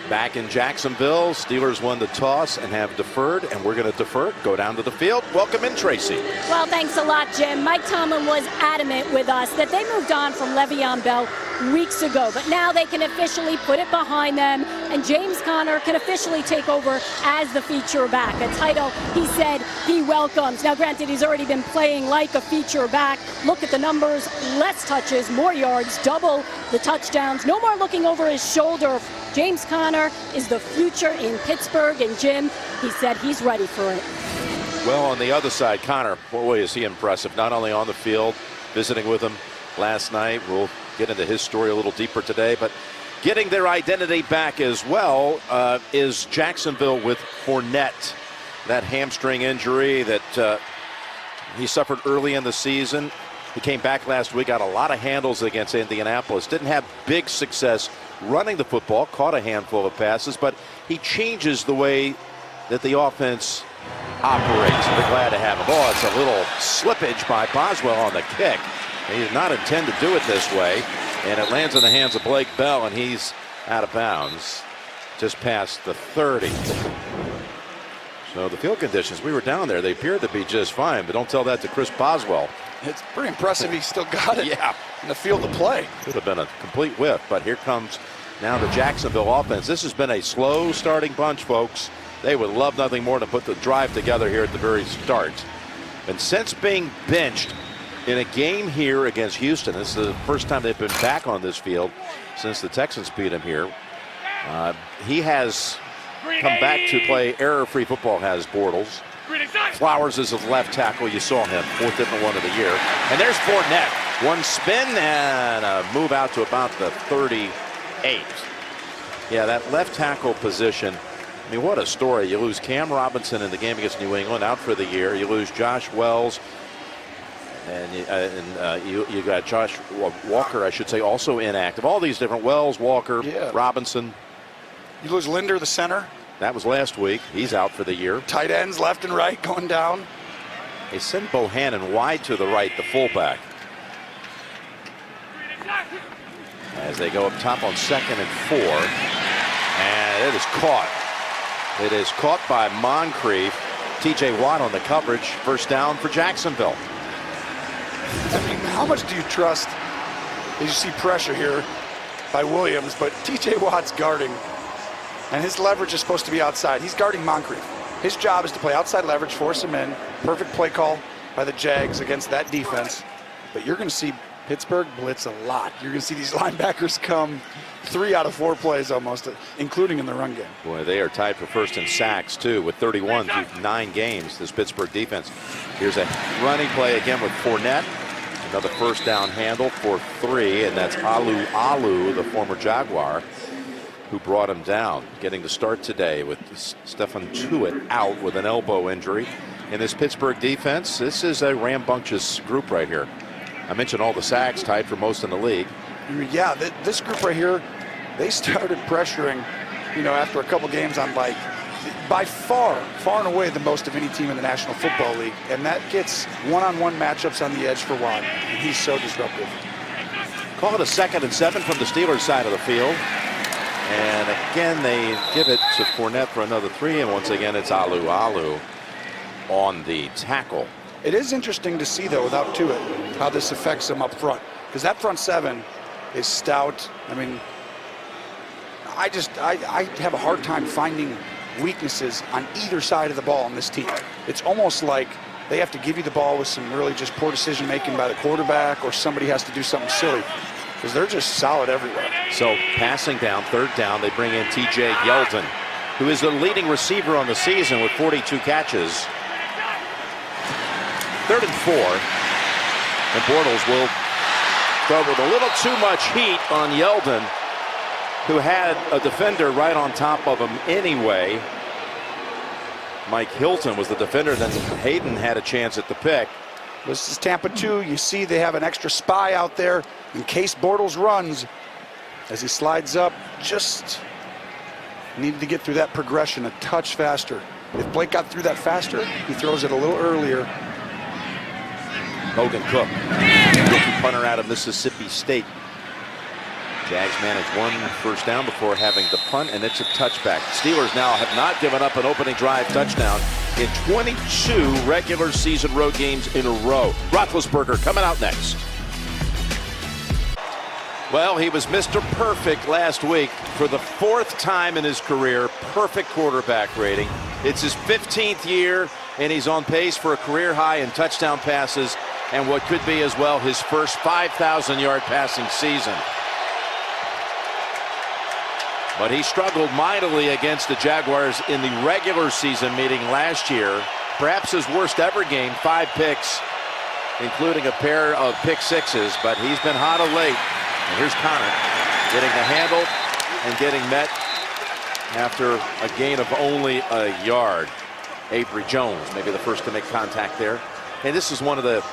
Back in Jacksonville, Steelers won the toss and have deferred, and we're going to defer, go down to the field. Welcome in, Tracy. Well, thanks a lot, Jim. Mike Tomlin was adamant with us that they moved on from Le'Veon Bell weeks ago, but now they can officially put it behind them, and James Conner can officially take over as the feature back, a title he said he welcomes. Now, granted, he's already been playing like a feature back. Look at the numbers, less touches, more yards, double the touchdowns, no more looking over his shoulder. James Conner is the future in Pittsburgh, and Jim, he said he's ready for it. Well, on the other side, Conner, boy, is he impressive, not only on the field, visiting with him last night. We'll get into his story a little deeper today, but getting their identity back as well is Jacksonville with Fournette. That hamstring injury that he suffered early in the season. He came back last week, got a lot of handles against Indianapolis. Didn't have big success running the football, caught a handful of passes, but he changes the way that the offense operates. We're glad to have him. Oh, it's a little slippage by Boswell on the kick. He did not intend to do it this way, and it lands in the hands of Blake Bell, and he's out of bounds just past the 30. So the field conditions, we were down there, they appeared to be just fine, but don't tell that to Chris Boswell. It's pretty impressive he still got it yeah. in the field of play. Could have been a complete whiff, but here comes now the Jacksonville offense. This has been a slow starting bunch, folks. They would love nothing more than put the drive together here at the very start. And since being benched in a game here against Houston, this is the first time they've been back on this field since the Texans beat him here. He has come back to play error-free football, has Bortles. Flowers is a left tackle. You saw him, fourth different one of the year. And there's Fournette. One spin and a move out to about the 38. Yeah, that left tackle position. I mean, what a story. You lose Cam Robinson in the game against New England, out for the year. You lose Josh Wells. And you got Josh Walker, I should say, also inactive. All these different Wells, Walker, Robinson. You lose Linder, the center. That was last week. He's out for the year. Tight ends left and right going down. They send Bohannon wide to the right, the fullback. As they go up top on 2nd and 4. And it is caught. It is caught by Moncrief. TJ Watt on the coverage. First down for Jacksonville. I mean, how much do you trust as you see pressure here by Williams, but TJ Watt's guarding, and his leverage is supposed to be outside. He's guarding Moncrief. His job is to play outside leverage, force him in. Perfect play call by the Jags against that defense. But you're going to see Pittsburgh blitz a lot. You're going to see these linebackers come 3 out of 4 plays almost, including in the run game. Boy, they are tied for first in sacks, too, with 31 through 9 games, this Pittsburgh defense. Here's a running play again with Fournette. Another first down handle for 3, and that's Alu, the former Jaguar, who brought him down. Getting the start today with Stefan Tuitt out with an elbow injury. In this Pittsburgh defense, this is a rambunctious group right here. I mentioned all the sacks, tied for most in the league. Yeah, this group right here, they started pressuring, after a couple games on by far and away the most of any team in the National Football League. And that gets one-on-one matchups on the edge for Watt. And he's so disruptive. Call it a 2nd and 7 from the Steelers side of the field. And again, they give it to Fournette for another 3. And once again, it's Alu on the tackle. It is interesting to see, though, without Tuitt, how this affects him up front. Because that front 7 is stout. I mean, I have a hard time finding weaknesses on either side of the ball on this team. It's almost like they have to give you the ball with some really just poor decision making by the quarterback, or somebody has to do something silly, because they're just solid everywhere. So passing down, 3rd down, they bring in TJ Yeldon, who is the leading receiver on the season with 42 catches. 3rd and 4, and Bortles will go with a little too much heat on Yeldon, who had a defender right on top of him anyway. Mike Hilton was the defender, then Hayden had a chance at the pick. This is Tampa 2. You see they have an extra spy out there in case Bortles runs. As he slides up, just needed to get through that progression a touch faster. If Blake got through that faster, he throws it a little earlier. Logan Cook, rookie punter out of Mississippi State. Jags managed one first down before having the punt, and it's a touchback. Steelers now have not given up an opening drive touchdown in 22 regular season road games in a row. Roethlisberger coming out next. Well, he was Mr. Perfect last week for the 4th time in his career. Perfect quarterback rating. It's his 15th year, and he's on pace for a career high in touchdown passes and what could be as well his first 5,000-yard passing season. But he struggled mightily against the Jaguars in the regular season meeting last year. Perhaps his worst ever game, 5 picks, including a pair of pick sixes. But he's been hot of late. And here's Connor getting the handle and getting met after a gain of only a yard. Avery Jones, maybe the first to make contact there. And this is one of the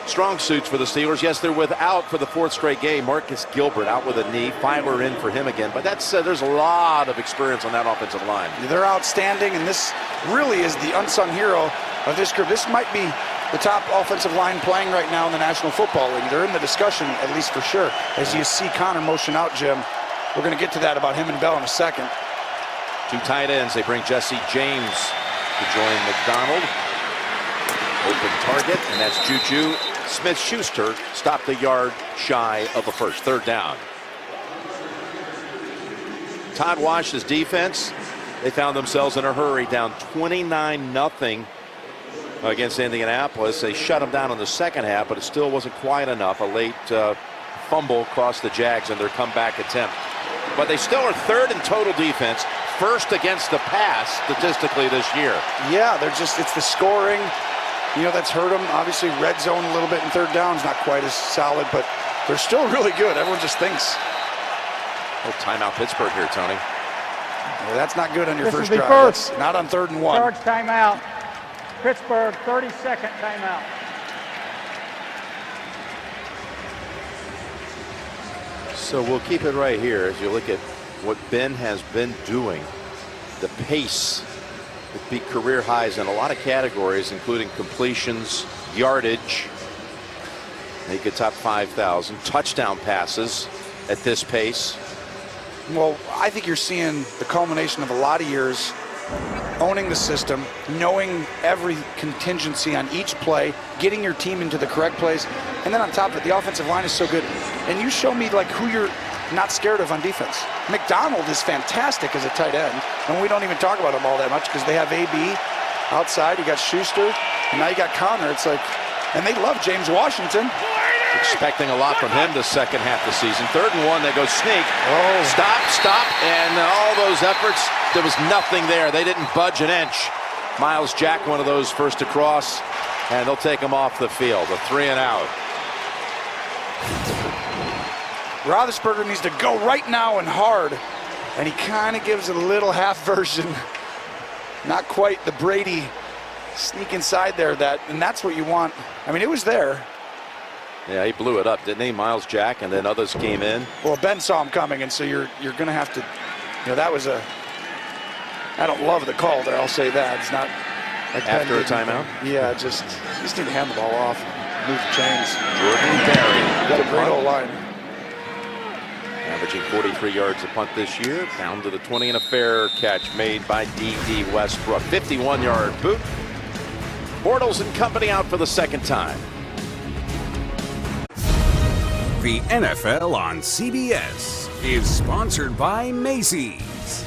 strong suits for the Steelers. Yes, they're without for the 4th straight game. Marcus Gilbert out with a knee. Filer in for him again. But that's there's a lot of experience on that offensive line. They're outstanding, and this really is the unsung hero of this group. This might be the top offensive line playing right now in the National Football League. They're in the discussion, at least for sure. As you see Connor motion out, Jim. We're going to get to that about him and Bell in a second. 2 tight ends. They bring Jesse James to join McDonald. Open target, and that's Juju Smith-Schuster. Stopped a yard shy of the first. 3rd down. Todd Wash's defense, they found themselves in a hurry, down 29-0 against Indianapolis. They shut them down in the second half, but it still wasn't quite enough. A late fumble cost the Jags in their comeback attempt. But they still are 3rd in total defense, 1st against the pass statistically this year. Yeah, it's the scoring. You know, that's hurt them. Obviously, red zone a little bit in 3rd down is not quite as solid, but they're still really good. Everyone just thinks. Oh, timeout Pittsburgh here, Tony. Well, that's not good on your first drive. That's not on 3rd and 1. Charge timeout. Pittsburgh, 30-second timeout. So we'll keep it right here as you look at what Ben has been doing. The pace. It beat career highs in a lot of categories, including completions, yardage. He could top 5,000 touchdown passes at this pace. Well, I think you're seeing the culmination of a lot of years owning the system, knowing every contingency on each play, getting your team into the correct place, and then on top of it, the offensive line is so good. And you show me like who you're not scared of on defense. McDonald is fantastic as a tight end, and we don't even talk about him all that much because they have AB outside. You got Schuster, and now you got Connor. It's like, and they love James Washington. Expecting a lot from him the second half of the season. 3rd and 1, they go sneak. Oh. Stop, and all those efforts, there was nothing there. They didn't budge an inch. Miles Jack, one of those first to cross, and they'll take him off the field. A 3 and out. Roethlisberger needs to go right now and hard, and he kind of gives a little half version. Not quite the Brady sneak inside there, and that's what you want. I mean, it was there. Yeah, he blew it up, didn't he? Miles Jack, and then others came in. Well, Ben saw him coming, and so you're going to have to, that was I don't love the call there, I'll say that. It's not like after a timeout? Yeah, you just need to hand the ball off, move the chains. Jordan Berry. Got a great old line. Averaging 43 yards a punt this year, down to the 20 and a fair catch made by D.D. Westbrook. 51-yard boot. Bortles and company out for the 2nd time. The NFL on CBS is sponsored by Macy's,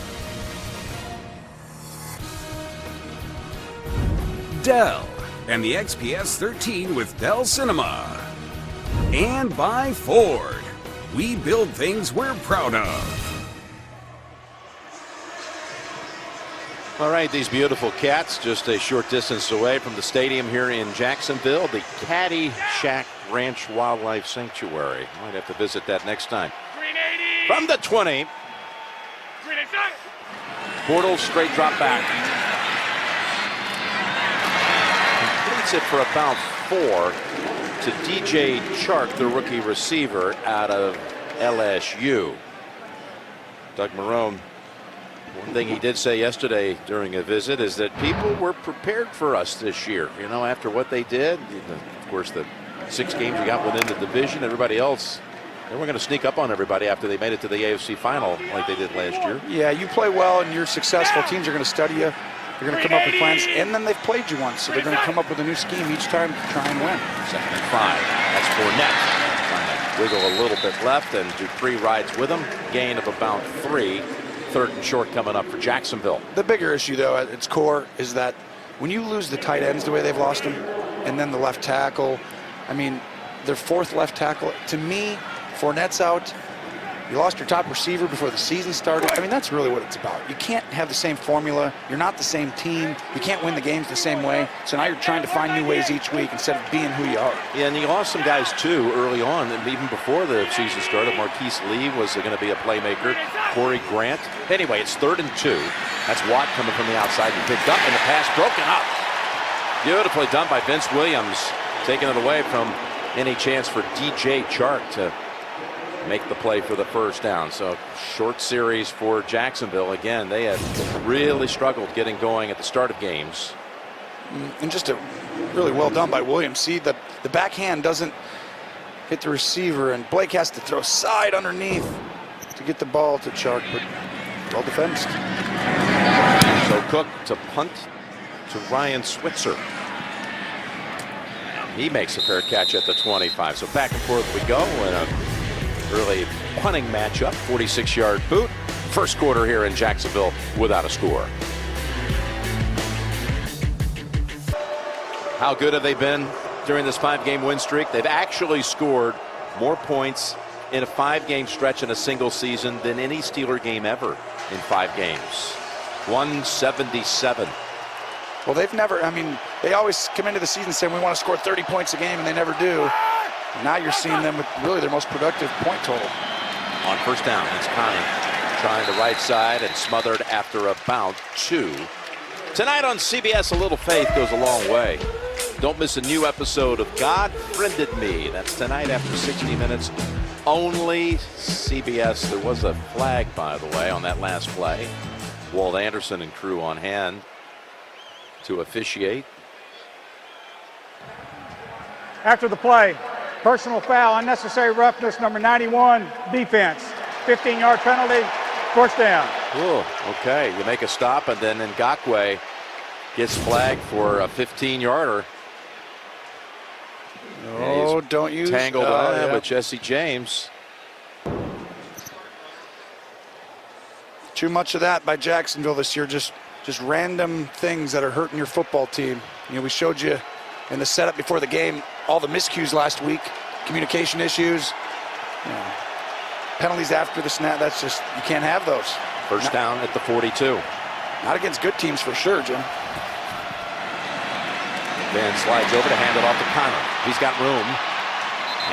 Dell, and the XPS 13 with Dell Cinema, and by Ford. We build things we're proud of. All right, these beautiful cats just a short distance away from the stadium here in Jacksonville, the Caddy Shack Ranch Wildlife Sanctuary. Might have to visit that next time. From the 20. Bortles straight drop back. Completes it for about 4 to DJ Chark, the rookie receiver out of LSU. Doug Marrone, one thing he did say yesterday during a visit is that people were prepared for us this year. You know, after what they did, of course, the 6 games we got within the division, everybody else They were going to sneak up on everybody after they made it to the AFC final like they did last year. Yeah, you play well and you're successful. Teams are going to study you. They're going to come up with plans, and then they've played you once, so they're going to come up with a new scheme each time to try and win. 2nd and 5. That's Fournette. Trying to wiggle a little bit left, and Dupree rides with him. Gain of about 3. 3rd and short coming up for Jacksonville. The bigger issue, though, at its core, is that when you lose the tight ends the way they've lost them, and then the left tackle, I mean, their 4th left tackle, to me, Fournette's out. You lost your top receiver before the season started. I mean, that's really what it's about. You can't have the same formula. You're not the same team. You can't win the games the same way. So now you're trying to find new ways each week instead of being who you are. Yeah, and you lost some guys, too, early on, and even before the season started. Marquise Lee was going to be a playmaker. Corey Grant. Anyway, it's 3rd and 2. That's Watt coming from the outside and picked up, and the pass broken up. Beautifully done by Vince Williams, taking it away from any chance for DJ Chark to make the play for the 1st down. So short series for Jacksonville. Again, they have really struggled getting going at the start of games. And just a really well done by Williams. See, the backhand doesn't hit the receiver, and Blake has to throw side underneath to get the ball to Chark, but well defended. So Cook to punt to Ryan Switzer. He makes a fair catch at the 25. So back and forth we go in a really punting matchup. 46-yard boot. 1st quarter here in Jacksonville without a score. How good have they been during this 5-game win streak? They've actually scored more points in a 5-game stretch in a single season than any Steeler game ever in 5 games. 177. Well, they've never, I mean, they always come into the season saying we want to score 30 points a game, and they never do. Now you're seeing them with really their most productive point total. On 1st down, it's Connie trying the right side and smothered after about 2. Tonight on CBS, a little faith goes a long way. Don't miss a new episode of God Friended Me. That's tonight after 60 minutes. Only CBS. There was a flag, by the way, on that last play. Walt Anderson and crew on hand to officiate. After the play, personal foul, unnecessary roughness, number 91, defense. 15-yard penalty, 1st down. Ooh, okay, you make a stop, and then Ngakoue gets flagged for a 15-yarder. Oh, don't use tangled on with Jesse James. Too much of that by Jacksonville this year. Just random things that are hurting your football team. You know, we showed you in the setup before the game all the miscues last week, communication issues, you know, penalties after the snap. That's just, you can't have those. 1st down at the 42. Not against good teams for sure, Jim. Then slides over to hand it off to Connor. He's got room,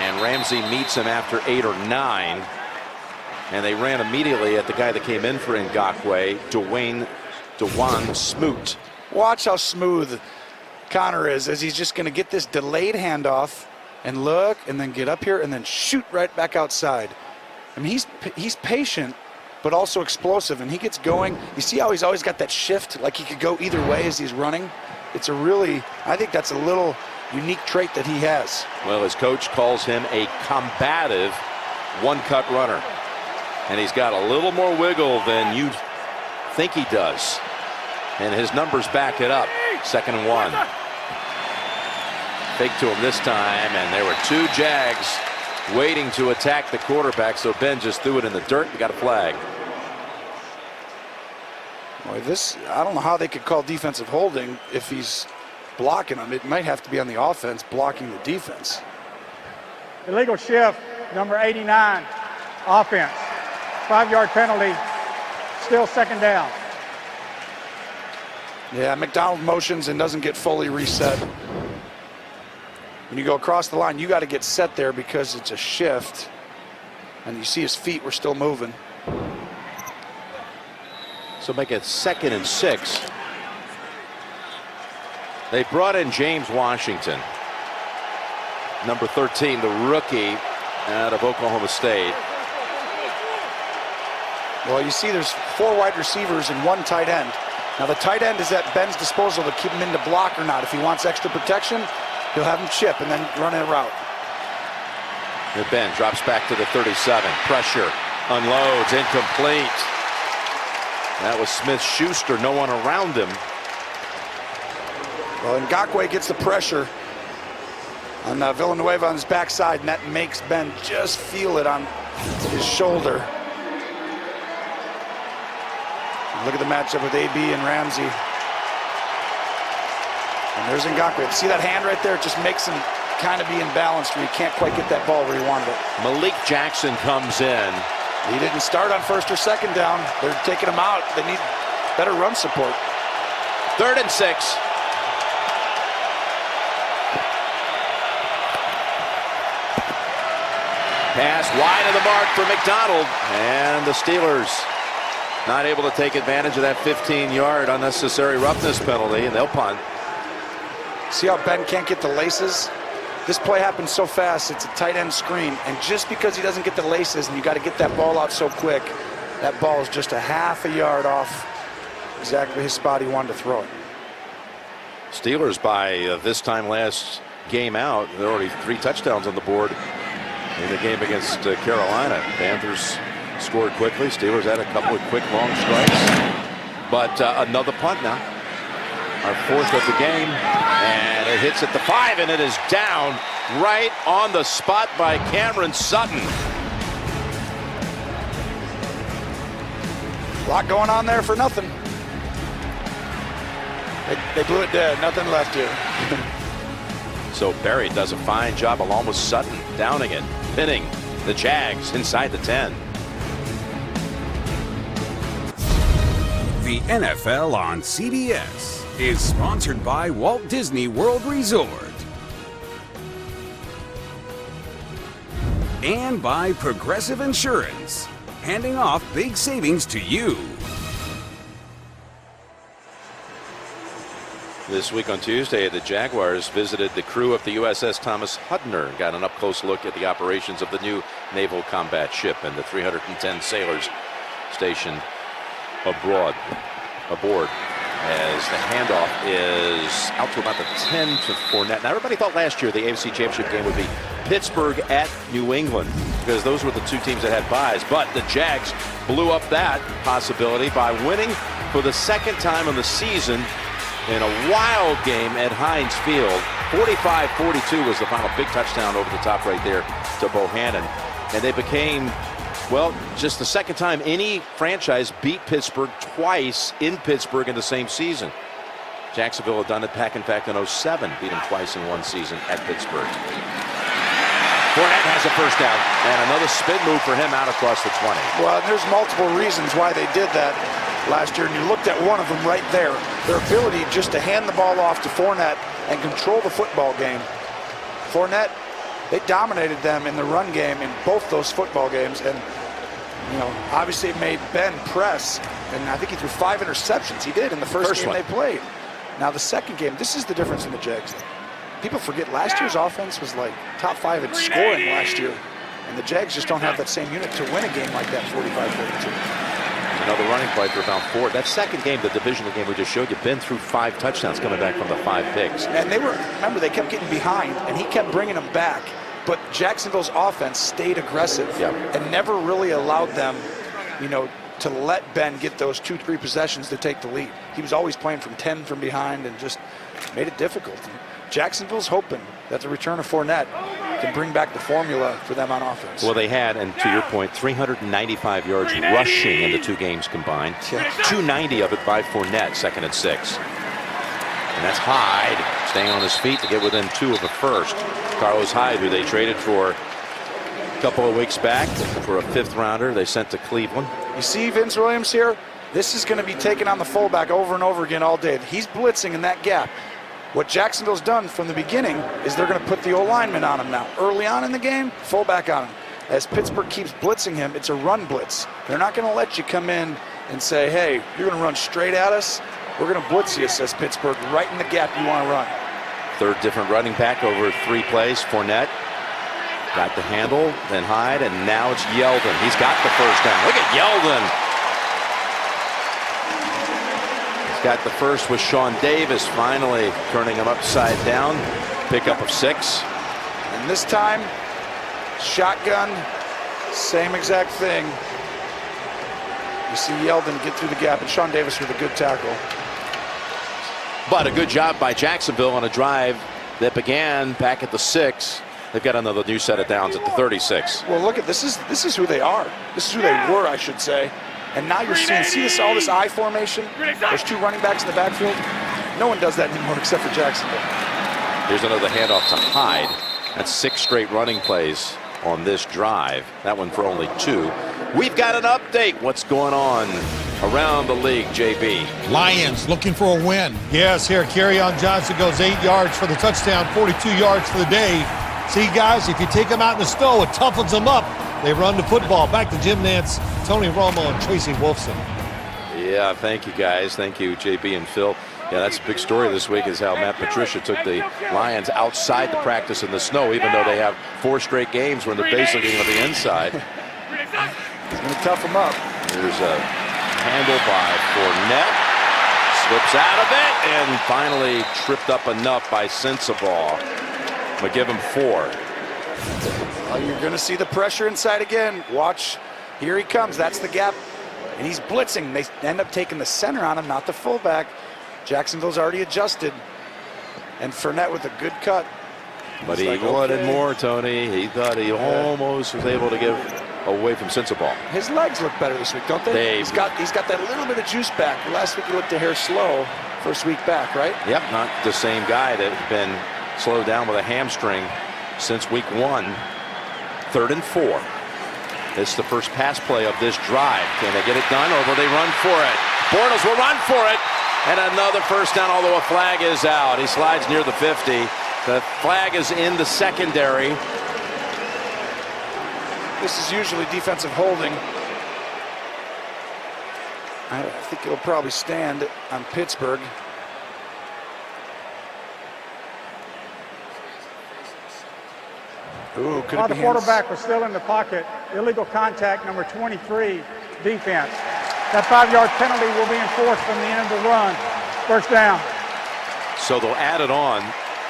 and Ramsey meets him after 8 or 9, and they ran immediately at the guy that came in for Ngakoue, Dewan Smoot. Watch how smooth Connor is, as he's just going to get this delayed handoff and look and then get up here and then shoot right back outside. I mean, he's patient but also explosive, and he gets going. You see how he's always got that shift, like he could go either way as he's running. It's a really, I think that's a little unique trait that he has. Well, his coach calls him a combative one-cut runner, and he's got a little more wiggle than you think he does, and his numbers back it up. 2nd and 1. Fake to him this time, and there were 2 Jags waiting to attack the quarterback, so Ben just threw it in the dirt and got a flag. Boy, this, I don't know how they could call defensive holding if he's blocking them. It might have to be on the offense blocking the defense. Illegal shift, number 89, offense. 5-yard penalty, still 2nd down. Yeah, McDonald motions and doesn't get fully reset. When you go across the line, you got to get set there because it's a shift. And you see his feet were still moving. So make it 2nd and 6. They brought in James Washington, number 13, the rookie out of Oklahoma State. Well, you see there's 4 wide receivers and 1 tight end. Now the tight end is at Ben's disposal to keep him in to block or not. If he wants extra protection, he'll have him chip and then run a route. And Ben drops back to the 37. Pressure. Unloads. Incomplete. That was Smith-Schuster. No one around him. Well, Ngakoue gets the pressure on Villanueva on his backside, and that makes Ben just feel it on his shoulder. Look at the matchup with AB and Ramsey. And there's Ngakoue. See that hand right there? It just makes him kind of be imbalanced where he can't quite get that ball where he wanted it. Malik Jackson comes in. He didn't start on first or second down. They're taking him out. They need better run support. 3rd and 6. Pass wide of the mark for McDonald. And the Steelers not able to take advantage of that 15-yard unnecessary roughness penalty, and they'll punt. See how Ben can't get the laces? This play happens so fast, it's a tight end screen, and just because he doesn't get the laces and you got to get that ball out so quick, that ball is just a half a yard off exactly his spot he wanted to throw it. Steelers by this time last game out, there are already 3 touchdowns on the board in the game against Carolina. Panthers scored quickly. Steelers had a couple of quick long strikes, but another punt now. Our 4th of the game, and it hits at the 5, and it is down right on the spot by Cameron Sutton. A lot going on there for nothing. They blew it dead. Nothing left here. So Berry does a fine job along with Sutton, downing it, pinning the Jags inside the 10. The NFL on CBS is sponsored by Walt Disney World Resort and by Progressive Insurance, handing off big savings to you. This week on Tuesday, the Jaguars visited the crew of the USS Thomas Hudner and got an up-close look at the operations of the new naval combat ship and the 310 sailors stationed aboard as the handoff is out to about the 10 to Fournette. Now, everybody thought last year the AFC Championship game would be Pittsburgh at New England because those were the 2 teams that had byes, but the Jags blew up that possibility by winning for the 2nd time in the season in a wild game at Heinz Field. 45-42 was the final big touchdown over the top right there to Bohannon. And they became, well, just the 2nd time any franchise beat Pittsburgh twice in Pittsburgh in the same season. Jacksonville had done it back, in fact, in 07, beat them twice in one season at Pittsburgh. Fournette has a first down, and another spin move for him out across the 20. Well, there's multiple reasons why they did that last year, and you looked at one of them right there. Their ability just to hand the ball off to Fournette and control the football game. Fournette, they dominated them in the run game in both those football games, and you know, obviously it made Ben press, and I think he threw 5 interceptions. He did in the first game they played. Now the second game, this is the difference in the Jags. People forget last year's offense was like top 5 in scoring last year, and the Jags just don't have that same unit to win a game like that, 45-42. Another running play for about 4. That second game, the divisional game we just showed you, Ben threw 5 touchdowns coming back from the 5 picks. And they were, remember, they kept getting behind, and he kept bringing them back. But Jacksonville's offense stayed aggressive and never really allowed them, you know, to let Ben get those 2-3 possessions to take the lead. He was always playing from 10 from behind and just made it difficult. And Jacksonville's hoping that the return of Fournette can bring back the formula for them on offense. Well, they had, and to your point, 395 yards rushing in the 2 games combined. 290 of it by Fournette, 2nd and 6. And that's Hyde staying on his feet to get within 2 of the first. Carlos Hyde, who they traded for a couple of weeks back for a 5th rounder they sent to Cleveland. You see Vince Williams here? This is going to be taken on the fullback over and over again all day. He's blitzing in that gap. What Jacksonville's done from the beginning is they're going to put the O-lineman on him now. Early on in the game, fullback on him. As Pittsburgh keeps blitzing him, it's a run blitz. They're not going to let you come in and say, hey, you're going to run straight at us. We're going to blitz you, says Pittsburgh, right in the gap you want to run. 3rd different running back over 3 plays. Fournette got the handle, then Hyde, and now it's Yeldon. He's got the first down. Look at Yeldon. He's got the first with Sean Davis, finally turning him upside down. Pickup of 6. And this time, Shotgun, same exact thing. You see Yeldon get through the gap, and Sean Davis with a good tackle. But a good job by Jacksonville on a drive that began back at the 6. They've got another new set of downs at the 36. Well, look at this. This is who they are. This is who they were, I should say. And now you're seeing, all this I formation? There's 2 running backs in the backfield. No one does that anymore except for Jacksonville. Here's another handoff to Hyde. That's 6 straight running plays on this drive. That one for only 2. We've got an update. What's going on around the league, JB? Lions looking for a win. Yes, here, Kerryon Johnson goes 8 yards for the touchdown, 42 yards for the day. See, guys, if you take them out in the snow, it toughens them up. They run the football. Back to Jim Nantz, Tony Romo, and Tracy Wolfson. Yeah, thank you, guys. Thank you, JB and Phil. Yeah, that's a big story this week is how Matt Patricia took the Lions outside the practice in the snow, even though they have 4 straight games when they're basically on the inside. It's going to tough them up. Here's a handle by Fournette. Slips out of it and finally tripped up enough by Sensabaugh. But give him 4. Oh, you're going to see the pressure inside again. Watch. Here he comes. That's the gap. And he's blitzing. They end up taking the center on him, not the fullback. Jacksonville's already adjusted. And Fournette with a good cut. But he wanted more, Tony. He thought he almost was able to give away from Sensabaugh. His legs look better this week, don't they? He's got that little bit of juice back. Last week he looked a hair slow. First week back, right? Yep, not the same guy that's been slowed down with a hamstring since week 1. 3rd and 4. It's the first pass play of this drive. Can they get it done, or will they run for it? Bortles will run for it. And another first down, although a flag is out. He slides near the 50. The flag is in the secondary. This is usually defensive holding. I think it'll probably stand on Pittsburgh. Ooh, could While it the be quarterback was still in the pocket, illegal contact number 23, defense. That 5-yard penalty will be enforced from the end of the run. First down. So they'll add it on.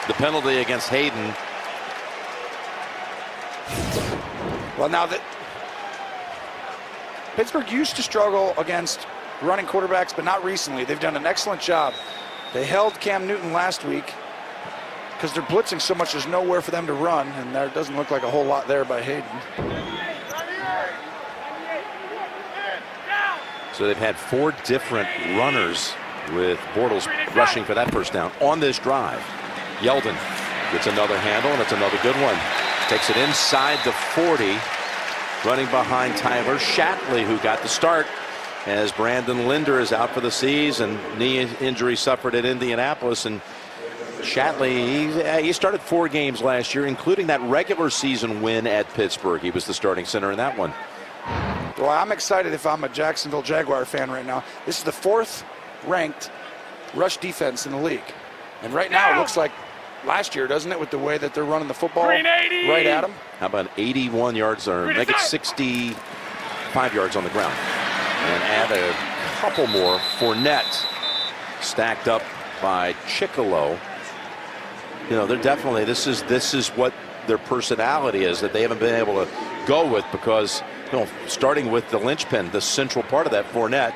The penalty against Hayden. Well, now that Pittsburgh used to struggle against running quarterbacks, but not recently. They've done an excellent job. They held Cam Newton last week because they're blitzing so much, there's nowhere for them to run, and there doesn't look like a whole lot there by Hayden. So they've had 4 different runners with Bortles rushing for that first down on this drive. Yeldon gets another handle, and it's another good one. Takes it inside the 40, running behind Tyler Shatley, who got the start as Brandon Linder is out for the season. Knee injury suffered at Indianapolis, and Shatley, he started 4 games last year, including that regular season win at Pittsburgh. He was the starting center in that one. Well, I'm excited if I'm a Jacksonville Jaguar fan right now. This is the 4th ranked rush defense in the league. And right now it looks like last year, doesn't it, with the way that they're running the football right at them? How about 81 yards, or make it 65 yards on the ground? And add a couple more. Fournette stacked up by Chicolo. You know, they're definitely, this is what their personality is that they haven't been able to go with, because, you know, starting with the linchpin, the central part of that, Fournette,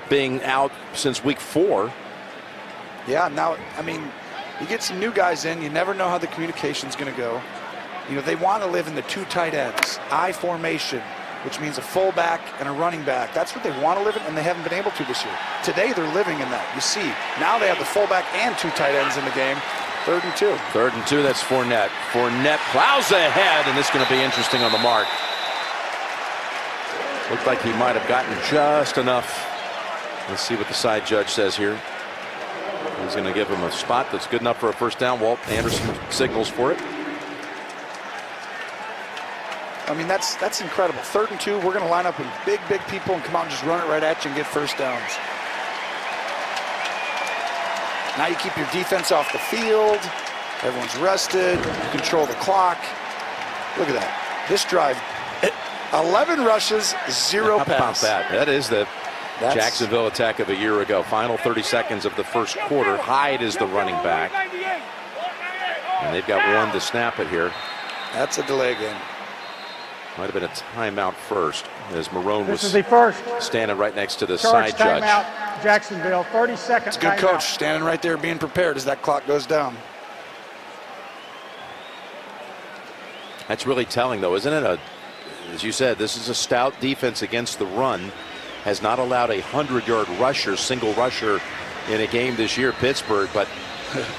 being out since week 4. Yeah, now, I mean, you get some new guys in, you never know how the communication's going to go. You know, they want to live in the 2 tight ends, I formation, which means a fullback and a running back. That's what they want to live in, and they haven't been able to this year. Today, they're living in that. You see, now they have the fullback and 2 tight ends in the game. 3rd and 2. 3rd and 2, that's Fournette. Fournette plows ahead, and it's going to be interesting on the mark. Looked like he might have gotten just enough. Let's see what the side judge says here. He's going to give him a spot that's good enough for a first down. Walt Anderson signals for it. I mean, that's incredible. 3rd and 2, we're going to line up with big people and come out and just run it right at you and get first downs. Now you keep your defense off the field. Everyone's rested. You control the clock. Look at that. This drive, 11 rushes, 0 pass. How about that? That is the Jacksonville attack of a year ago. Final 30 seconds of the first quarter. Hyde is the running back. And they've got 1 to snap it here. That's a delay game. Might have been a timeout first, as Marone This was is the first standing right next to the charge side judge. timeout, Jacksonville. 30-second It's a good timeout. coach standing right there being prepared as that clock goes down. That's really telling, though, isn't it? As you said, this is a stout defense against the run. Has not allowed a 100-yard rusher, single rusher, in a game this year, Pittsburgh, but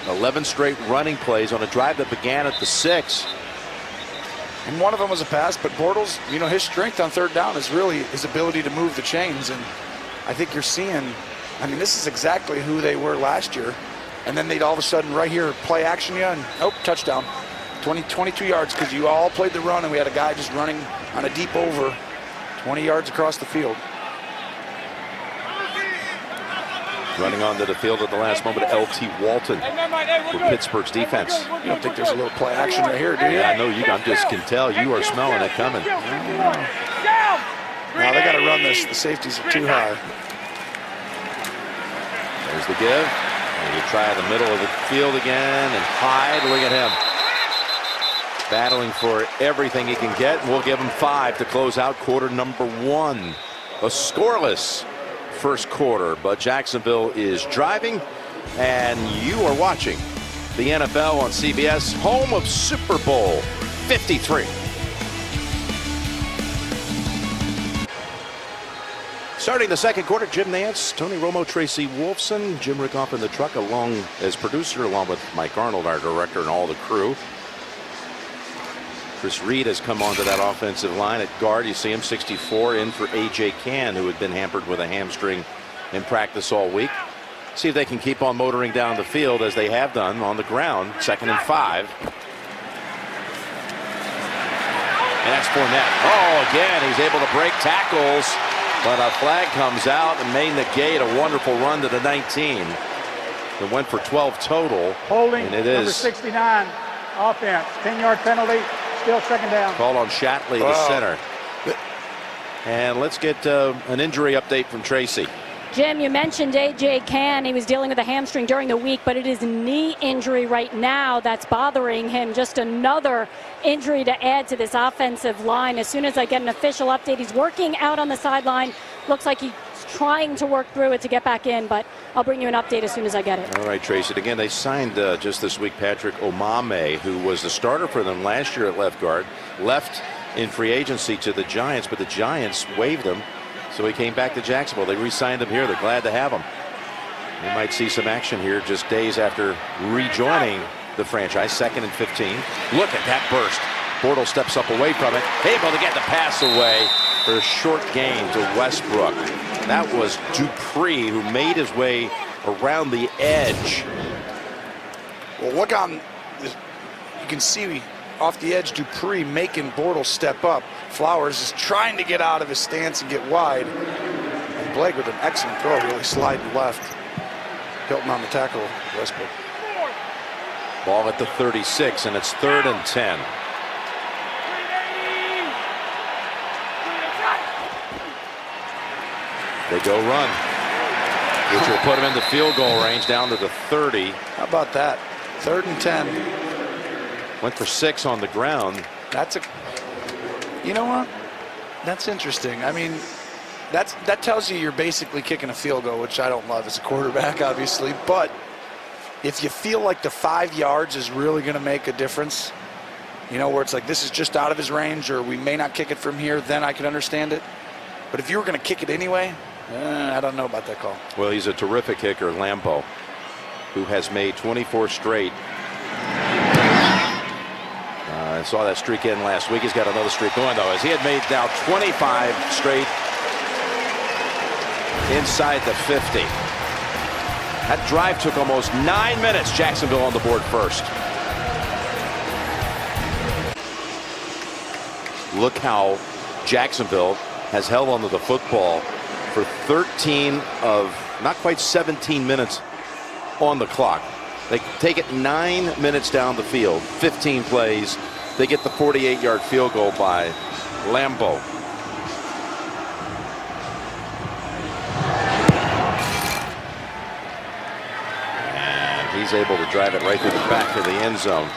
11 straight running plays on a drive that began at the 6. And one of them was a pass, but Bortles, you know, his strength on third down is really his ability to move the chains. And I think you're seeing, I mean, this is exactly who they were last year. And then they'd all of a sudden right here play action you, and oh, touchdown. 22 yards because you all played the run, and we had a guy just running on a deep over 20 yards across the field. Running onto the field at the last moment, L.T. Walton for Pittsburgh's defense. You don't think there's a little play action right here, do you? Yeah, I know you. I just can tell you are smelling it coming. Now they got to run this. The safeties are too high. There's the give. And you try the middle of the field again, and Hyde, look at him. Battling for everything he can get. We'll give him 5 to close out quarter number 1. A scoreless first quarter, but Jacksonville is driving, and you are watching the NFL on CBS, home of Super Bowl 53. Starting the second quarter, Jim Nance, Tony Romo, Tracy Wolfson, Jim Rickoff in the truck along as producer, along with Mike Arnold, our director, and all the crew. Chris Reed has come onto that offensive line at guard. You see him, 64, in for A.J. Cann, who had been hampered with a hamstring in practice all week. See if they can keep on motoring down the field as they have done on the ground. 2nd and 5. And that's Fournette. Oh, again, he's able to break tackles, but a flag comes out and may negate a wonderful run to the 19. It went for 12 total. Holding, and it number is 69, offense. 10-yard penalty. Still second down. Call on Shatley, the center. And let's get an injury update from Tracy. Jim, you mentioned A.J. Cann. He was dealing with a hamstring during the week, but it is a knee injury right now that's bothering him. Just another injury to add to this offensive line. As soon as I get an official update, he's working out on the sideline. Looks like he's trying to work through it to get back in, but I'll bring you an update as soon as I get it. All right, Tracy. Again, they signed just this week Patrick Omameh, who was the starter for them last year at left guard, left in free agency to the Giants, but the Giants waived him, so he came back to Jacksonville. They re-signed him here. They're glad to have him. We might see some action here just days after rejoining the franchise. 2nd and 15. Look at that burst. Bortles steps up away from it, able to get the pass away for a short gain to Westbrook. That was Dupree, who made his way around the edge. Well, look on, you can see off the edge Dupree making Bortles step up. Flowers is trying to get out of his stance and get wide. And Blake with an excellent throw, really sliding left. Hilton on the tackle, Westbrook. Ball at the 36, and it's 3rd and 10. They go run, which will put them into field goal range down to the 30. How about that? 3rd and 10. Went for 6 on the ground. That's a, you know what? That's interesting. I mean, that tells you you're basically kicking a field goal, which I don't love as a quarterback, obviously. But if you feel like the 5 yards is really going to make a difference, you know, where it's like this is just out of his range, or we may not kick it from here, then I can understand it. But if you were going to kick it anyway, I don't know about that call. Well, he's a terrific kicker, Lambeau, who has made 24 straight. I saw that streak end last week. He's got another streak going, though, as he had made now 25 straight inside the 50. That drive took almost 9 minutes. Jacksonville on the board first. Look how Jacksonville has held onto the football for 13 of not quite 17 minutes on the clock. They take it 9 minutes down the field, 15 plays. They get the 48-yard field goal by Lambeau. And he's able to drive it right to the back of the end zone.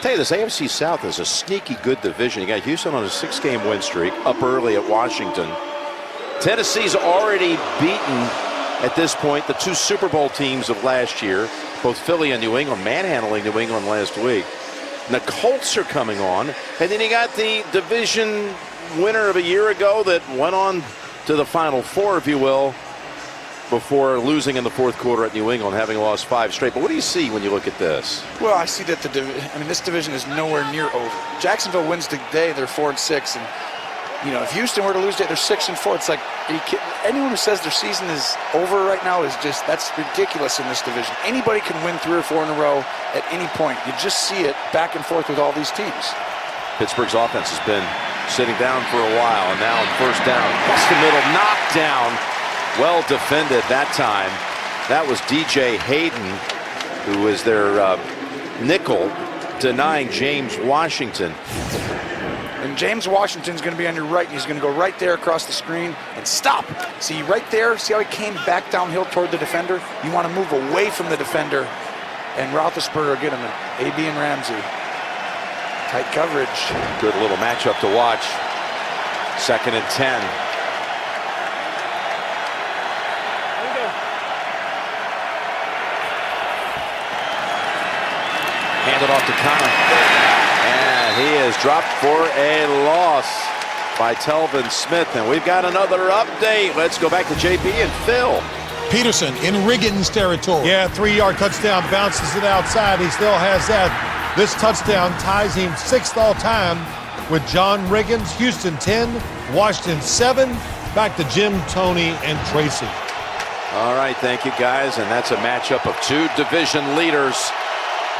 tell you, this AFC South is a sneaky good division. You got Houston on a 6-game win streak, up early at Washington. Tennessee's already beaten, at this point, the 2 Super Bowl teams of last year, both Philly and New England, manhandling New England last week. And the Colts are coming on. And then you got the division winner of a year ago that went on to the Final Four, if you will, before losing in the fourth quarter at New England, having lost 5 straight. But what do you see when you look at this? Well, I see that this division is nowhere near over. Jacksonville wins today; they're 4-6, and if Houston were to lose today, they're 6-4. It's like, anyone who says their season is over right now is that's ridiculous in this division. Anybody can win 3 or 4 in a row at any point. You just see it back and forth with all these teams. Pittsburgh's offense has been sitting down for a while, and now on first down, across the middle, knocked down. Well defended that time. That was DJ Hayden, who was their nickel, denying James Washington. And James Washington's going to be on your right, and he's going to go right there across the screen and stop. See right there, see how he came back downhill toward the defender? You want to move away from the defender, and Roethlisberger get him in. AB and Ramsey. Tight coverage. Good little matchup to watch. 2nd and 10. Handed off to Connor. And he is dropped for a loss by Telvin Smith. And we've got another update. Let's go back to JP and Phil. Peterson in Riggins territory. Yeah, 3-yard touchdown, bounces it outside. He still has that. This touchdown ties him 6th all time with John Riggins. Houston 10, Washington 7. Back to Jim, Tony, and Tracy. All right, thank you, guys. And that's a matchup of 2 division leaders,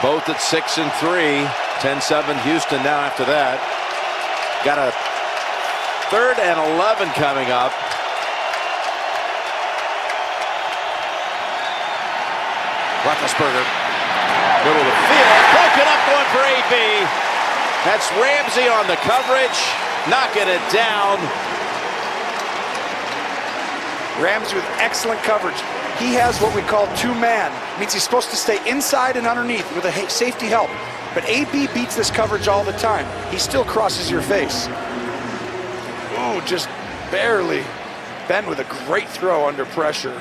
both at 6 and 3. 10-7 Houston now after that. Got a 3rd and 11 coming up. Roethlisberger, middle of the field, broken up, going for AB. That's Ramsey on the coverage, knocking it down. Ramsey with excellent coverage. He has what we call 2-man. Means he's supposed to stay inside and underneath with a safety help. But AB beats this coverage all the time. He still crosses your face. Ooh, just barely. Ben with a great throw under pressure.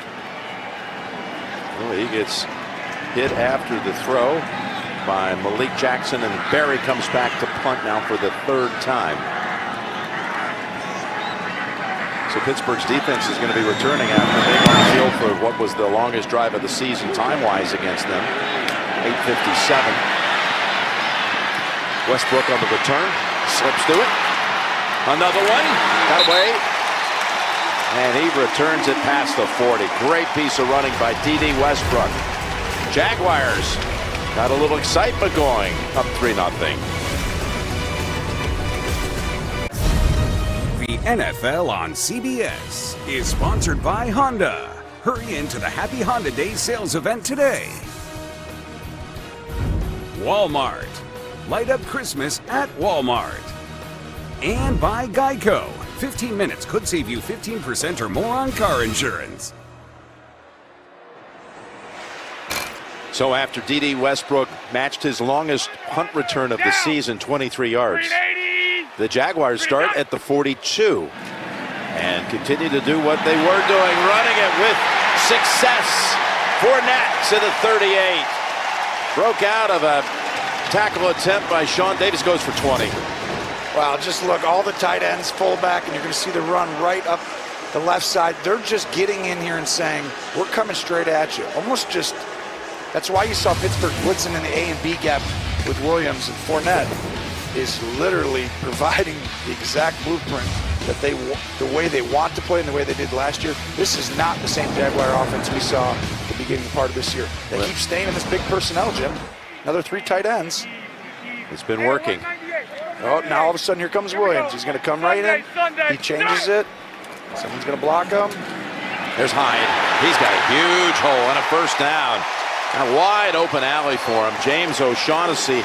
Well, he gets hit after the throw by Malik Jackson, and Barry comes back to punt now for the 3rd time. So Pittsburgh's defense is going to be returning after being on the field for what was the longest drive of the season time-wise against them. 8:57. Westbrook on the return, slips through it. Another one, that way. And he returns it past the 40. Great piece of running by D.D. Westbrook. Jaguars got a little excitement going, up 3-0. The NFL on CBS is sponsored by Honda. Hurry into the Happy Honda Day sales event today. Walmart. Light up Christmas at Walmart. And by Geico. 15 minutes could save you 15% or more on car insurance. So after D.D. Westbrook matched his longest punt return of the season, 23 yards, the Jaguars start at the 42 and continue to do what they were doing, running it with success. Fournette to the 38. Broke out of a tackle attempt by Sean Davis, goes for 20. Wow, just look, all the tight ends, fullback, and you're going to see the run right up the left side. They're just getting in here and saying, we're coming straight at you. Almost just, that's why you saw Pittsburgh blitzing in the A and B gap with Williams, and Fournette is literally providing the exact blueprint that the way they want to play and the way they did last year. This is not the same Jaguar offense we saw at the beginning part of this year. They keep staying in this big personnel, Jim. Another 3 tight ends. It's been working. Oh, now all of a sudden here comes Williams. He's going to come right in. He changes it. Someone's going to block him. There's Hyde. He's got a huge hole and a first down. A wide open alley for him. James O'Shaughnessy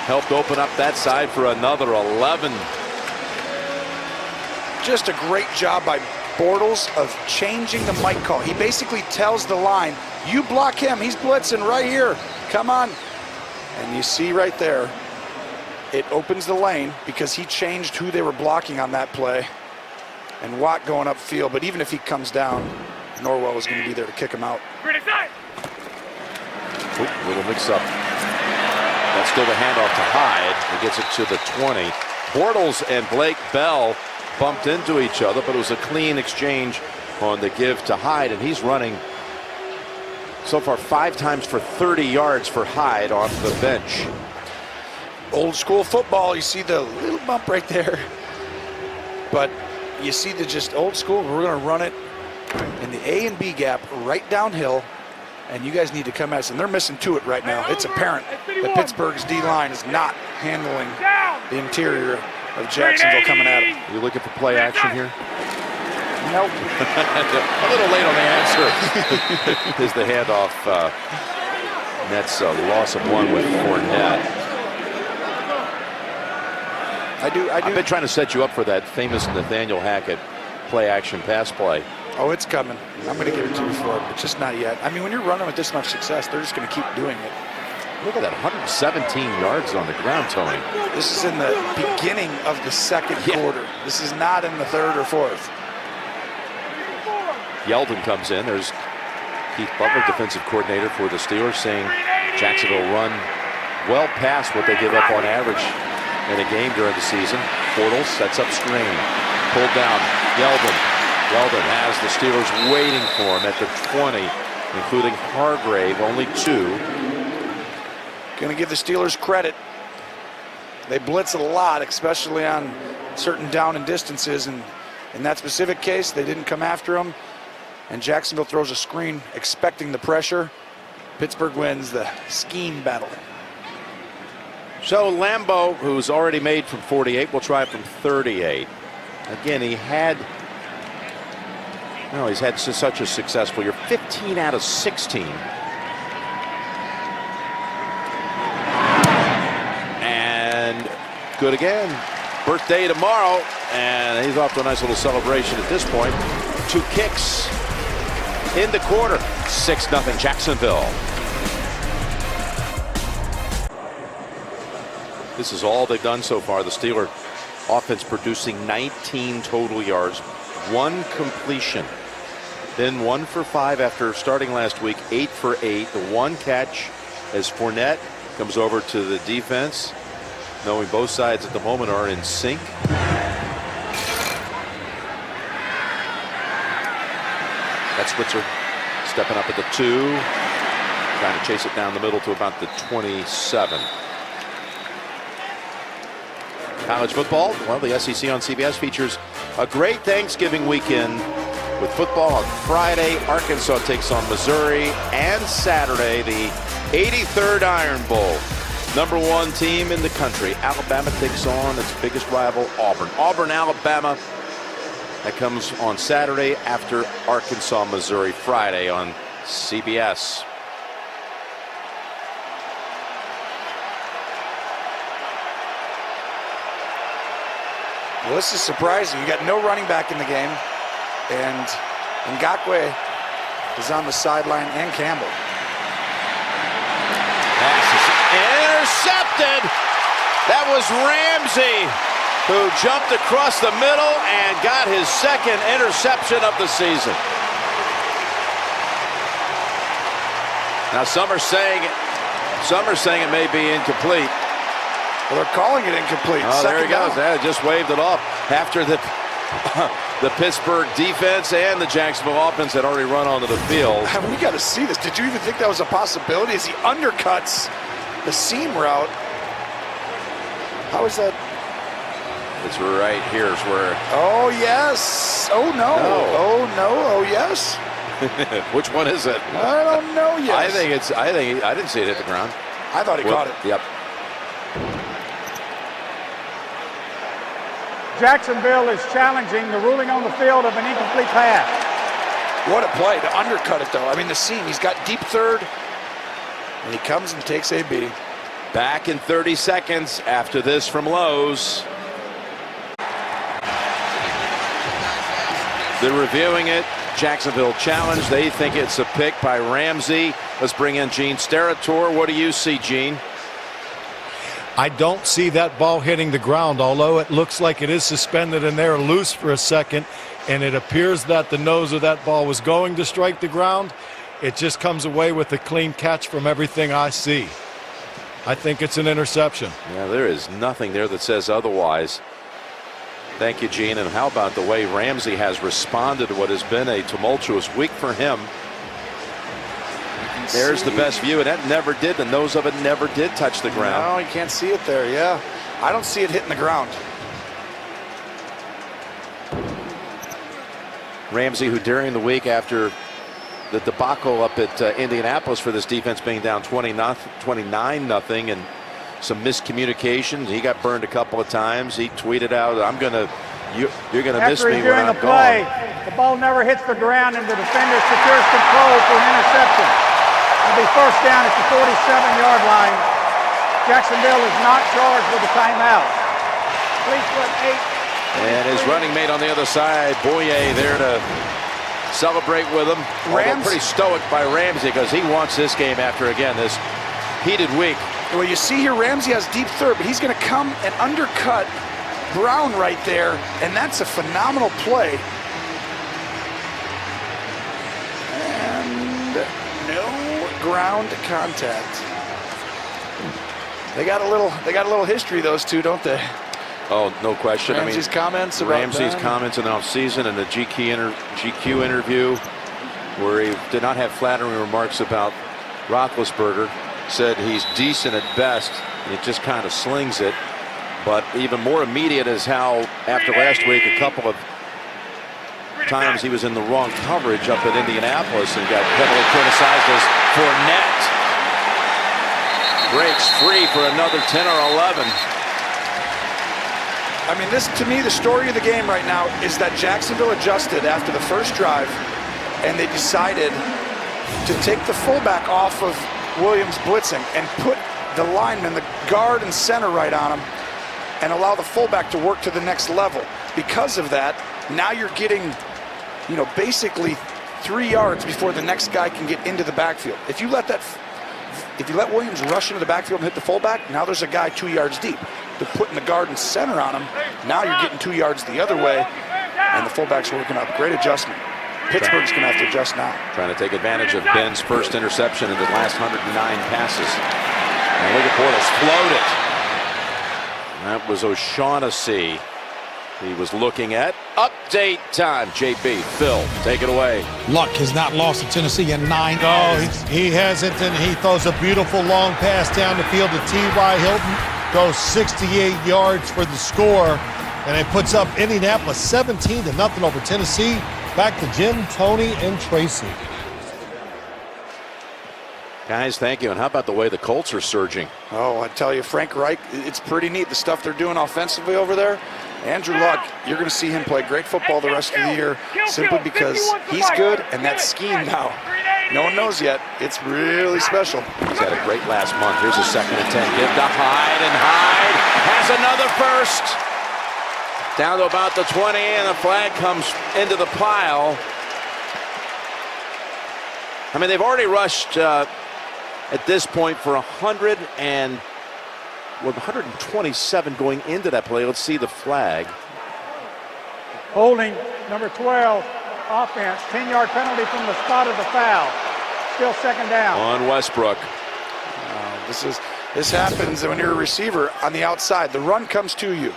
helped open up that side for another 11. Just a great job by Bortles of changing the mic call. He basically tells the line, you block him. He's blitzing right here. Come on. And you see right there, it opens the lane because he changed who they were blocking on that play. And Watt going upfield, but even if he comes down, Norwell is going to be there to kick him out. Little mix-up. That's still the handoff to Hyde. He gets it to the 20. Bortles and Blake Bell bumped into each other, but it was a clean exchange on the give to Hyde, and he's running so far 5 times for 30 yards for Hyde off the bench. Old school football, you see the little bump right there, but you see the just old school. We're going to run it in the A and B gap right downhill, and you guys need to come at us. And they're missing to it right now. It's apparent that Pittsburgh's D-line is not handling the interior of Jacksonville coming at them. You looking for play action here? Nope. A little late on the answer. Is the handoff. That's a loss of 1 with Fournette. I've been trying to set you up for that famous Nathaniel Hackett play action pass play. Oh, it's coming. I'm going to give it to you for it, but just not yet. I mean, when you're running with this much success, they're just going to keep doing it. Look at that, 117 yards on the ground, Tony. This is in the beginning of the second quarter. This is not in the third or fourth. Yeldon comes in. There's Keith Butler, defensive coordinator for the Steelers, saying Jacksonville run well past what they give up on average in a game during the season. Bortles sets up screen. Pulled down. Yeldon has the Steelers waiting for him at the 20, including Hargrave, only 2. Going to give the Steelers credit. They blitz a lot, especially on certain down and distances, and in that specific case, they didn't come after him. And Jacksonville throws a screen expecting the pressure. Pittsburgh wins the scheme battle. So Lambeau, who's already made from 48, will try from 38. Again, he's had such a successful year. 15 out of 16. And good again. Birthday tomorrow, and he's off to a nice little celebration at this point. 2 kicks in the quarter. 6-0 Jacksonville. This is all they've done so far. The Steeler offense producing 19 total yards, 1 completion, then 1 for 5 after starting last week, 8 for 8. The 1 catch as Fournette comes over to the defense, knowing both sides at the moment are in sync. That's Switzer stepping up at the 2, trying to chase it down the middle to about the 27. College football, well, the SEC on CBS features a great Thanksgiving weekend with football on Friday. Arkansas takes on Missouri, and Saturday, the 83rd Iron Bowl. Number 1 team in the country. Alabama takes on its biggest rival, Auburn. Auburn, Alabama. That comes on Saturday after Arkansas, Missouri, Friday on CBS. Well, this is surprising. You got no running back in the game, and Ngakoue is on the sideline, and Campbell. Pass is intercepted. That was Ramsey, who jumped across the middle and got his 2nd interception of the season. Now some are saying it may be incomplete. Well, they're calling it incomplete. Oh, there he goes. Down. Yeah, just waved it off after the Pittsburgh defense and the Jacksonville offense had already run onto the field. We got to see this. Did you even think that was a possibility as he undercuts the seam route? How is that? It's right here is where. Oh, yes. Oh, no. Oh, no. Oh, yes. Which one is it? I don't know yet. I didn't see it hit the ground. I thought he caught it. Yep. Jacksonville is challenging the ruling on the field of an incomplete pass. What a play to undercut it, though. I mean, the seam, he's got deep third, and he comes and takes AB. Back in 30 seconds after this from Lowe's. They're reviewing it. Jacksonville challenge. They think it's a pick by Ramsey. Let's bring in Gene Steratore. What do you see, Gene? I don't see that ball hitting the ground, although it looks like it is suspended in there loose for a second, and it appears that the nose of that ball was going to strike the ground. It just comes away with a clean catch from everything I see. I think it's an interception. Yeah, there is nothing there that says otherwise. Thank you, Gene. And how about the way Ramsey has responded to what has been a tumultuous week for him? There's the best view, and that never did. The nose of it never did touch the ground. No, you can't see it there. Yeah, I don't see it hitting the ground. Ramsey, who during the week after the debacle up at Indianapolis for this defense being down 29-0 and some miscommunication, he got burned a couple of times. He tweeted out, you're going to miss me when I'm play, gone. the ball never hits the ground and the defender secures control for an interception. It'll be first down at the 47-yard line. Jacksonville is not charged with a timeout. 3'8". And his running mate on the other side, Boye, there to celebrate with him. Pretty stoic by Ramsey because he wants this game after, again, this heated week. Well, you see here, Ramsey has deep third, but he's going to come and undercut Brown right there, and that's a phenomenal play. And no ground contact. They got a little history, those two, don't they? Oh, no question. Ramsey's comments about Ramsey's them. comments in the offseason and the GQ interview, where he did not have flattering remarks about Roethlisberger, said he's decent at best, and he just kind of slings it. But even more immediate is how, after last week, a couple of times he was in the wrong coverage up at Indianapolis and got heavily criticized as Fournette breaks free for another 10 or 11. I mean, this, to me, the story of the game right now is that Jacksonville adjusted after the first drive, and they decided to take the fullback off of Williams blitzing and put the lineman, the guard and center right on him, and allow the fullback to work to the next level. Because of that, now you're getting, basically 3 yards before the next guy can get into the backfield. If you let Williams rush into the backfield and hit the fullback, now there's a guy 2 yards deep. They're putting the guard and center on him. Now you're getting 2 yards the other way, and the fullback's working up. Great adjustment. Pittsburgh's going to have to adjust now. Trying to take advantage of Ben's first interception in the last 109 passes. And look at Bortles floated. That was O'Shaughnessy. He was looking at update time. JB, Phil, take it away. Luck has not lost to Tennessee in 9 games. He hasn't, and he throws a beautiful long pass down the field to T.Y. Hilton. Goes 68 yards for the score, and it puts up Indianapolis 17-0 over Tennessee. Back to Jim, Tony, and Tracy. Guys, thank you. And how about the way the Colts are surging? Oh, I tell you, Frank Reich, it's pretty neat, the stuff they're doing offensively over there. Andrew Luck, you're going to see him play great football the rest of the year simply because he's good, and that scheme now, no one knows yet. It's really special. He's had a great last month. Here's a 2nd and 10. Give to Hyde, and Hyde has another first. Down to about the 20, and the flag comes into the pile. I mean, they've already rushed at this point for 127 going into that play. Let's see the flag. Holding, number 12, offense. 10-yard penalty from the spot of the foul. Still 2nd down. On Westbrook. This happens when you're a receiver on the outside. The run comes to you.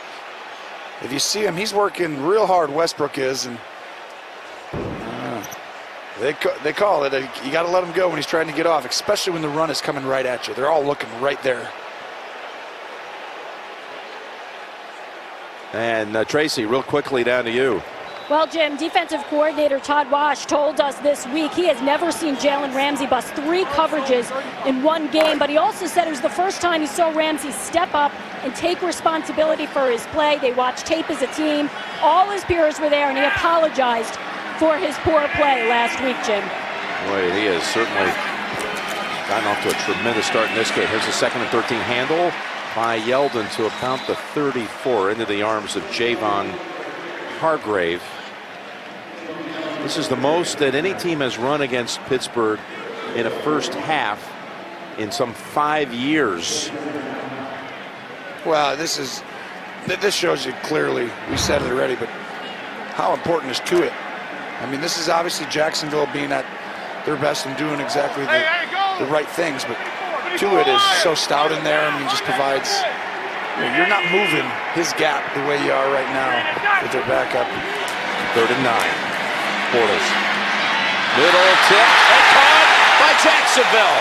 If you see him, he's working real hard, Westbrook is, and they call it. You got to let him go when he's trying to get off, especially when the run is coming right at you. They're all looking right there. And Tracy, real quickly, down to you. Well, Jim, defensive coordinator Todd Wash told us this week he has never seen Jalen Ramsey bust 3 coverages in one game, but he also said it was the first time he saw Ramsey step up and take responsibility for his play. They watched tape as a team. All his peers were there, and he apologized for his poor play last week, Jim. Boy, he has certainly gotten off to a tremendous start in this game. Here's a 2nd and 13 handle by Yeldon to about the 34 into the arms of Javon Hargrave. This is the most that any team has run against Pittsburgh in a first half in some 5 years. Well, this shows you clearly, we said it already, but how important is Tuitt? I mean, this is obviously Jacksonville being at their best and doing exactly the right things, but Tuitt is so stout in there. I mean, just provides, you're not moving his gap the way you are right now with their backup. 3rd and 9. Bortles. Middle tip and caught by Jacksonville.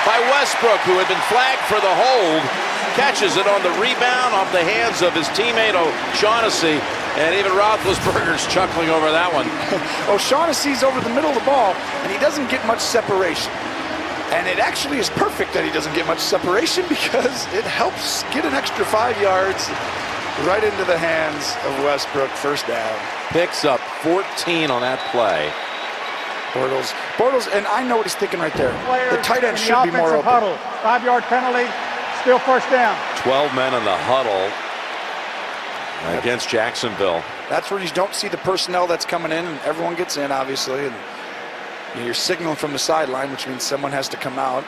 By Westbrook, who had been flagged for the hold. Catches it on the rebound off the hands of his teammate O'Shaughnessy, and even Roethlisberger's chuckling over that one. O'Shaughnessy's over the middle of the ball, and he doesn't get much separation. And it actually is perfect that he doesn't get much separation because it helps get an extra 5 yards right into the hands of Westbrook. First down. Picks up 14 on that play. Bortles, and I know what he's thinking right there. The tight end should be more open. Huddle. 5-yard penalty. Still first down. 12 men in the huddle against Jacksonville. That's where you don't see the personnel that's coming in, and everyone gets in, obviously. And you're signaling from the sideline, which means someone has to come out.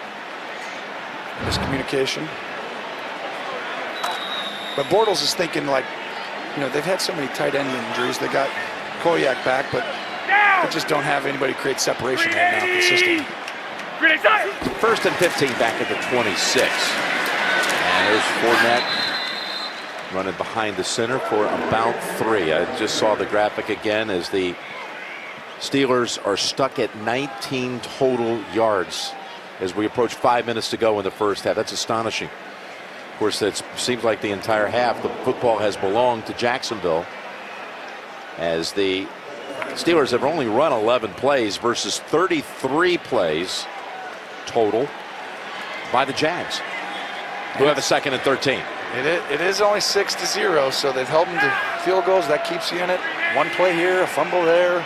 Miscommunication. But Bortles is thinking, like, they've had so many tight end injuries. They got Koyak back, but they just don't have anybody create separation right now consistently. 1st and 15 back at the 26. And there's Fournette running behind the center for about 3. I just saw the graphic again as the Steelers are stuck at 19 total yards as we approach 5 minutes to go in the first half. That's astonishing. Of course, it seems like the entire half the football has belonged to Jacksonville, as the Steelers have only run 11 plays versus 33 plays total by the Jags, who have a 2nd and 13. It is only 6-0, so they've held them to field goals. That keeps you in it. One play here, a fumble there.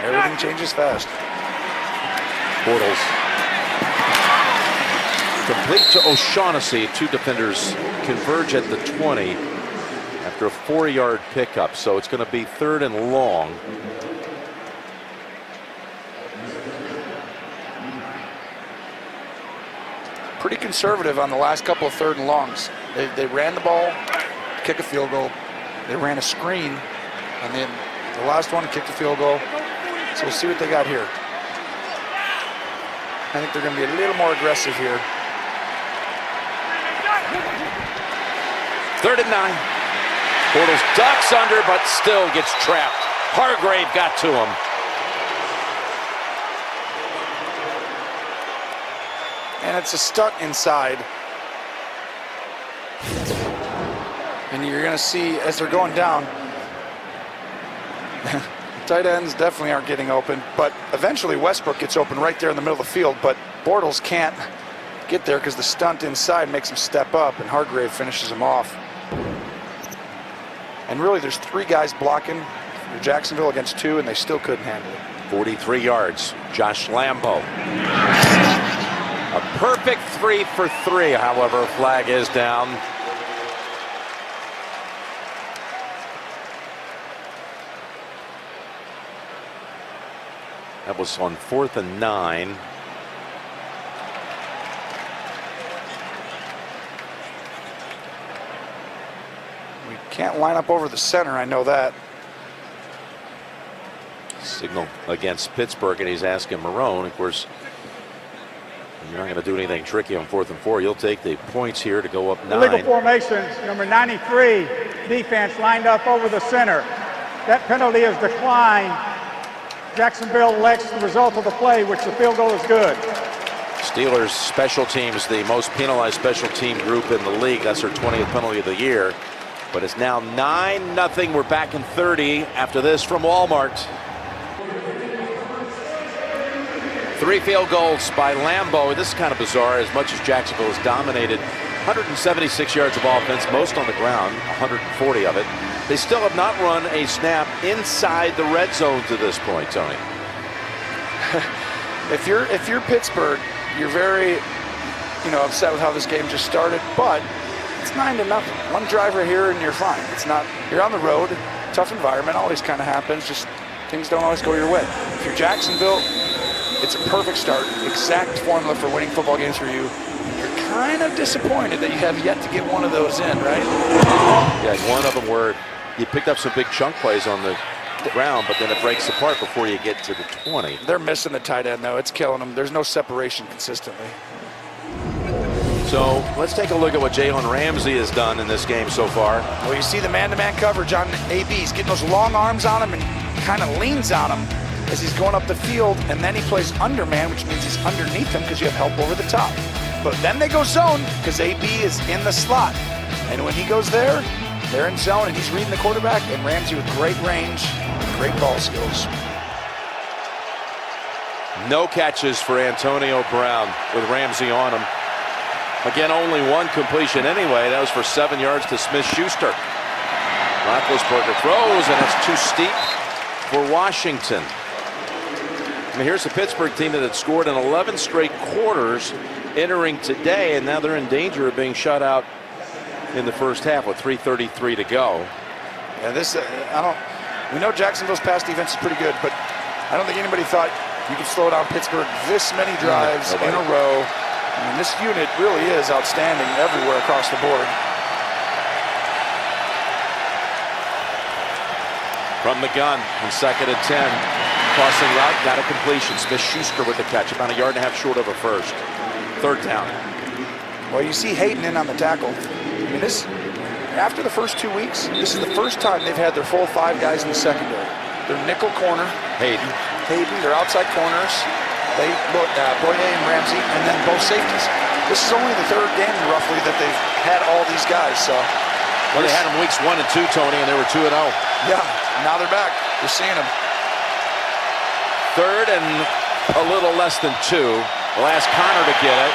Everything changes fast. Bortles. Complete to O'Shaughnessy. 2 defenders converge at the 20 after a 4-yard pickup. So it's going to be 3rd and long. Pretty conservative on the last couple of 3rd and longs. They ran the ball, kick a field goal. They ran a screen, and then the last one kicked a field goal. So we'll see what they got here. I think they're going to be a little more aggressive here. 3rd and 9. Bortles ducks under, but still gets trapped. Hargrave got to him. And it's a stunt inside. And you're going to see as they're going down, tight ends definitely aren't getting open, but eventually Westbrook gets open right there in the middle of the field, but Bortles can't get there because the stunt inside makes him step up, and Hargrave finishes him off. And really, there's 3 guys blocking for Jacksonville against 2, and they still couldn't handle it. 43 yards. Josh Lambo. A perfect 3 for 3, however, a flag is down. That was on 4th and 9. We can't line up over the center, I know that. Signal against Pittsburgh, and he's asking Marone. Of course, you're not going to do anything tricky on 4th and 4. You'll take the points here to go up 9. Illegal formations, number 93, defense lined up over the center. That penalty is declined. Jacksonville elects the result of the play, which the field goal is good. Steelers special teams, the most penalized special team group in the league. That's their 20th penalty of the year. But it's now 9-0. We're back in 30 after this from Walmart. 3 field goals by Lambo. This is kind of bizarre, as much as Jacksonville has dominated. 176 yards of offense, most on the ground, 140 of it. They still have not run a snap inside the red zone to this point, Tony. If you're Pittsburgh, you're very, upset with how this game just started. But it's 9-0. One driver here and you're fine. It's not. You're on the road, tough environment. Always kind of happens. Just things don't always go your way. If you're Jacksonville, it's a perfect start. Exact formula for winning football games for you. You're kind of disappointed that you have yet to get one of those in, right? Yeah, one of them where you picked up some big chunk plays on the ground, but then it breaks apart before you get to the 20. They're missing the tight end, though. It's killing them. There's no separation consistently. So let's take a look at what Jalen Ramsey has done in this game so far. Well, you see the man-to-man coverage on AB. He's getting those long arms on him and kind of leans on him as he's going up the field, and then he plays underman, which means he's underneath him because you have help over the top. But then they go zone because AB is in the slot. And when he goes there, they're in zone, and he's reading the quarterback, and Ramsey with great range, great ball skills. No catches for Antonio Brown with Ramsey on him. Again, only one completion anyway. That was for 7 yards to Smith-Schuster. Roethlisberger throws, and it's too steep for Washington. I mean, here's the Pittsburgh team that had scored in 11 straight quarters entering today, and now they're in danger of being shut out in the first half with 3:33 to go. And this, we know Jacksonville's pass defense is pretty good, but I don't think anybody thought you could slow down Pittsburgh this many drives in a row. I mean, this unit really is outstanding everywhere across the board. From the gun on 2nd and 10. Crossing route, got a completion. Smith-Schuster with the catch, about 1.5 yards short of a first. 3rd down. Well, you see Hayden in on the tackle. I mean, after the first 2 weeks, this is the first time they've had their full 5 guys in the secondary. Their nickel corner, Hayden, their outside corners, Boye and Ramsey, and then both safeties. This is only the 3rd game roughly that they've had all these guys. So, well, they had them weeks 1 and 2, Tony, and they were 2-0. Yeah, now they're back. You're seeing them. 3rd and a little less than 2. We'll ask Connor to get it.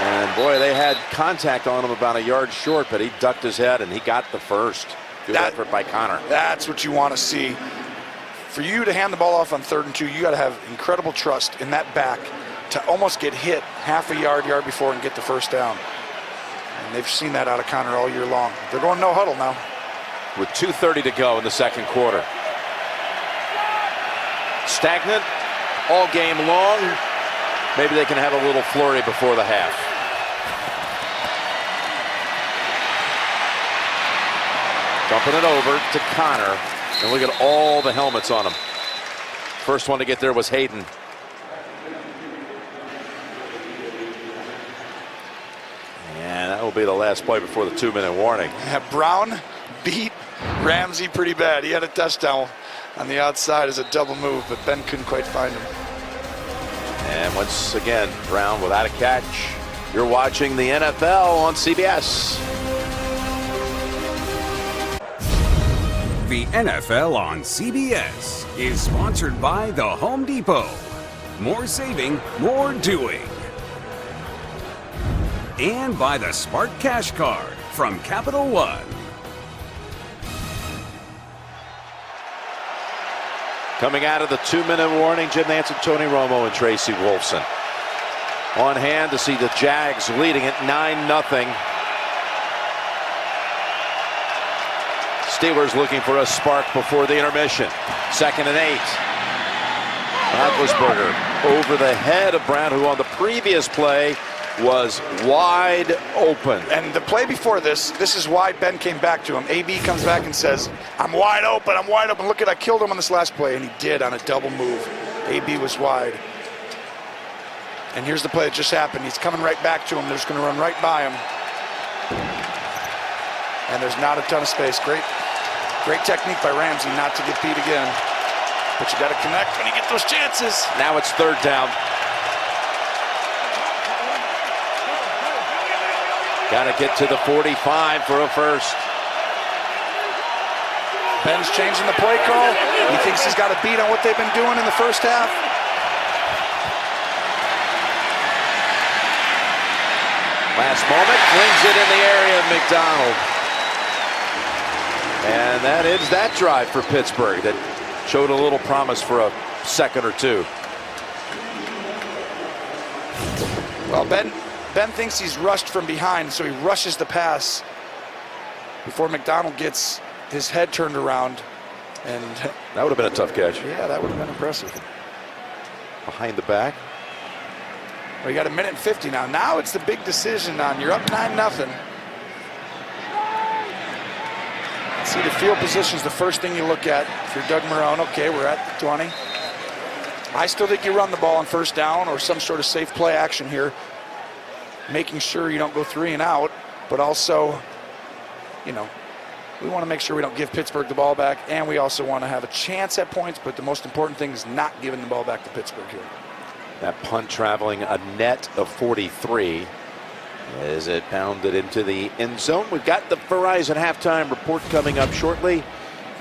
And boy, they had contact on him about 1 yard short, but he ducked his head and he got the first. Good effort by Connor. That's what you want to see. For you to hand the ball off on 3rd and 2, you got to have incredible trust in that back to almost get hit half a yard before and get the first down. And they've seen that out of Connor all year long. They're going no huddle now. With 2:30 to go in the 2nd quarter. Stagnant all game long. Maybe they can have a little flurry before the half. Dumping it over to Connor. And look at all the helmets on him. First one to get there was Hayden. And that will be the last play before the 2-minute warning. Yeah, Brown beat Ramsey pretty bad. He had a touchdown on the outside as a double move, but Ben couldn't quite find him. And once again, Brown without a catch. You're watching the NFL on CBS. The NFL on CBS is sponsored by The Home Depot. More saving, more doing. And by the Smart Cash Card from Capital One. Coming out of the 2-minute warning, Jim Nance, Tony Romo, and Tracy Wolfson. On hand to see the Jags leading it 9-0. Steelers looking for a spark before the intermission. 2nd and 8. Roethlisberger over the head of Brown, who on the previous play was wide open. And the play before this is why Ben came back to him. AB comes back and says, I'm wide open, I'm wide open. Look at, I killed him on this last play, and he did on a double move. AB was wide. And here's the play that just happened. He's coming right back to him. They're just going to run right by him. And there's not a ton of space. Great technique by Ramsey not to get beat again. But you got to connect when you get those chances. Now it's 3rd down. Got to get to the 45 for a first. Ben's changing the play call. He thinks he's got a beat on what they've been doing in the first half. Last moment, flings it in the area of McDonald. And that ends that drive for Pittsburgh that showed a little promise for a second or two. Well, Ben thinks he's rushed from behind, so he rushes the pass before McDonald gets his head turned around. And that would have been a tough catch. Yeah, that would have been impressive. Behind the back. We got a minute and 50 now. Now it's the big decision on you're up 9-0. See, the field position is the first thing you look at. If you're Doug Marrone, okay, we're at the 20. I still think you run the ball on first down or some sort of safe play action here, making sure you don't go 3 and out, but also, you know, we want to make sure we don't give Pittsburgh the ball back, and we also want to have a chance at points, but the most important thing is not giving the ball back to Pittsburgh here. That punt traveling a net of 43 as it pounded into the end zone. We've got the Verizon halftime report coming up shortly.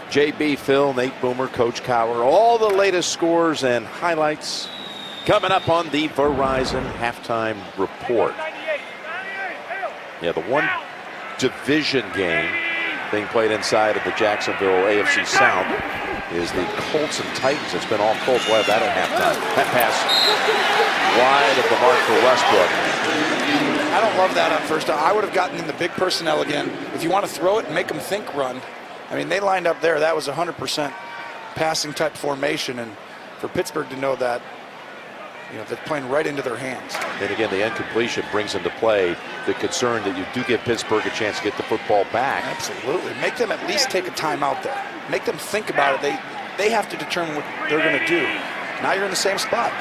JB, Phil, Nate Boomer, Coach Cower, all the latest scores and highlights coming up on the Verizon halftime report. Yeah, the one division game being played inside of the Jacksonville AFC South is the Colts and Titans. It's been all Colts. We'll have that at halftime. That pass wide of the mark for Westbrook. I don't love that on first down. I would have gotten in the big personnel again. If you want to throw it and make them think run. I mean, they lined up there. That was 100% passing type formation. And for Pittsburgh to know that, you know, they're playing right into their hands. And again, the incompletion brings into play the concern that you do give Pittsburgh a chance to get the football back. Absolutely. Make them at least take a timeout there. Make them think about it. They have to determine what they're going to do. Now you're in the same spot.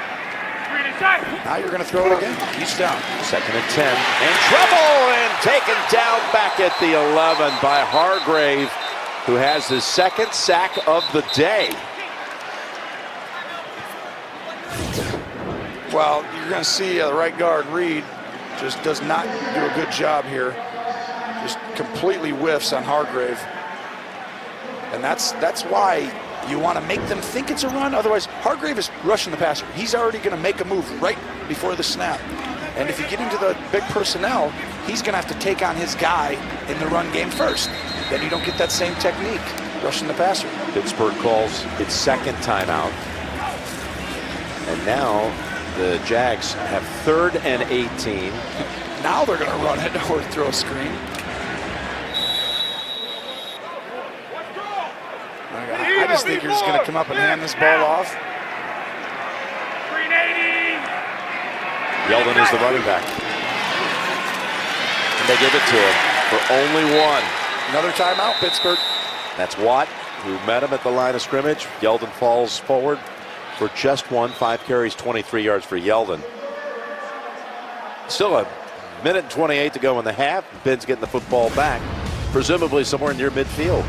Now you're going to throw it again. Each down. 2nd and 10. And trouble, and taken down back at the 11 by Hargrave, who has his 2nd sack of the day. Well, you're going to see the right guard, Reed, just does not do a good job here. Just completely whiffs on Hargrave. And that's why you want to make them think it's a run. Otherwise, Hargrave is rushing the passer. He's already going to make a move right before the snap. And if you get into the big personnel, he's going to have to take on his guy in the run game first. Then you don't get that same technique, rushing the passer. Pittsburgh calls its 2nd timeout. And now the Jags have 3rd and 18. Now they're going to run it or throw a screen. I just think you're just going to come up and hand this ball off. Yeldon is the running back. And they give it to him for only 1. Another timeout, Pittsburgh. That's Watt, who met him at the line of scrimmage. Yeldon falls forward for just 1. 5 carries, 23 yards for Yeldon. Still a minute and 28 to go in the half. Ben's getting the football back, presumably somewhere near midfield.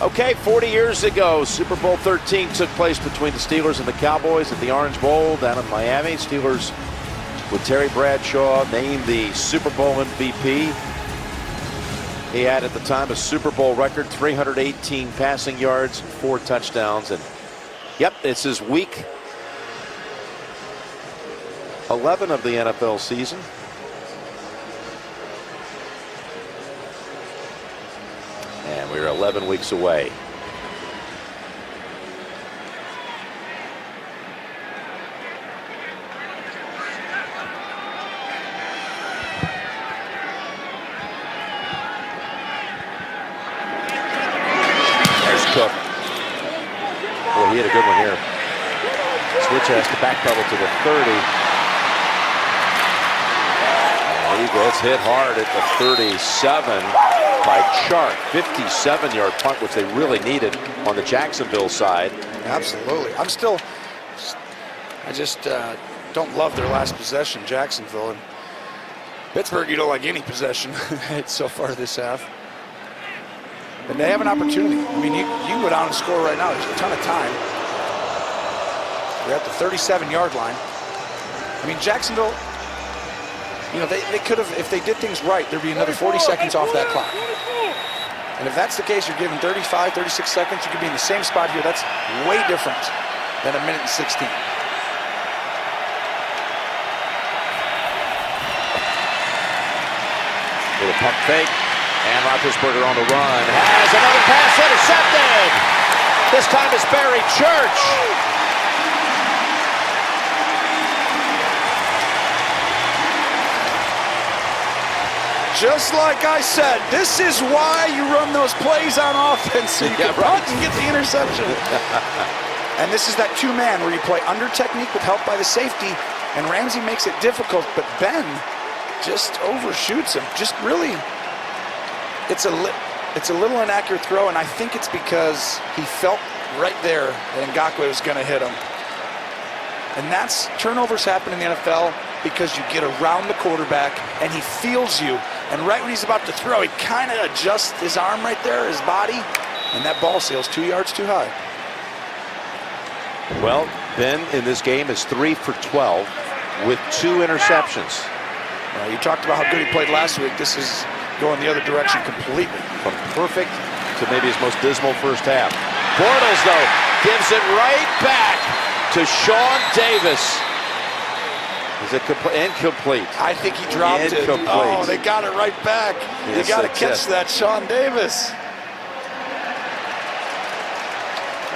Okay, 40 years ago, Super Bowl 13 took place between the Steelers and the Cowboys at the Orange Bowl down in Miami. Steelers, with Terry Bradshaw, named the Super Bowl MVP. He had at the time a Super Bowl record, 318 passing yards, 4 touchdowns. And yep, this is week 11 of the NFL season. And we're 11 weeks away. There's Cook. Boy, he had a good one here. Switch has to backpedal to the 30. And he gets hit hard at the 37 by Chark. 57-yard punt, which they really needed on the Jacksonville side. Absolutely. I just don't love their last possession, Jacksonville. And Pittsburgh, you don't like any possession so far this half. And they have an opportunity. I mean, you can go down and score right now. There's a ton of time. We're at the 37-yard line. I mean, Jacksonville, you know, they could have, if they did things right, there'd be another 40 seconds off that clock. And if that's the case, you're giving 35, 36 seconds, you could be in the same spot here. That's way different than a minute and 16. With a pump fake, and Roethlisberger on the run. Has another pass intercepted! This time it's Barry Church. Just like I said, this is why you run those plays on offense, so you can run and get the interception. And this is that 2-man where you play under technique with help by the safety, And Ramsey makes it difficult, but Ben just overshoots him. Just really, it's a little inaccurate throw, and I think it's because he felt right there that Ngakoue was going to hit him. And turnovers happen in the NFL because you get around the quarterback and he feels you. And right when he's about to throw, he kind of adjusts his arm right there, his body, and that ball sails 2 yards too high. Well, Ben in this game is 3 for 12 with 2 interceptions. You talked about how good he played last week. This is going the other direction completely. From perfect to maybe his most dismal first half. Bortles, though, gives it right back to Sean Davis. Is it incomplete? I think he dropped it. Oh, they got it right back. Yes, you got to catch that, Sean Davis.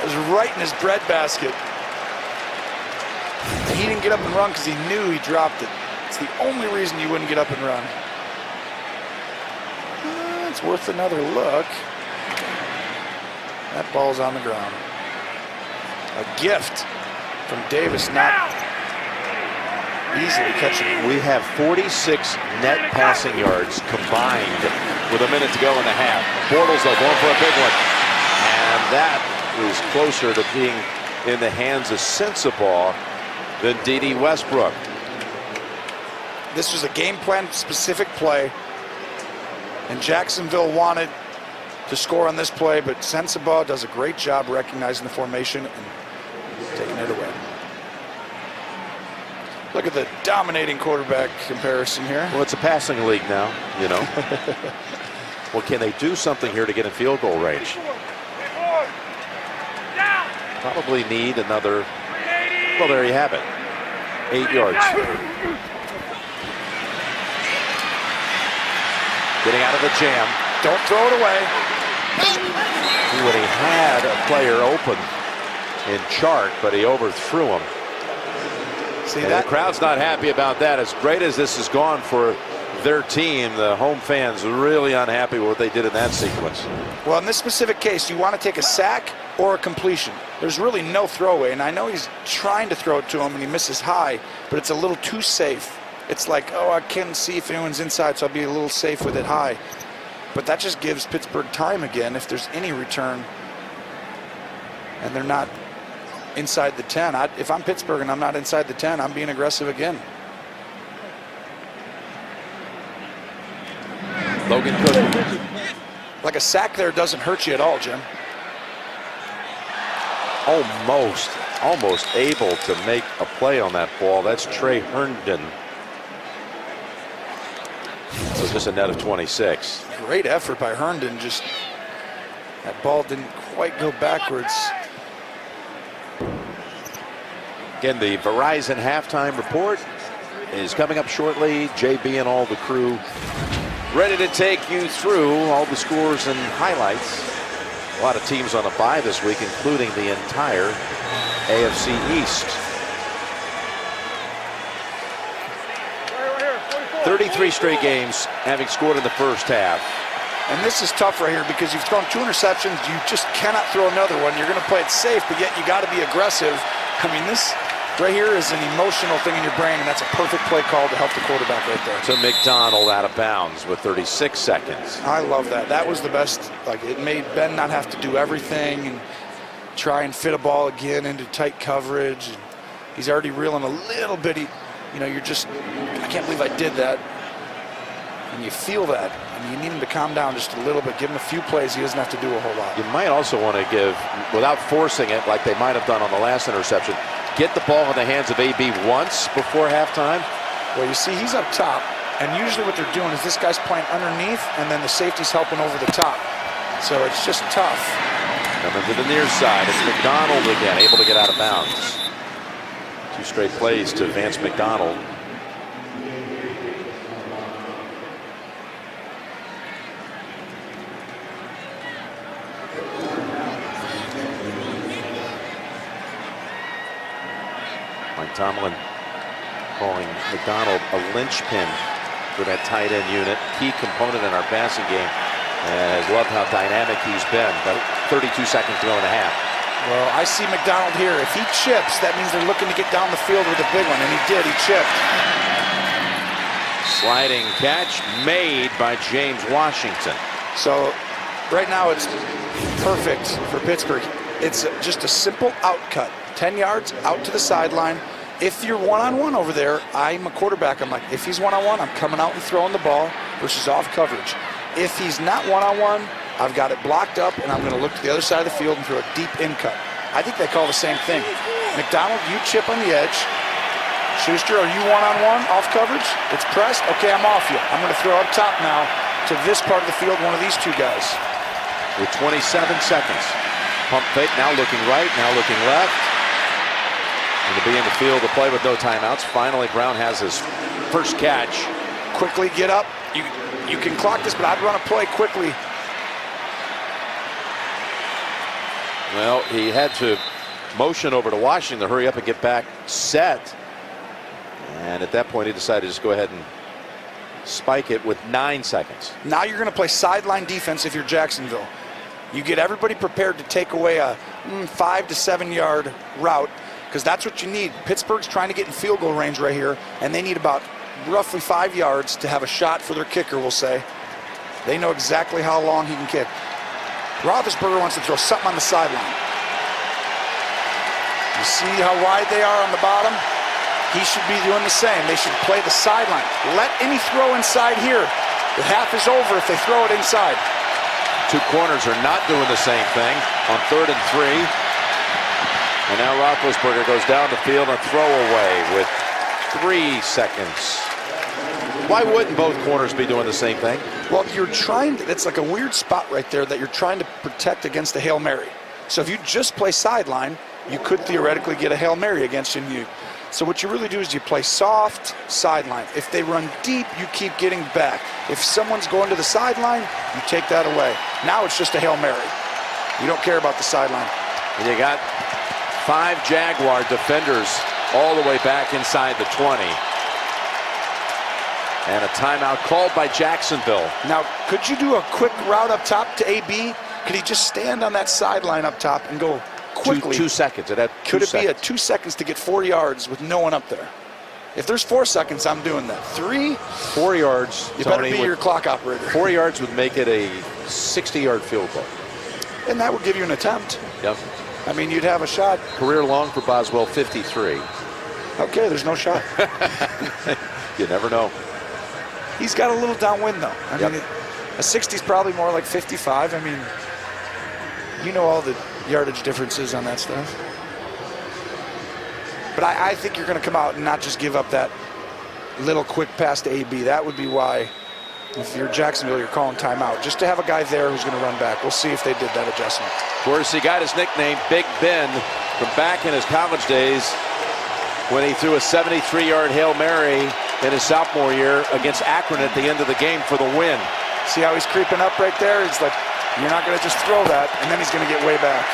It was right in his breadbasket. He didn't get up and run because he knew he dropped it. It's the only reason you wouldn't get up and run. It's worth another look. That ball's on the ground. A gift from Davis, not easily catching it. We have 46 net passing yards combined with a minute to go in the half. Bortles, though, going for a big one. And that is closer to being in the hands of Sensabaugh than D.D. Westbrook. This was a game plan specific play, and Jacksonville wanted to score on this play, but Sensabaugh does a great job recognizing the formation and taking it away. Look at the dominating quarterback comparison here. Well, it's a passing league now, you know. Well, can they do something here to get in field goal range? Probably need another, well, there you have it. 8 yards. Getting out of the jam. Don't throw it away. When he had a player open in Chark, but he overthrew him. See and that? The crowd's not happy about that. As great as this has gone for their team, the home fans are really unhappy with what they did in that sequence. Well, in this specific case, you want to take a sack or a completion. There's really no throwaway, and I know he's trying to throw it to him and he misses high, but it's a little too safe. It's like, oh, I can't see if anyone's inside, so I'll be a little safe with it high. But that just gives Pittsburgh time again if there's any return and they're not inside the 10. If I'm Pittsburgh and I'm not inside the 10, I'm being aggressive again. Logan Cook. Like a sack there doesn't hurt you at all, Jim. Almost able to make a play on that ball. That's Trey Herndon. So just a net of 26. Great effort by Herndon. Just that ball didn't quite go backwards. Again, the Verizon halftime report is coming up shortly. JB and all the crew ready to take you through all the scores and highlights. A lot of teams on a bye this week, including the entire AFC East. 33 straight games having scored in the first half. And this is tough right here because you've thrown 2 interceptions. You just cannot throw another one. You're going to play it safe, but yet you got to be aggressive. I mean, this right here is an emotional thing in your brain, and that's a perfect play call to help the quarterback right there. To McDonald out of bounds with 36 seconds. I love that. That was the best. Like, it made Ben not have to do everything and try and fit a ball again into tight coverage. And he's already reeling a little bit. You're just, I can't believe I did that. And you feel that. And you need him to calm down just a little bit. Give him a few plays. He doesn't have to do a whole lot. You might also want to give, without forcing it like they might have done on the last interception, get the ball in the hands of AB once before halftime. Well, you see, he's up top. And usually what they're doing is this guy's playing underneath, and then the safety's helping over the top. So it's just tough. Coming to the near side, it's McDonald again, able to get out of bounds. 2 straight plays to Vance McDonald. Mike Tomlin calling McDonald a linchpin for that tight end unit, key component in our passing game, and has loved how dynamic he's been. But 32 seconds to go in the half. Well, I see McDonald here. If he chips, that means they're looking to get down the field with a big one, and he did. He chipped. Sliding catch made by James Washington. So right now it's perfect for Pittsburgh. It's just a simple out cut. 10 yards out to the sideline. If you're one-on-one over there, I'm a quarterback. I'm like, if he's one-on-one, I'm coming out and throwing the ball versus off coverage. If he's not one-on-one, I've got it blocked up, and I'm going to look to the other side of the field and throw a deep in cut. I think they call the same thing. McDonald, you chip on the edge. Schuster, are you one-on-one off coverage? It's pressed. Okay, I'm off you. I'm going to throw up top now to this part of the field, one of these two guys. With 27 seconds. Pump fake, now looking right, now looking left. Going to be in the field to play with no timeouts. Finally, Brown has his first catch. Quickly get up. You can clock this, but I'd run a play quickly. Well, he had to motion over to Washington to hurry up and get back set. And at that point, he decided to just go ahead and spike it with 9 seconds. Now you're going to play sideline defense if you're Jacksonville. You get everybody prepared to take away a 5 to 7 yard route, because that's what you need. Pittsburgh's trying to get in field goal range right here, and they need about roughly 5 yards to have a shot for their kicker, we'll say. They know exactly how long he can kick. Roethlisberger wants to throw something on the sideline. You see how wide they are on the bottom? He should be doing the same. They should play the sideline. Let any throw inside here. The half is over if they throw it inside. Two corners are not doing the same thing on 3rd and 3. And now Roethlisberger goes down the field and throw away with 3 seconds. Why wouldn't both corners be doing the same thing? Well, you're trying to, it's like a weird spot right there that you're trying to protect against a Hail Mary. So if you just play sideline, you could theoretically get a Hail Mary against you. So what you really do is you play soft sideline. If they run deep, you keep getting back. If someone's going to the sideline, you take that away. Now it's just a Hail Mary. You don't care about the sideline. And you got 5 Jaguar defenders all the way back inside the 20. And a timeout called by Jacksonville. Now, could you do a quick route up top to AB? Could he just stand on that sideline up top and go quickly? 2 seconds. Could it be a 2 seconds to get 4 yards with no one up there? If there's 4 seconds, I'm doing that. 3? 4 yards. You better be your clock operator. 4 yards would make it a 60-yard field goal. And that would give you an attempt. Yep. I mean, you'd have a shot. Career long for Boswell, 53. Okay, there's no shot. You never know. He's got a little downwind, though. I mean, a 60 is probably more like 55. I mean, you know all the yardage differences on that stuff. But I think you're going to come out and not just give up that little quick pass to AB. That would be why, if you're Jacksonville, you're calling timeout. Just to have a guy there who's going to run back. We'll see if they did that adjustment. Of course, he got his nickname Big Ben from back in his college days when he threw a 73-yard Hail Mary in his sophomore year against Akron at the end of the game for the win. See how he's creeping up right there? He's like, you're not going to just throw that, and then he's going to get way back.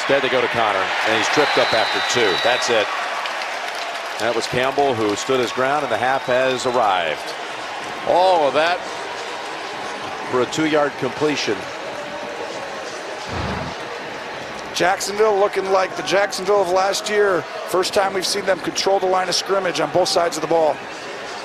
Instead, they go to Connor, and he's tripped up after 2. That's it. That was Campbell, who stood his ground, and the half has arrived. All of that for a 2-yard completion. Jacksonville looking like the Jacksonville of last year. First time we've seen them control the line of scrimmage on both sides of the ball.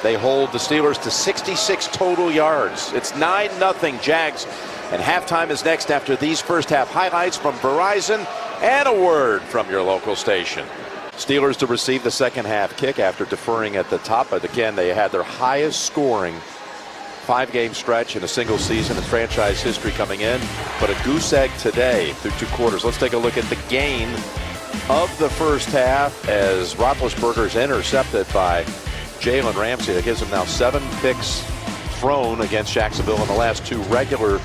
They hold the Steelers to 66 total yards. It's 9-0 Jags, and halftime is next after these first half highlights from Verizon and a word from your local station. Steelers to receive the second half kick after deferring at the top, but again they had their highest scoring 5-game stretch in a single season in franchise history coming in, but a goose egg today through 2 quarters. Let's take a look at the gain of the first half as Roethlisberger is intercepted by Jalen Ramsey. That gives him now 7 picks thrown against Jacksonville in the last 2 regular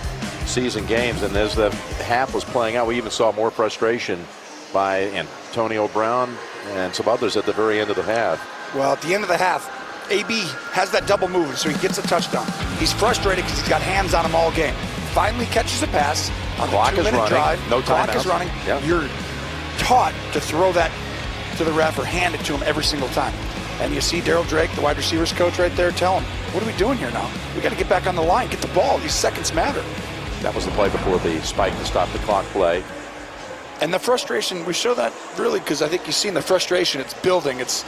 season games. And as the half was playing out, we even saw more frustration by Antonio Brown and some others at the very end of the half. Well, at the end of the half, AB has that double move, so he gets a touchdown. He's frustrated because he's got hands on him all game. Finally catches a pass on the 2-minute drive. No clock is running. Yep. You're taught to throw that to the ref or hand it to him every single time. And you see Daryl Drake, the wide receivers coach right there, tell him, what are we doing here now? We got to get back on the line, get the ball. These seconds matter. That was the play before the spike to stop the clock play. And the frustration, we show that really because I think you've seen the frustration. It's building. It's,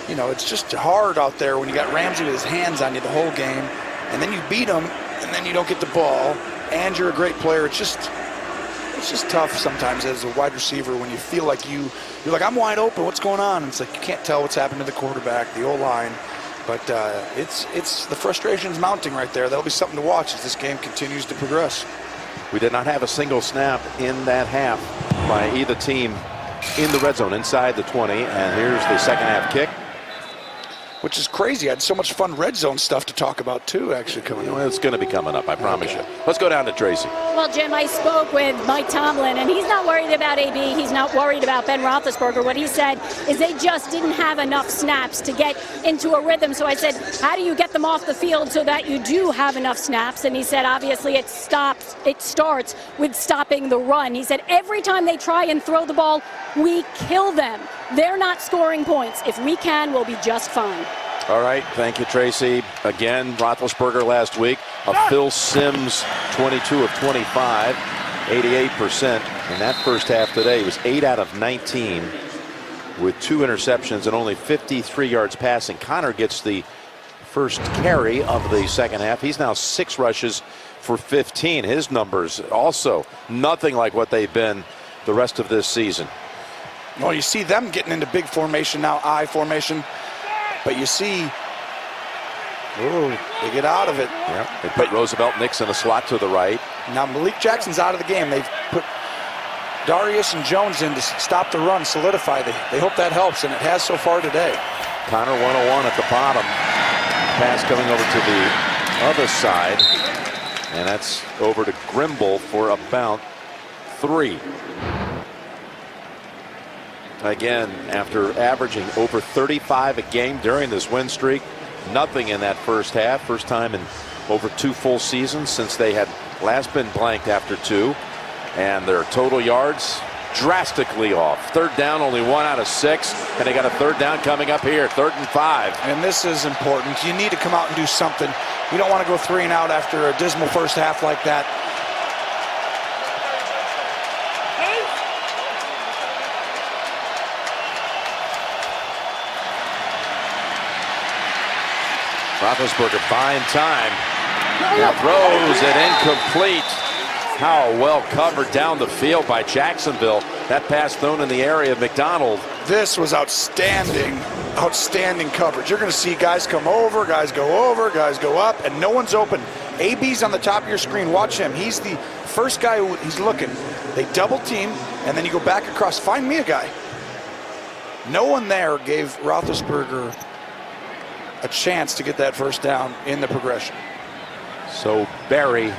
you know, it's just hard out there when you got Ramsey with his hands on you the whole game, and then you beat him, and then you don't get the ball, and you're a great player. It's just tough sometimes as a wide receiver when you feel like you're like, I'm wide open. What's going on? And it's like you can't tell what's happened to the quarterback, the O-line. But it's the frustration's mounting right there. That'll be something to watch as this game continues to progress. We did not have a single snap in that half by either team in the red zone inside the 20. And here's the second half kick. Which is crazy. I had so much fun red zone stuff to talk about, too, actually, coming up. Well, it's going to be coming up, I promise you. Let's go down to Tracy. Well, Jim, I spoke with Mike Tomlin, and he's not worried about AB. He's not worried about Ben Roethlisberger. What he said is they just didn't have enough snaps to get into a rhythm. So I said, how do you get them off the field so that you do have enough snaps? And he said, obviously, it starts with stopping the run. He said, every time they try and throw the ball, we kill them. They're not scoring points. If we can, we'll be just fine. All right, thank you, Tracy. Again, Roethlisberger last week, a Phil Simms 22 of 25, 88%. In that first half today, he was 8 out of 19 with 2 interceptions and only 53 yards passing. Connor gets the first carry of the second half. He's now 6 rushes for 15. His numbers also nothing like what they've been the rest of this season. Well, you see them getting into big formation now, I formation. But you see, they get out of it. Yeah, they put Roosevelt Nix in a slot to the right. Now Malik Jackson's out of the game. They've put Darius and Jones in to stop the run, solidify. They hope that helps, and it has so far today. Connor 101 at the bottom. Pass coming over to the other side. And that's over to Grimble for about 3. Again, after averaging over 35 a game during this win streak, nothing in that first half. First time in over 2 full seasons since they had last been blanked after 2. And their total yards drastically off. Third down, only 1 out of 6. And they got a third down coming up here, 3rd and 5. And this is important. You need to come out and do something. You don't want to go 3 and out after a dismal first half like that. Roethlisberger buying time. Now throws it incomplete. How well covered down the field by Jacksonville. That pass thrown in the area of McDonald. This was outstanding, outstanding coverage. You're going to see guys come over, guys go up, and no one's open. AB's on the top of your screen. Watch him. He's the first guy who he's looking. They double team, and then you go back across. Find me a guy. No one there gave Roethlisberger a chance to get that first down in the progression. So Barry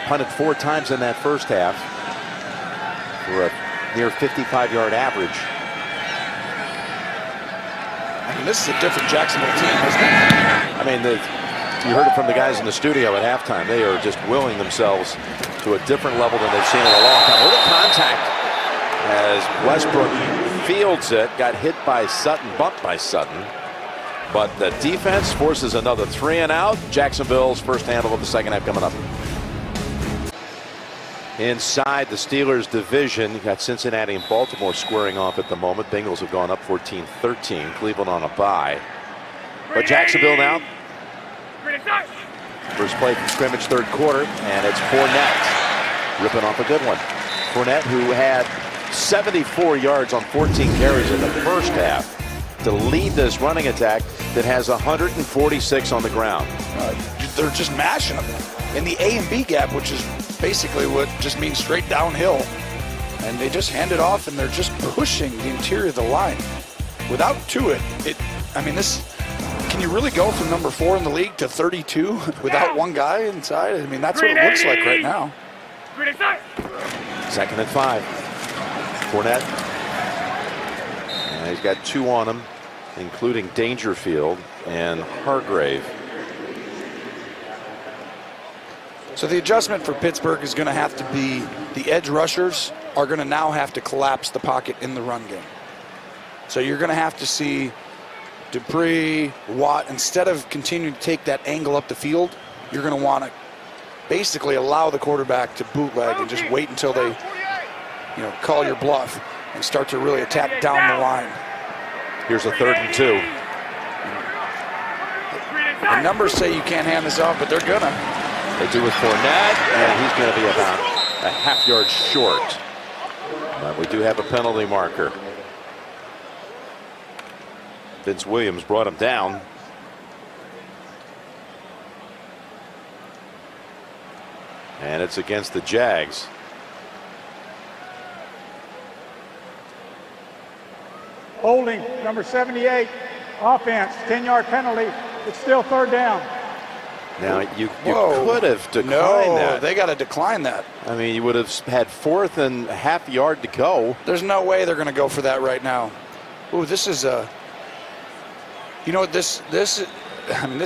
punted 4 times in that first half for a near 55-yard average. I mean, this is a different Jacksonville team, isn't it? I mean, you heard it from the guys in the studio at halftime. They are just willing themselves to a different level than they've seen in a long time. A little contact as Westbrook fields it, got hit by Sutton, bumped by Sutton. But the defense forces another 3 and out. Jacksonville's first handle of the second half coming up. Inside the Steelers division, you got Cincinnati and Baltimore squaring off at the moment. Bengals have gone up 14-13. Cleveland on a bye. But Jacksonville now. First play from scrimmage, 3rd quarter, and it's Fournette ripping off a good one. Fournette, who had 74 yards on 14 carries in the first half, to lead this running attack that has 146 on the ground. They're just mashing them in the A and B gap, which is basically what just means straight downhill. And they just hand it off, and they're just pushing the interior of the line. Without Tuitt, I mean, can you really go from number 4 in the league to 32 without one guy inside? I mean, that's what it looks like right now. 2nd and 5. Fournette. He's got 2 on him, including Dangerfield and Hargrave. So the adjustment for Pittsburgh is going to have to be the edge rushers are going to now have to collapse the pocket in the run game. So you're going to have to see Dupree, Watt, instead of continuing to take that angle up the field, you're going to want to basically allow the quarterback to bootleg and just wait until they call your bluff and start to really attack down the line. Here's a 3rd and 2. The numbers say you can't hand this off, but they're gonna. They do with Fournette, and he's going to be about a half-yard short. But we do have a penalty marker. Vince Williams brought him down. And it's against the Jags. Holding, number 78, offense, 10-yard penalty. It's still 3rd down. Now, you could have declined that. They got to decline that. I mean, you would have had 4th and a half yard to go. There's no way they're going to go for that right now. Ooh, this is a... this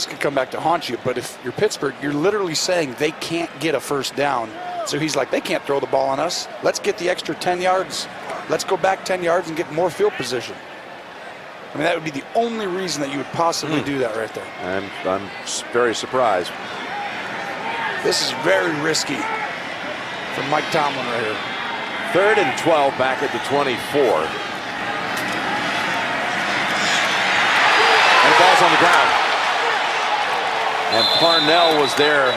could come back to haunt you, but if you're Pittsburgh, you're literally saying they can't get a 1st down. So he's like, they can't throw the ball on us. Let's get the extra 10 yards. Let's go back 10 yards and get more field position. I mean, that would be the only reason that you would possibly do that right there. I'm very surprised. This is very risky for Mike Tomlin right here. 3rd and 12 back at the 24. And the ball's on the ground. And Parnell was there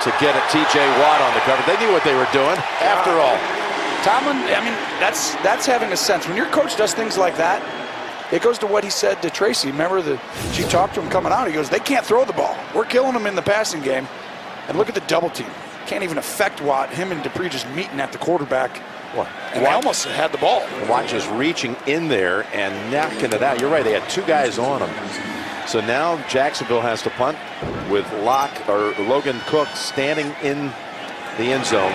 to get a T.J. Watt on the cover. They knew what they were doing, after all. Tomlin, I mean, that's having a sense. When your coach does things like that, it goes to what he said to Tracy. Remember, she talked to him coming out. He goes, they can't throw the ball. We're killing them in the passing game. And look at the double team. Can't even affect Watt. Him and Dupree just meeting at the quarterback. And they almost had the ball. Watt just reaching in there and knocking it out. You're right, they had 2 guys on him. So now Jacksonville has to punt with Logan Cook standing in the end zone.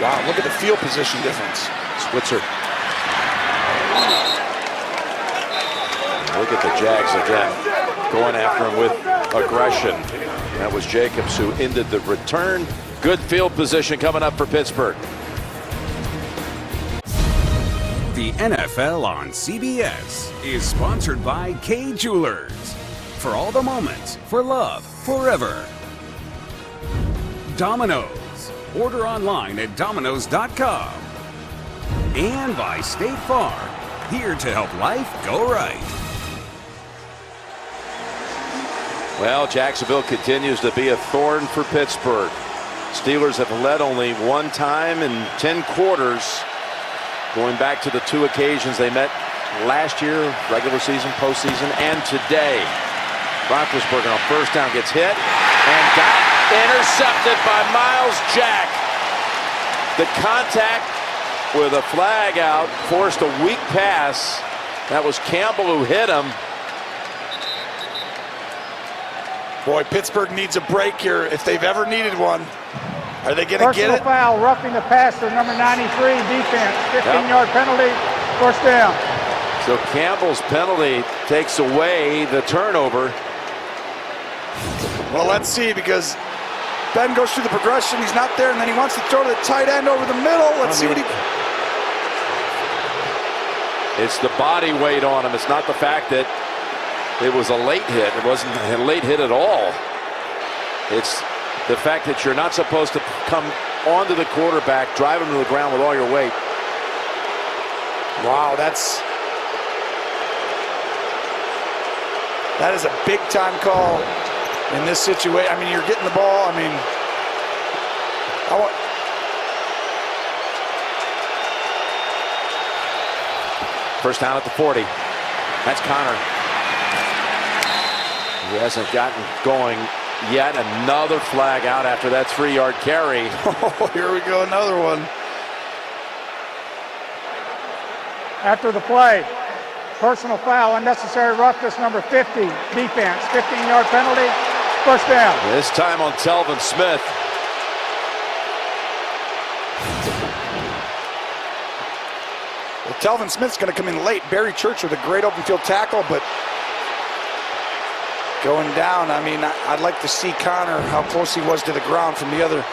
Wow, look at the field position difference. Switzer. Look at the Jags again, going after him with aggression. That was Jacobs who ended the return. Good field position coming up for Pittsburgh. The NFL on CBS is sponsored by Kay Jewelers. For all the moments, for love, forever. Domino's. Order online at Domino's.com. And by State Farm, here to help life go right. Well, Jacksonville continues to be a thorn for Pittsburgh. Steelers have led only 1 time in 10 quarters, going back to the 2 occasions they met last year, regular season, postseason, and today. Roethlisberger on 1st down gets hit and got intercepted by Miles Jack. The contact with a flag out forced a weak pass. That was Campbell who hit him. Boy, Pittsburgh needs a break here if they've ever needed one. Are they going to get it? Personal foul, roughing the passer, number 93, defense, 15-yard penalty, 1st down. So Campbell's penalty takes away the turnover. Well, let's see, because Ben goes through the progression. He's not there, and then he wants to throw to the tight end over the middle. Let's see what he... It's the body weight on him. It's not the fact that it was a late hit. It wasn't a late hit at all. It's the fact that you're not supposed to come onto the quarterback, drive him to the ground with all your weight. Wow, that is a big-time call in this situation. I mean, you're getting the ball. I mean, First down at the 40. That's Connor. He hasn't gotten going yet. Another flag out after that 3-yard carry. Oh, here we go, another one. After the play, personal foul, unnecessary roughness, number 50, defense, 15-yard penalty, 1st down. This time on Telvin Smith. Well, Telvin Smith's going to come in late. Barry Church with a great open field tackle, but going down. I mean, I'd like to see Connor, how close he was to the ground from the other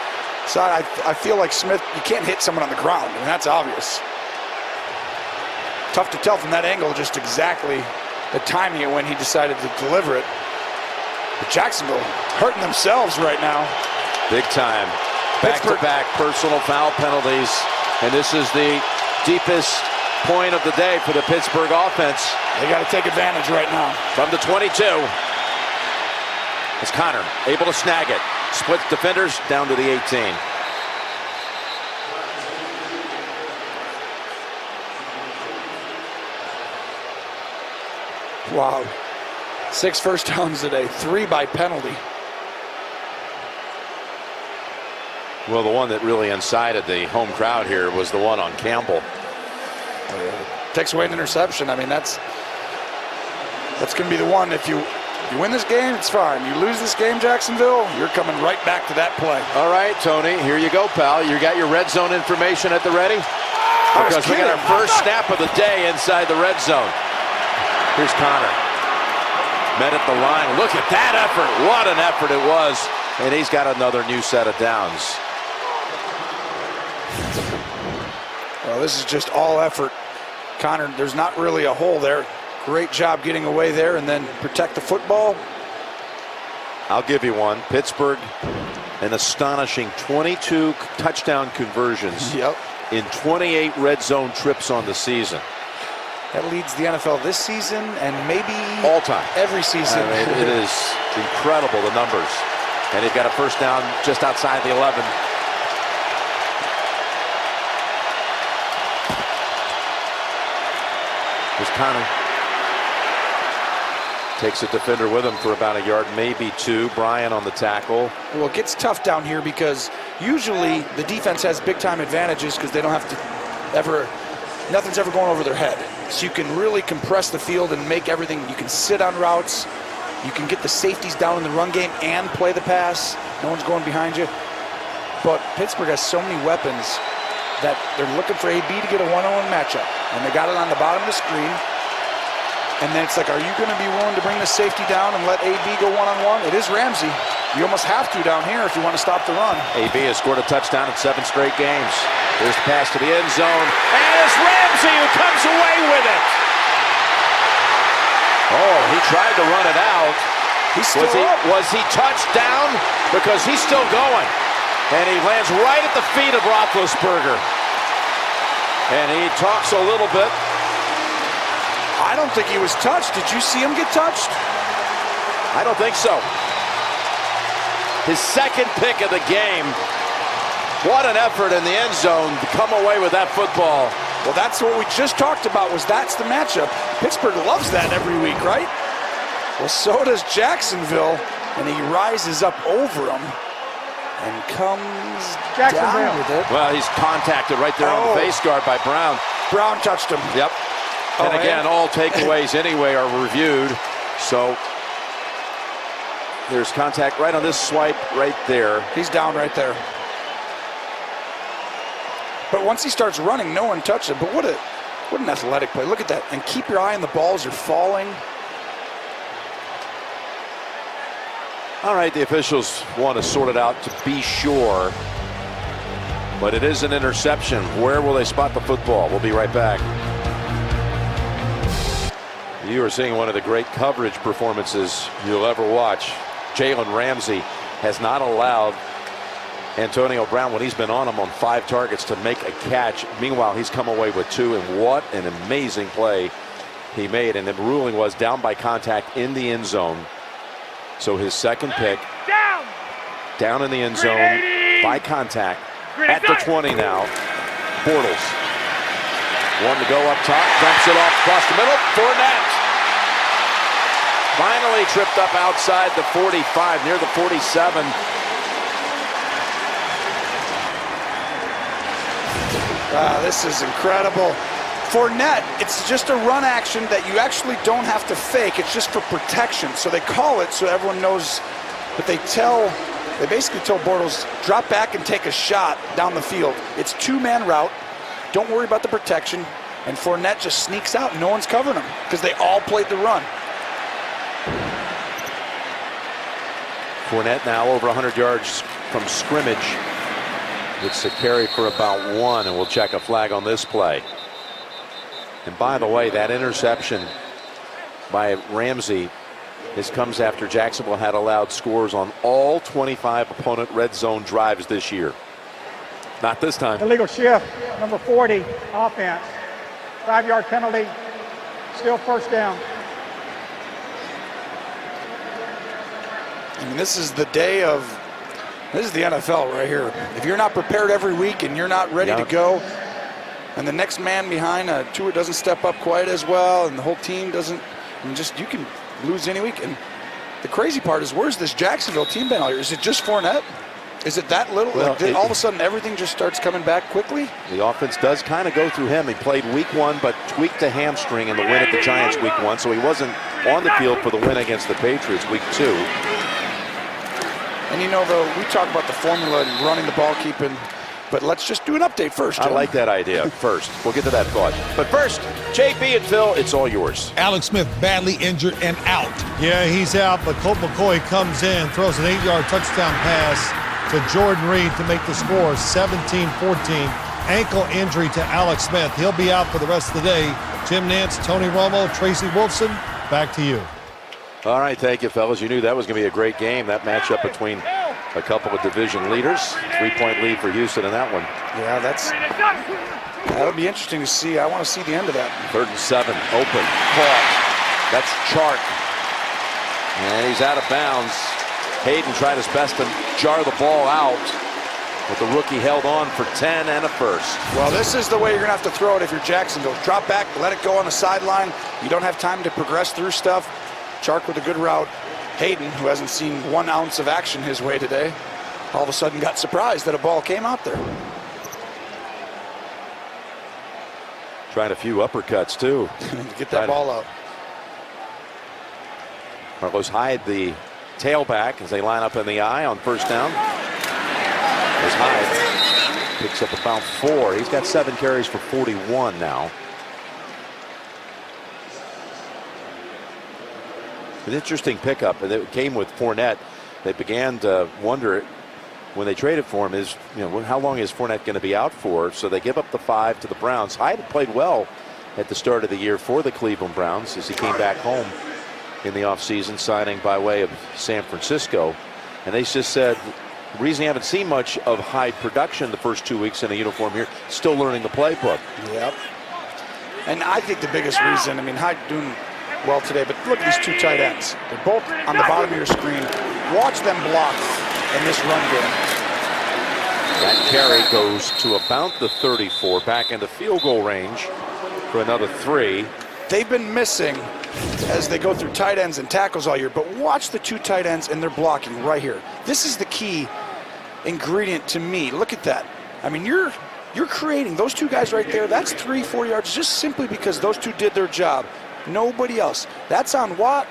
side. I feel like Smith, you can't hit someone on the ground. I mean, that's obvious. Tough to tell from that angle just exactly the timing of when he decided to deliver it. But Jacksonville hurting themselves right now. Big time. Back-to-back personal foul penalties. And this is the deepest point of the day for the Pittsburgh offense. They got to take advantage right now. From the 22. It's Connor able to snag it. Splits defenders down to the 18. Wow. 6 first downs today, 3 by penalty. Well, the one that really incited the home crowd here was the one on Campbell. Takes away an interception. I mean, that's going to be the one. If you win this game, it's fine. You lose this game, Jacksonville, you're coming right back to that play. All right, Tony, here you go, pal. You got your red zone information at the ready? Because we got our first snap of the day inside the red zone. Here's Connor. Met at the line. Look at that effort. What an effort it was. And he's got another new set of downs. Well, this is just all effort. Connor, there's not really a hole there. Great job getting away there and then protect the football. I'll give you one. Pittsburgh, an astonishing 22 touchdown conversions in 28 red zone trips on the season. That leads the NFL this season and maybe all time. Every season. I mean, it is incredible, the numbers. And they've got a first down just outside the 11. Here's Connor. Takes a defender with him for about a yard, maybe 2. Bryan on the tackle. Well, it gets tough down here because usually the defense has big-time advantages because they don't have to ever, nothing's ever going over their head. So you can really compress the field and make everything, you can sit on routes, you can get the safeties down in the run game and play the pass. No one's going behind you. But Pittsburgh has so many weapons that they're looking for AB to get a one-on-one matchup. And they got it on the bottom of the screen. And then it's like, are you going to be willing to bring the safety down and let AB go one-on-one? It is Ramsey. You almost have to down here if you want to stop the run. AB has scored a touchdown in 7 straight games. There's the pass to the end zone. And it's Ramsey who comes away with it. Oh, he tried to run it out. He's still up. Was he touched down? Because he's still going. And he lands right at the feet of Roethlisberger. And he talks a little bit. I don't think he was touched. Did you see him get touched? I don't think so. His second pick of the game. What an effort in the end zone to come away with that football. Well, that's what we just talked about, was that's the matchup. Pittsburgh loves that every week, right? Well, so does Jacksonville, and he rises up over him and comes down with it. Well, he's contacted right there on the face guard by Brown. Brown touched him. Yep. And again, all takeaways anyway are reviewed. So there's contact right on this swipe right there. He's down right there. But once he starts running, no one touched him. But what an athletic play. Look at that. And keep your eye on the balls. You're falling. All right, the officials want to sort it out to be sure. But it is an interception. Where will they spot the football? We'll be right back. You are seeing one of the great coverage performances you'll ever watch. Jalen Ramsey has not allowed Antonio Brown, when he's been on him on 5 targets, to make a catch. Meanwhile, he's come away with 2, and what an amazing play he made. And the ruling was down by contact in the end zone. So his second pick, down in the end zone by contact at the 20 now. Bortles. One to go up top, dumps it off across the middle. Fournette. Finally tripped up outside the 45, near the 47. This is incredible. Fournette, it's just a run action that you actually don't have to fake. It's just for protection. So they call it so everyone knows, but they basically tell Bortles, drop back and take a shot down the field. It's 2-man route. Don't worry about the protection. And Fournette just sneaks out. No one's covering him because they all played the run. Fournette now over 100 yards from scrimmage. It's a carry for about 1, and we'll check a flag on this play. And by the way, that interception by Ramsey This comes after Jacksonville had allowed scores on all 25 opponent red zone drives this year. Not this time. Illegal shift, number 40, offense. 5-yard penalty, still first down. I mean, this is the NFL right here. If you're not prepared every week and you're not ready to go, and the next man behind Tua doesn't step up quite as well, and the whole team doesn't, you can lose any week. And the crazy part is, where's this Jacksonville team been all year? Is it just Fournette? Is it that little? Well, All of a sudden everything just starts coming back quickly? The offense does kind of go through him. He played week 1, but tweaked a hamstring in the win at the Giants week 1, so he wasn't on the field for the win against the Patriots week 2. And though, we talk about the formula and running the ball, keeping, but let's just do an update first, Jim. I like that idea first. We'll get to that thought. But first, JP and Phil, it's all yours. Alex Smith badly injured and out. Yeah, he's out, but Colt McCoy comes in, throws an 8-yard touchdown pass to Jordan Reed to make the score 17-14. Ankle injury to Alex Smith. He'll be out for the rest of the day. Jim Nance, Tony Romo, Tracy Wolfson, back to you. All right, thank you, fellas. You knew that was going to be a great game. That matchup between a couple of division leaders. 3-point lead for Houston in that one. Yeah, that'll be interesting to see. I want to see the end of that. 3rd and 7, open, caught. That's Chark. And he's out of bounds. Hayden tried his best to jar the ball out, but the rookie held on for 10 and a first. Well, this is the way you're going to have to throw it if you're Jacksonville. Drop back, let it go on the sideline. You don't have time to progress through stuff. Chark with a good route. Hayden, who hasn't seen 1 ounce of action his way today, all of a sudden got surprised that a ball came out there. Tried a few uppercuts, too. Get that ball out. Carlos Hyde, the tailback, as they line up in the eye on first down. As Hyde picks up about 4. He's got 7 carries for 41 now. An interesting pickup, and it came with Fournette. They began to wonder when they traded for him is, how long is Fournette going to be out for? So they give up the 5 to the Browns. Hyde had played well at the start of the year for the Cleveland Browns as he came back home in the offseason, signing by way of San Francisco. And they just said the reason you haven't seen much of Hyde production the first 2 weeks in a uniform here, still learning the playbook. Yep. And I think the biggest reason, Hyde doing well today, but look at these 2 tight ends. They're both on the bottom of your screen. Watch them block in this run game. That carry goes to about the 34, back into field goal range for another 3. They've been missing as they go through tight ends and tackles all year, but watch the 2 tight ends and they're blocking right here. This is the key ingredient to me. Look at that. You're creating those 2 guys right there. That's 3-4 yards just simply because those 2 did their job. Nobody else. That's on Watt,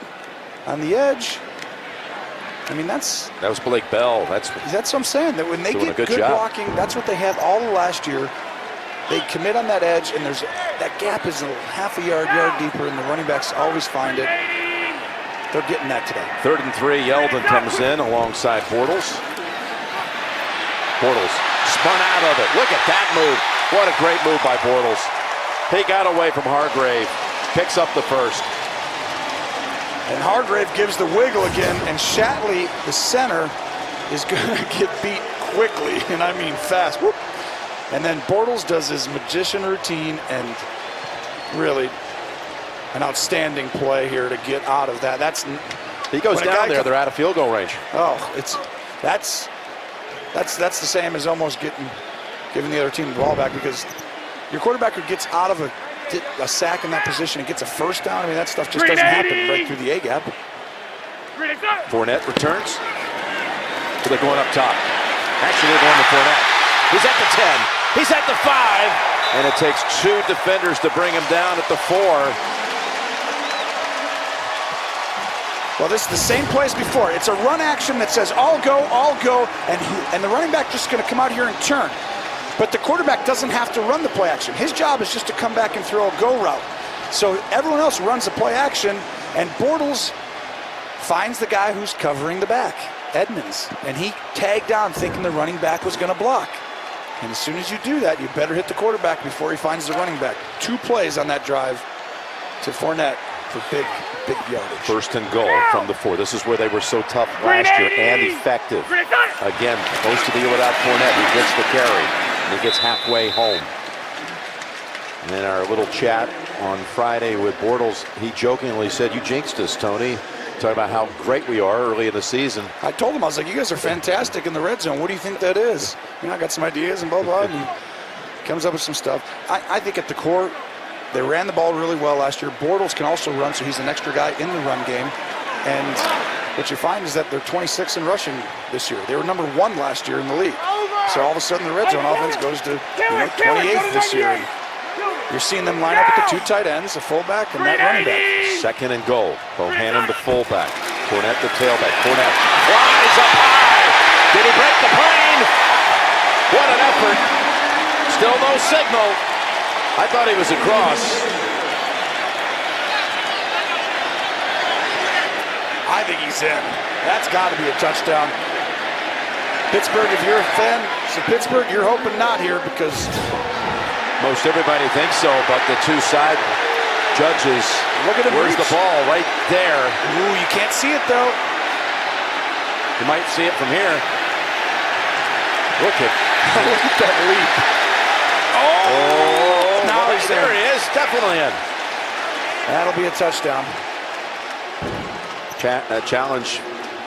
on the edge. That was Blake Bell. That's what I'm saying. That when they get good blocking, that's what they had all of last year. They commit on that edge, and that gap is a half a yard deeper, and the running backs always find it. They're getting that today. 3rd and 3. Yeldon comes in alongside Bortles. Bortles spun out of it. Look at that move. What a great move by Bortles. He got away from Hargrave. Picks up the first. And Hargrave gives the wiggle again, and Shatley, the center, is going to get beat quickly, and I mean fast. Whoop. And then Bortles does his magician routine, and really an outstanding play here to get out of that. He goes down there. They're out of field goal range. Oh, that's the same as almost giving the other team the ball back, because your quarterback who gets out of a sack in that position and gets a first down. That stuff just doesn't happen right through the A-gap. Fournette returns. They're going up top. Actually, they're going to Fournette. He's at the 10. He's at the 5. And it takes 2 defenders to bring him down at the 4. Well, this is the same play as before. It's a run action that says, all go, and the running back just going to come out here and turn. But the quarterback doesn't have to run the play action. His job is just to come back and throw a go route. So everyone else runs the play action, and Bortles finds the guy who's covering the back, Edmonds. And he tagged down thinking the running back was going to block. And as soon as you do that, you better hit the quarterback before he finds the running back. 2 plays on that drive to Fournette. for big yardage. First and goal from the 4. This is where they were so tough last year and effective. Again, most of the year without Fournette. He gets the carry, and he gets halfway home. And in our little chat on Friday with Bortles, he jokingly said, "You jinxed us, Tony." Talking about how great we are early in the season. I told him, I was like, "You guys are fantastic in the red zone. What do you think that is?" I got some ideas and blah, blah, and he comes up with some stuff. I think at the core, they ran the ball really well last year. Bortles can also run, so he's an extra guy in the run game. And what you find is that they're 26 in rushing this year. They were number 1 last year in the league. So all of a sudden the red zone offense goes to 28th this year. And you're seeing them line up with the 2 tight ends, a fullback, and that running back. Second and goal. Bohannon the fullback. Fournette the tailback. Fournette flies up high. Did he break the plane? What an effort. Still no signal. I thought he was across. I think he's in. That's got to be a touchdown. Pittsburgh, if you're a fan of Pittsburgh, you're hoping not here because most everybody thinks so, but the 2 side judges. Look at him. Where's the ball? Right there. Ooh, you can't see it though. You might see it from here. Look at that leap. Oh, now he's there. He is, definitely in. That'll be a touchdown. Challenge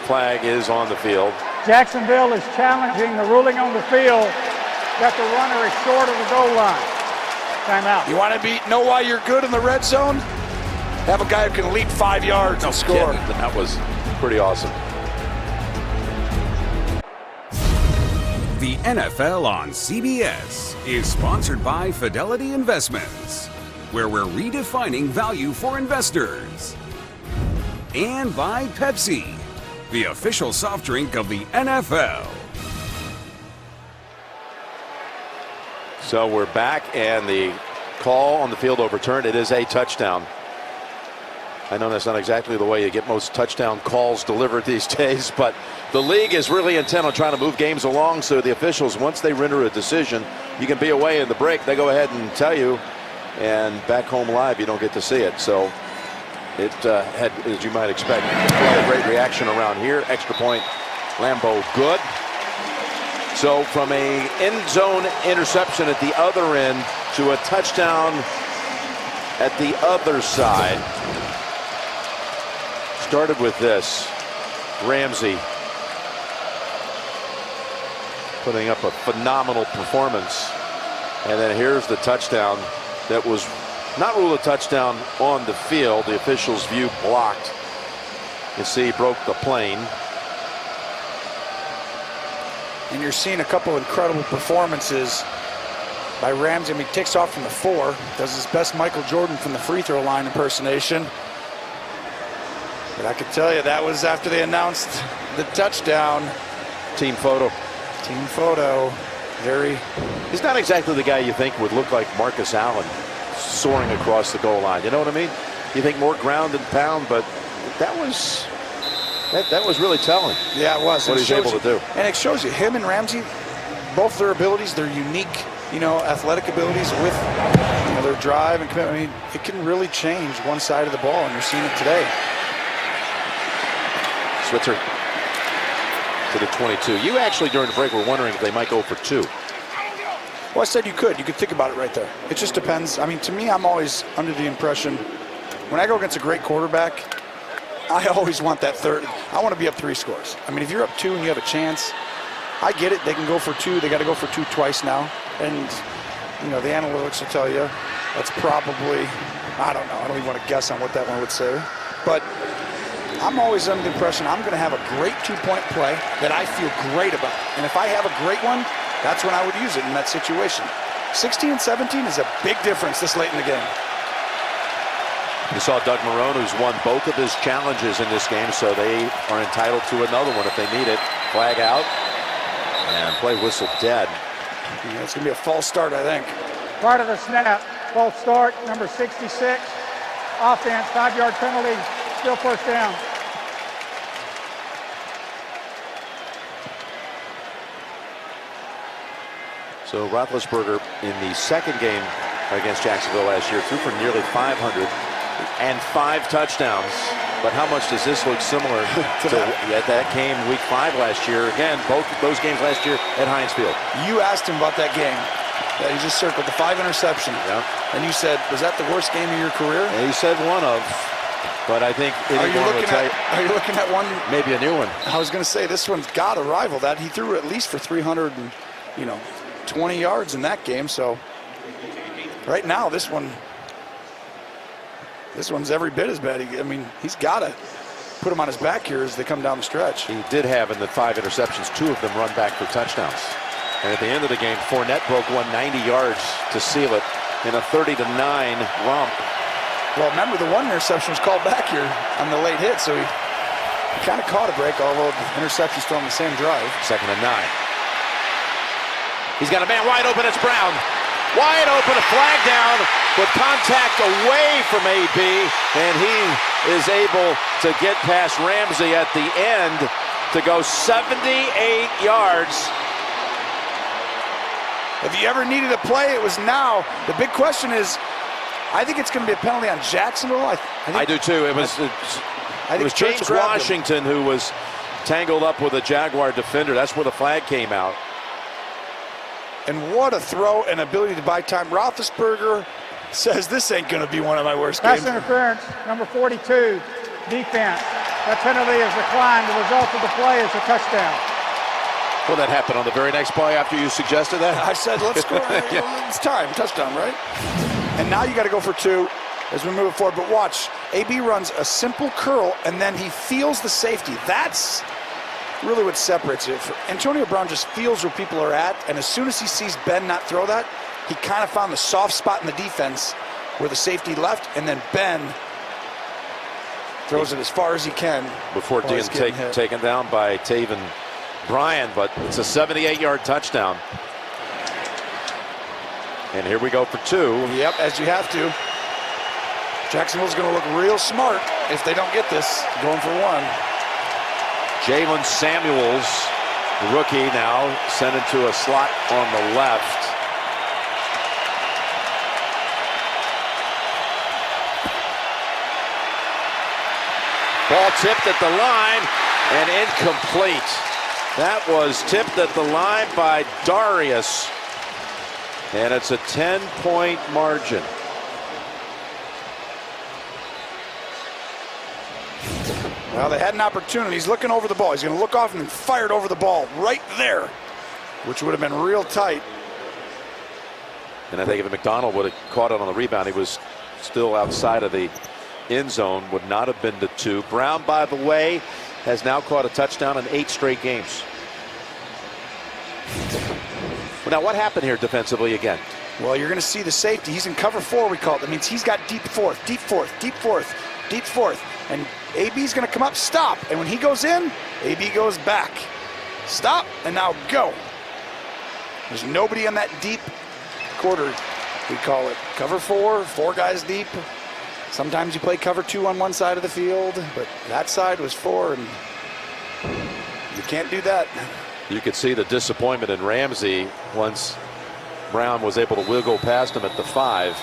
flag is on the field. Jacksonville is challenging the ruling on the field that the runner is short of the goal line. Timeout. You want to know why you're good in the red zone? Have a guy who can leap 5 yards and score. That was pretty awesome. The NFL on CBS is sponsored by Fidelity Investments, where we're redefining value for investors. And by Pepsi, the official soft drink of the NFL. So we're back, and the call on the field overturned. It is a touchdown. I know that's not exactly the way you get most touchdown calls delivered these days, but the league is really intent on trying to move games along, so the officials, once they render a decision, you can be away in the break. They go ahead and tell you, and back home live, you don't get to see it. So it had, as you might expect, a great reaction around here. Extra point, Lambeau good. So from a end zone interception at the other end to a touchdown at the other side. Started with this. Ramsey putting up a phenomenal performance. And then here's the touchdown that was not ruled a touchdown on the field. The officials' view blocked. You see he broke the plane. And you're seeing a couple incredible performances by Ramsey. I mean, he takes off from the 4, does his best Michael Jordan from the free throw line impersonation. But I can tell you that was after they announced the touchdown. Team photo. Team photo. Very. He's not exactly the guy you think would look like Marcus Allen soaring across the goal line. You know what I mean? You think more ground and pound, but that was really telling. Yeah, it was. What he's able to do. And it shows you him and Ramsey, both their abilities, their unique, athletic abilities with their drive and commitment. I mean, it can really change one side of the ball, and you're seeing it today. Switzer to the 22. You actually, during the break, were wondering if they might go for 2. Well, I said you could. You could think about it right there. It just depends. I mean, to me, I'm always under the impression, when I go against a great quarterback, I always want that third. I want to be up 3 scores. I mean, if you're up 2 and you have a chance, I get it. They can go for 2. They got to go for 2 twice now. And, the analytics will tell you that's probably, I don't know. I don't even want to guess on what that one would say. But I'm always under the impression I'm going to have a great 2-point play that I feel great about. And if I have a great one, that's when I would use it in that situation. 16 and 17 is a big difference this late in the game. You saw Doug Marrone, who's won both of his challenges in this game, so they are entitled to another one if they need it. Flag out and play whistle dead. Yeah, it's going to be a false start, I think. Part of the snap, false start, number 66. Offense, 5-yard penalty, still first down. So Roethlisberger in the second game against Jacksonville last year threw for nearly 500. and 5 touchdowns. But how much does this look similar to that game week 5 last year? Again, both those games last year at Heinz Field. You asked him about that game that he just circled, the 5 interceptions. Yeah. And you said, was that the worst game of your career? And he said one of, but I think Are you looking at one? Maybe a new one. I was going to say, this one's got to rival that. He threw at least for 320 yards in that game. So right now, this one's every bit as bad. He's got to put him on his back here as they come down the stretch. He did have in the 5 interceptions, 2 of them run back for touchdowns. And at the end of the game, Fournette broke 190 yards to seal it in a 30-9 romp. Well, remember, the 1 interception was called back here on the late hit, so he kind of caught a break, although the interception's still on the same drive. 2nd and 9. He's got a man wide open. It's Brown. Wide open, a flag down with contact away from AB, and he is able to get past Ramsey at the end to go 78 yards. If you ever needed a play, it was now. The big question is, I think it's going to be a penalty on Jacksonville. I do too. It was James Washington who was tangled up with a Jaguar defender. That's where the flag came out. And what a throw and ability to buy time. Roethlisberger says this ain't going to be one of my worst games. Pass interference, number 42, defense. That penalty is declined. The result of the play is a touchdown. Well, that happened on the very next play after you suggested that. I said, let's score. It's time. Touchdown, right? And now you got to go for 2 as we move forward. But watch, AB runs a simple curl, and then he feels the safety. That's really what separates it. Antonio Brown just feels where people are at, and as soon as he sees Ben not throw that, he kind of found the soft spot in the defense where the safety left, and then Ben throws it as far as he can. Before being taken down by Taven Bryan, but it's a 78-yard touchdown. And here we go for 2. Yep, as you have to. Jacksonville's going to look real smart if they don't get this, going for 1. Jalen Samuels, rookie, now sent into a slot on the left. Ball tipped at the line and incomplete. That was tipped at the line by Darius. And it's a 10-point margin. Well, they had an opportunity. He's looking over the ball. He's going to look off and then fired over the ball right there, which would have been real tight. And I think if McDonald would have caught it on the rebound, he was still outside of the end zone, would not have been to 2. Brown, by the way, has now caught a touchdown in 8 straight games. Well, now, what happened here defensively again? Well, you're going to see the safety. He's in cover 4, we call it. That means he's got deep fourth. And AB's going to come up, stop. And when he goes in, AB goes back. Stop, and now go. There's nobody in that deep quarter, we call it. Cover 4, 4 guys deep. Sometimes you play cover 2 on one side of the field, but that side was 4, and you can't do that. You could see the disappointment in Ramsey once Brown was able to wiggle past him at the 5,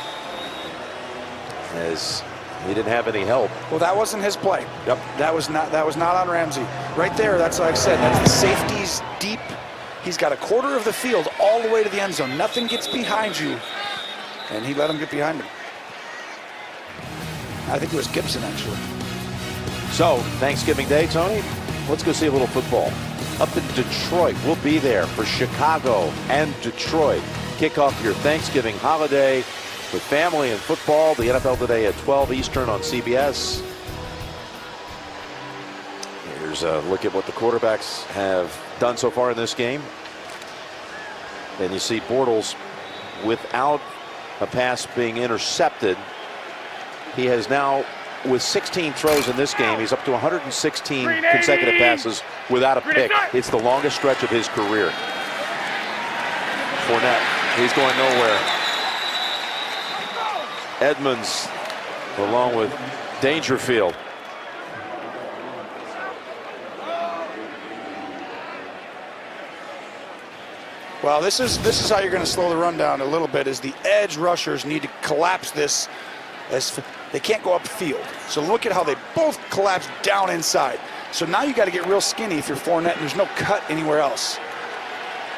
as he didn't have any help. Well, that wasn't his play. Yep. That was not on Ramsey. Right there, that's like I said, that's the safety's deep. He's got a quarter of the field all the way to the end zone. Nothing gets behind you. And he let him get behind him. I think it was Gibson, actually. So, Thanksgiving Day, Tony, let's go see a little football. Up in Detroit, we'll be there for Chicago and Detroit. Kick off your Thanksgiving holiday with family and football. The NFL today at 12 Eastern on CBS. Here's a look at what the quarterbacks have done so far in this game. And you see Bortles without a pass being intercepted. He has now, with 16 throws in this game, he's up to 116 consecutive passes without a pick. It's the longest stretch of his career. Fournette, he's going nowhere. Edmonds along with Dangerfield. Well, this is how you're going to slow the run down a little bit, is the edge rushers need to collapse this They can't go upfield. So look at how they both collapse down inside. So now you got to get real skinny if you're Fournette and there's no cut anywhere else.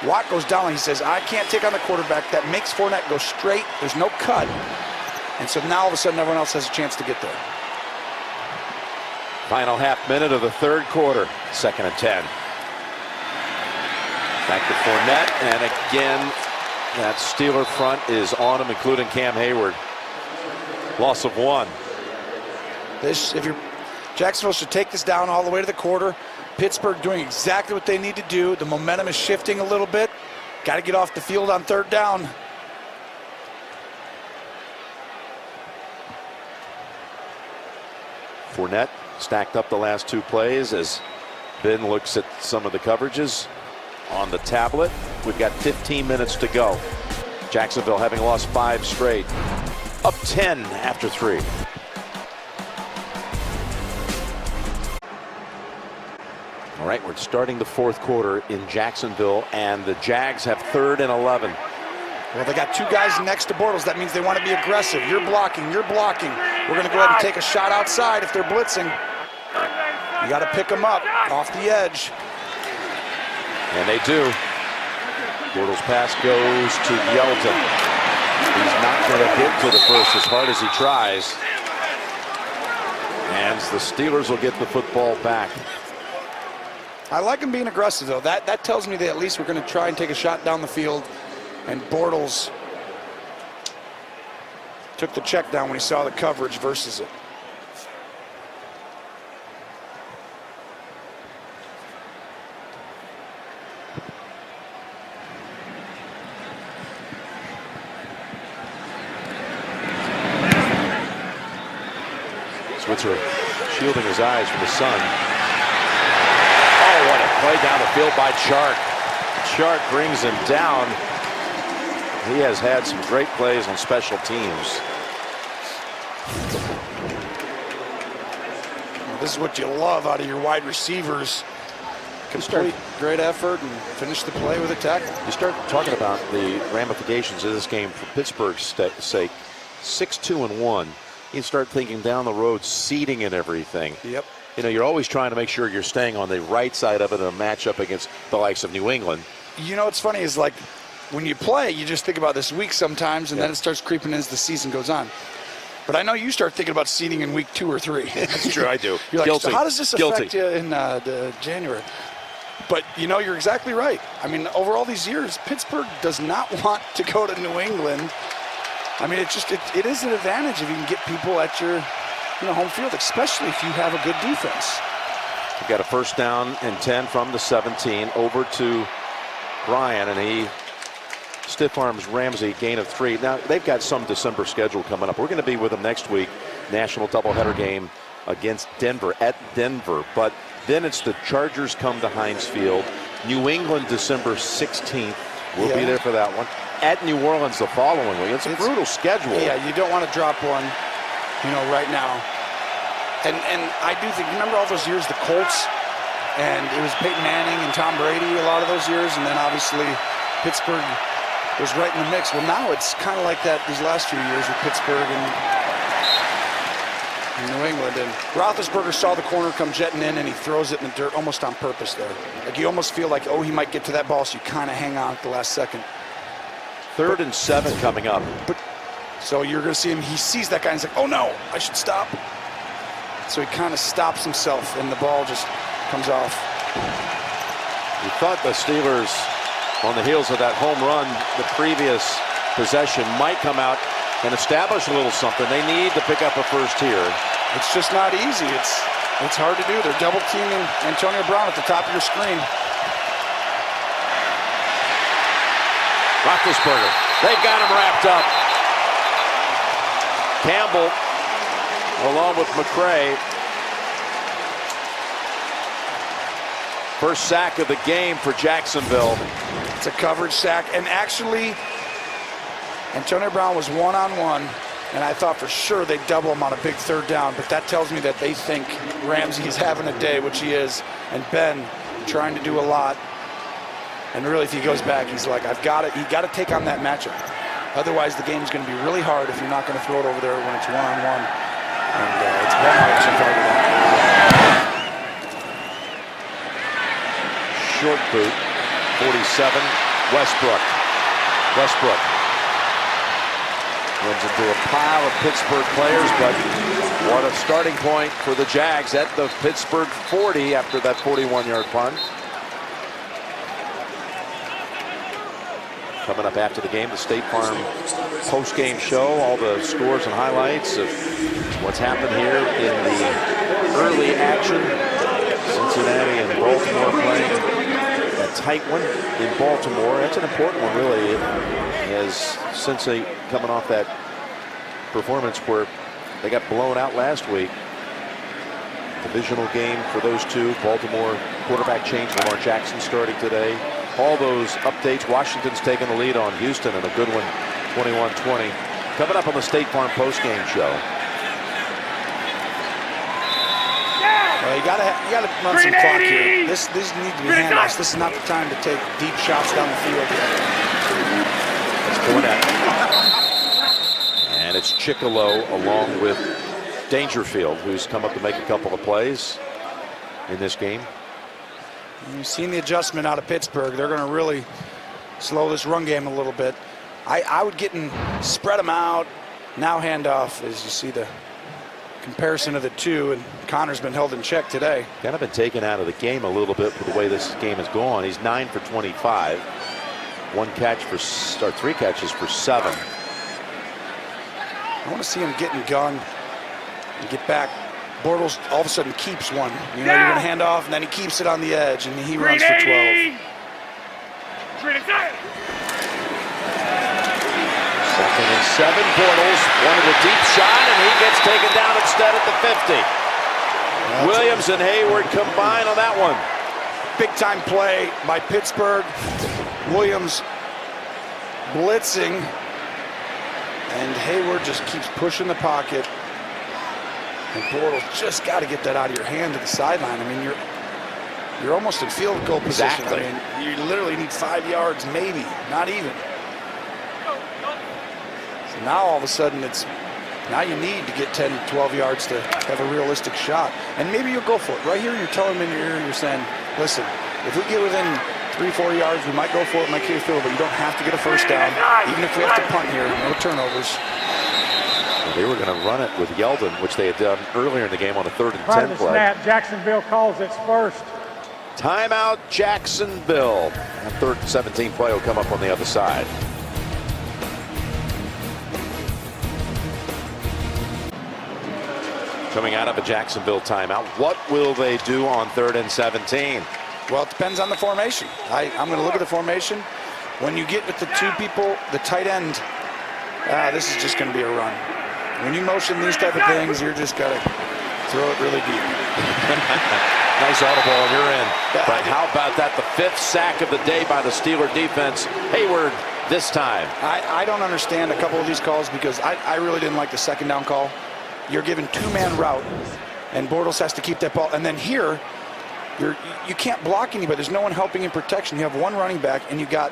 Watt goes down and he says, I can't take on the quarterback. That makes Fournette go straight. There's no cut. And so now all of a sudden everyone else has a chance to get there. Final half minute of the third quarter. 2nd and 10. Back to Fournette, and again, that Steeler front is on him, including Cam Hayward. Loss of 1. Jacksonville should take this down all the way to the quarter. Pittsburgh doing exactly what they need to do. The momentum is shifting a little bit. Got to get off the field on 3rd down. Fournette stacked up the last 2 plays as Ben looks at some of the coverages on the tablet. We've got 15 minutes to go. Jacksonville having lost 5 straight. Up 10 after 3. All right, we're starting the 4th quarter in Jacksonville, and the Jags have 3rd and 11. Well, they got 2 guys next to Bortles. That means they want to be aggressive. You're blocking. You're blocking. We're going to go ahead and take a shot outside if they're blitzing. You got to pick them up off the edge. And they do. Bortles' pass goes to Yelton. He's not going to get to the first as hard as he tries. And the Steelers will get the football back. I like him being aggressive, though. That tells me that at least we're going to try and take a shot down the field. And Bortles took the check down when he saw the coverage versus it. Switzer shielding his eyes from the sun. Oh, what a play down the field by Chark. Chark brings him down. He has had some great plays on special teams. Well, this is what you love out of your wide receivers. Complete great effort and finish the play with a tackle. You start talking about the ramifications of this game for Pittsburgh's sake. 6-2-1. You start thinking down the road, seeding and everything. Yep. You know, you're always trying to make sure you're staying on the right side of it in a matchup against the likes of New England. You know what's funny is, like, when you play, you just think about this week sometimes, and then it starts creeping as the season goes on. But I know you start thinking about seeding in week 2 or 3. That's true, I do. You're like, Guilty. so how does this affect Guilty. you in January? But, you know, you're exactly right. I mean, over all these years, Pittsburgh does not want to go to New England. I mean, it is an advantage if you can get people at your home field, especially if you have a good defense. We've got a 1st down and 10 from the 17 over to Brian, and he stiff arms Ramsey, gain of 3. Now, they've got some December schedule coming up. We're going to be with them next week. National doubleheader game against Denver, at Denver. But then it's the Chargers come to Heinz Field. New England, December 16th. We'll be there for that one. At New Orleans the following week. It's a brutal schedule. Yeah, you don't want to drop one, right now. And I do think, remember all those years, the Colts, and it was Peyton Manning and Tom Brady a lot of those years, and then obviously Pittsburgh was right in the mix. Well, now it's kind of like that these last few years with Pittsburgh and New England. And Roethlisberger saw the corner come jetting in, and he throws it in the dirt almost on purpose there. Like, you almost feel like, oh, he might get to that ball, so you kind of hang on at the last second. 3rd and 7 coming up. So you're going to see him. He sees that guy and he's like, oh, no, I should stop. So he kind of stops himself, and the ball just comes off. We thought the Steelers, on the heels of that home run, the previous possession, might come out and establish a little something. They need to pick up a first here. It's just not easy. It's hard to do. They're double teaming Antonio Brown at the top of your screen. Roethlisberger, they've got him wrapped up. Campbell, along with McCray. First sack of the game for Jacksonville. It's a coverage sack, and actually, Antonio Brown was one-on-one, and I thought for sure they'd double him on a big 3rd down, but that tells me that they think Ramsey's having a day, which he is, and Ben trying to do a lot. And really, if he goes back, he's like, I've got it. You got to take on that matchup. Otherwise, the game's going to be really hard if you're not going to throw it over there when it's one-on-one. And it's been hard so far today. Short boot, 47, Westbrook. Westbrook runs into a pile of Pittsburgh players, but what a starting point for the Jags at the Pittsburgh 40 after that 41-yard punt. Coming up after the game, the State Farm post-game show, all the scores and highlights of what's happened here in the early action. Cincinnati and Baltimore playing a tight one in Baltimore. That's an important one, really, as Cincy coming off that performance where they got blown out last week. Divisional game for those two. Baltimore quarterback change, Lamar Jackson starting today. All those updates. Washington's taking the lead on Houston, and a good one, 21-20. Coming up on the State Farm postgame show. Well, you gotta run some clock here. This needs to be handoffs. This is not the time to take deep shots down the field yet. It's Fournette. And it's Chickalo along with Dangerfield, who's come up to make a couple of plays in this game. You've seen the adjustment out of Pittsburgh. They're going to really slow this run game a little bit. I would get and spread them out. Now hand off, as you see the comparison of the two, and Connor's been held in check today. Kind of been taken out of the game a little bit for the way this game has gone. He's 9 for 25. 3 catches for 7. I want to see him getting gun and get back. Bortles all of a sudden keeps one. You know, you're going to hand off, and then he keeps it on the edge, and he runs for 12. Second and 7. Bortles wanted a deep shot, and he gets taken down instead at the 50. Williams and Hayward combine on that one. Big-time play by Pittsburgh. Williams blitzing, and Hayward just keeps pushing the pocket. And Bortles just got to get that out of your hand to the sideline. I mean, you're almost in field goal position. Exactly. I mean, you literally need 5 yards, maybe, not even. So now all of a sudden now you need to get 10, 12 yards to have a realistic shot. And maybe you'll go for it. Right here, you're telling him in your ear, you're saying, listen, if we get within 3, 4 yards, we might go for it, might carry field, but you don't have to get a first down. Even if we have to punt here, no turnovers. They were going to run it with Yeldon, which they had done earlier in the game on a 3rd and 10 Prior to play. snap, Jacksonville calls its first. Timeout, Jacksonville. That 3rd and 17 play will come up on the other side. Coming out of a Jacksonville timeout, what will they do on 3rd and 17? Well, it depends on the formation. I'm going to look at the formation. When you get with the two people, the tight end, this is just going to be a run. When you motion these type of things, you're just got to throw it really deep. Nice audible on your end. But how about that? The 5th sack of the day by the Steeler defense. Hayward this time. I don't understand a couple of these calls because I really didn't like the 2nd down call. You're given 2-man route, and Bortles has to keep that ball. And then here, you can't block anybody. There's no one helping in protection. You have one running back, and you got,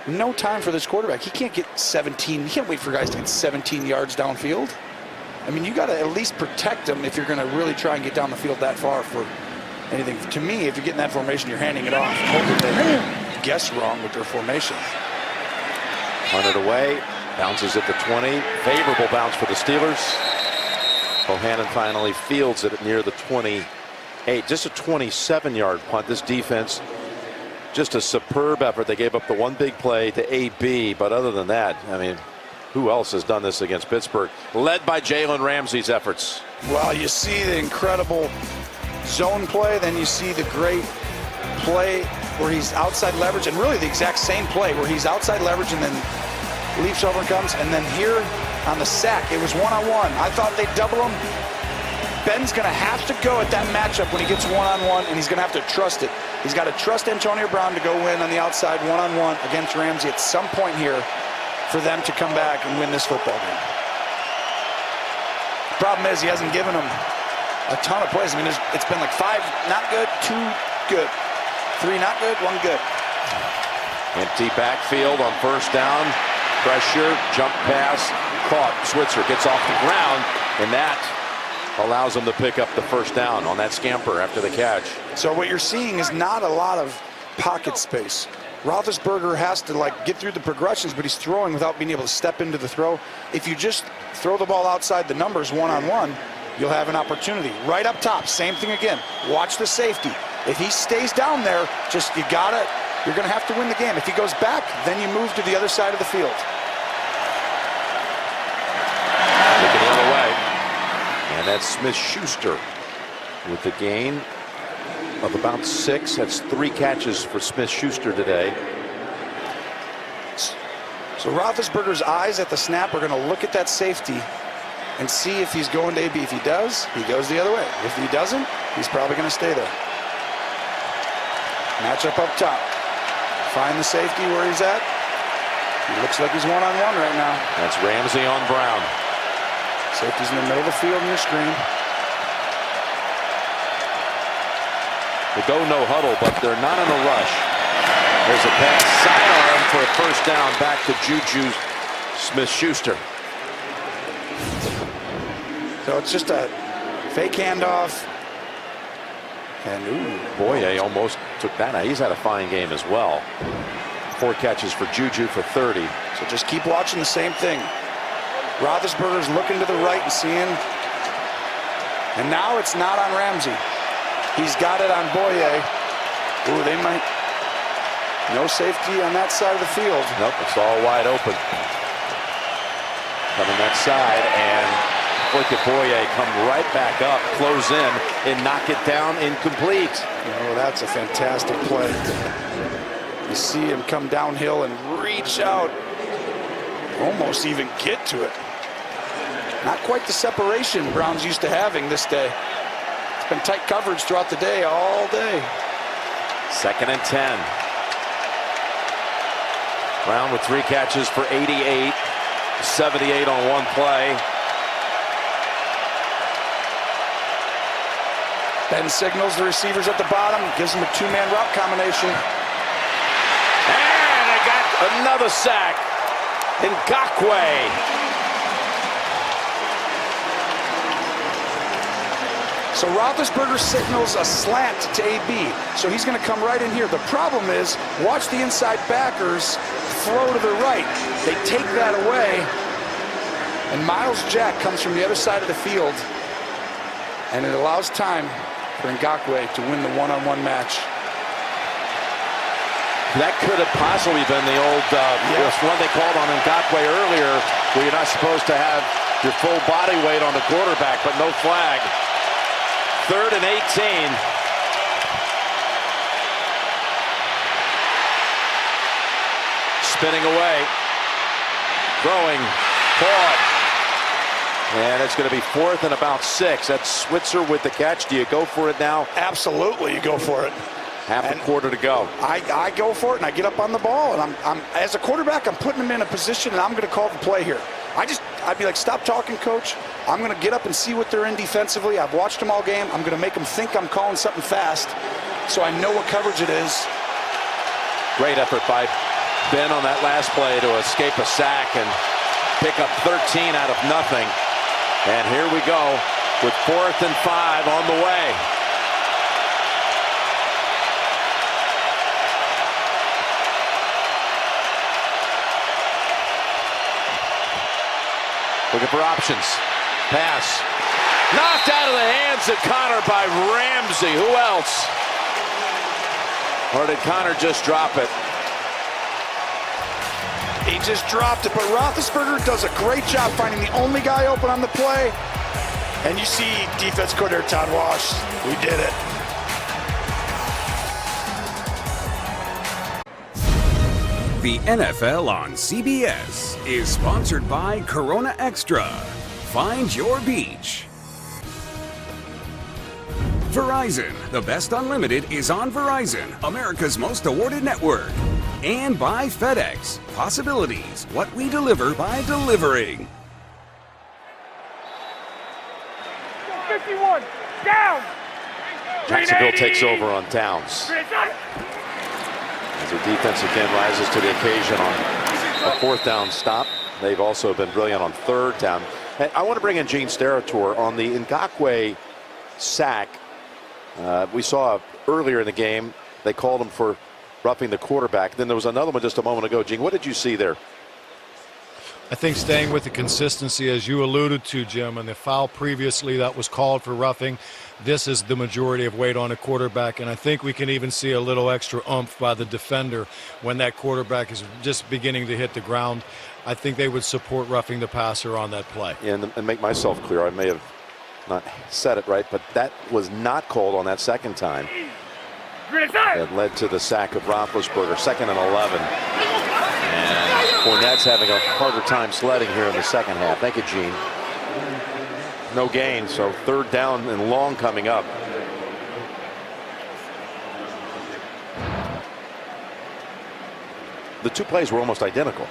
no time for this quarterback. He can't get 17. He can't wait for guys to get 17 yards downfield. I mean, you got to at least protect him if you're going to really try and get down the field that far for anything. To me, if you're getting that formation, you're handing it off. Hoping they guess wrong with their formation. Punted away. Bounces at the 20. Favorable bounce for the Steelers. Bohannon finally fields it near the 28. Just a 27-yard punt. This defense, just a superb effort. They gave up the one big play to AB, but other than that, I mean, who else has done this against Pittsburgh? Led by Jalen Ramsey's efforts. Well, you see the incredible zone play, then you see the great play where he's outside leverage, and really the exact same play where he's outside leverage and then leaps over and comes, and then here on the sack, it was one-on-one. I thought they'd double him. Ben's going to have to go at that matchup when he gets one-on-one, and he's going to have to trust it. He's got to trust Antonio Brown to go win on the outside one-on-one against Ramsey at some point here for them to come back and win this football game. The problem is he hasn't given them a ton of plays. I mean, it's been like 5 not good, 2 good, 3 not good, 1 good. Empty backfield on first down. Pressure, jump pass, caught. Switzer gets off the ground, and that allows him to pick up the first down on that scamper after the catch. So what you're seeing is not a lot of pocket space. Roethlisberger has to get through the progressions, but he's throwing without being able to step into the throw. If you just throw the ball outside the numbers one-on-one, you'll have an opportunity. Right up top, same thing again. Watch the safety. If he stays down there, you're gonna have to win the game. If he goes back, then you move to the other side of the field. Looking the other way. And that's Smith-Schuster with the gain of about 6. That's 3 catches for Smith-Schuster today. So Roethlisberger's eyes at the snap are going to look at that safety and see if he's going to AB. If he does, he goes the other way. If he doesn't, he's probably going to stay there. Matchup up top. Find the safety where he's at. He looks like he's one-on-one right now. That's Ramsey on Brown. Safety's in the middle of the field in your screen. They go no huddle, but they're not in a rush. There's a pass sidearm for a first down back to Juju Smith-Schuster. So it's just a fake handoff. And Boye almost took that out. He's had a fine game as well. 4 catches for Juju for 30. So just keep watching the same thing. Roethlisberger's looking to the right and seeing. And now it's not on Ramsey. He's got it on Boye. Ooh, they might. No safety on that side of the field. Nope, it's all wide open. Coming that side, and look at Boye come right back up, close in, and knock it down incomplete. Oh, that's a fantastic play. You see him come downhill and reach out. Almost even get to it. Not quite the separation Brown's used to having this day. It's been tight coverage throughout the day, all day. 2nd and 10. Brown with 3 catches for 88, 78 on 1 play. Ben signals the receivers at the bottom, gives them a 2-man route combination. And they got another sack. Ngakoue. So Roethlisberger signals a slant to AB. So he's going to come right in here. The problem is, watch the inside backers throw to the right. They take that away. And Miles Jack comes from the other side of the field. And it allows time for Ngakoue to win the one-on-one match. That could have possibly been the old one they called on Ngakoue earlier, where you're not supposed to have your full body weight on the quarterback, but no flag. 3rd and 18. Spinning away. Throwing. Caught. And it's going to be 4th and about 6. That's Switzer with the catch. Do you go for it now? Absolutely, you go for it. Half a quarter to go. I go for it, and I get up on the ball, and I'm as a quarterback, I'm putting him in a position, and I'm going to call the play here. I'd be like, stop talking, coach. I'm going to get up and see what they're in defensively. I've watched them all game. I'm going to make them think I'm calling something fast, so I know what coverage it is. Great effort by Ben on that last play to escape a sack and pick up 13 out of nothing. And here we go with 4th and 5 on the way. Looking for options. Pass. Knocked out of the hands of Connor by Ramsey. Who else? Or did Connor just drop it? He just dropped it, but Roethlisberger does a great job finding the only guy open on the play. And you see defense coordinator Todd Wash. We did it. The NFL on CBS is sponsored by Corona Extra. Find your beach. Verizon, the best unlimited is on Verizon, America's most awarded network. And by FedEx, possibilities, what we deliver by delivering. 51, down. Jacksonville takes over on downs. As their defense again rises to the occasion on a 4th down stop. They've also been brilliant on 3rd down. Hey, I want to bring in Gene Steratore on the Ngakoue sack. We saw earlier in the game they called him for roughing the quarterback. Then there was another one just a moment ago. Gene, what did you see there? I think staying with the consistency, as you alluded to, Jim, and the foul previously that was called for roughing, this is the majority of weight on a quarterback, and I think we can even see a little extra oomph by the defender when that quarterback is just beginning to hit the ground. I think they would support roughing the passer on that play. And make myself clear, I may have not said it right, but that was not called on that second time. That led to the sack of Roethlisberger, 2nd and 11. And Fournette's having a harder time sledding here in the second half. Thank you, Gene. No gain, so 3rd down and long coming up. The 2 plays were almost identical.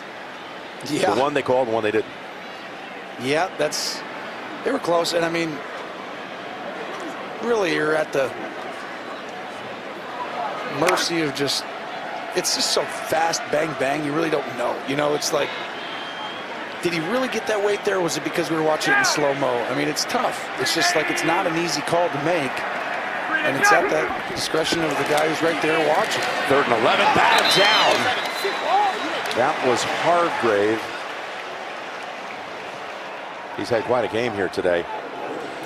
Yeah. The one they called, the one they didn't. Yeah, they were close. And I mean, really, you're at the mercy of it's just so fast, bang, bang. You really don't know. You know, it's like, did he really get that weight there? Or was it because we were watching it in slow-mo? I mean, it's tough. It's just like, it's not an easy call to make. And it's at that discretion of the guy who's right there watching. 3rd and 11, batted down. That was Hargrave. He's had quite a game here today.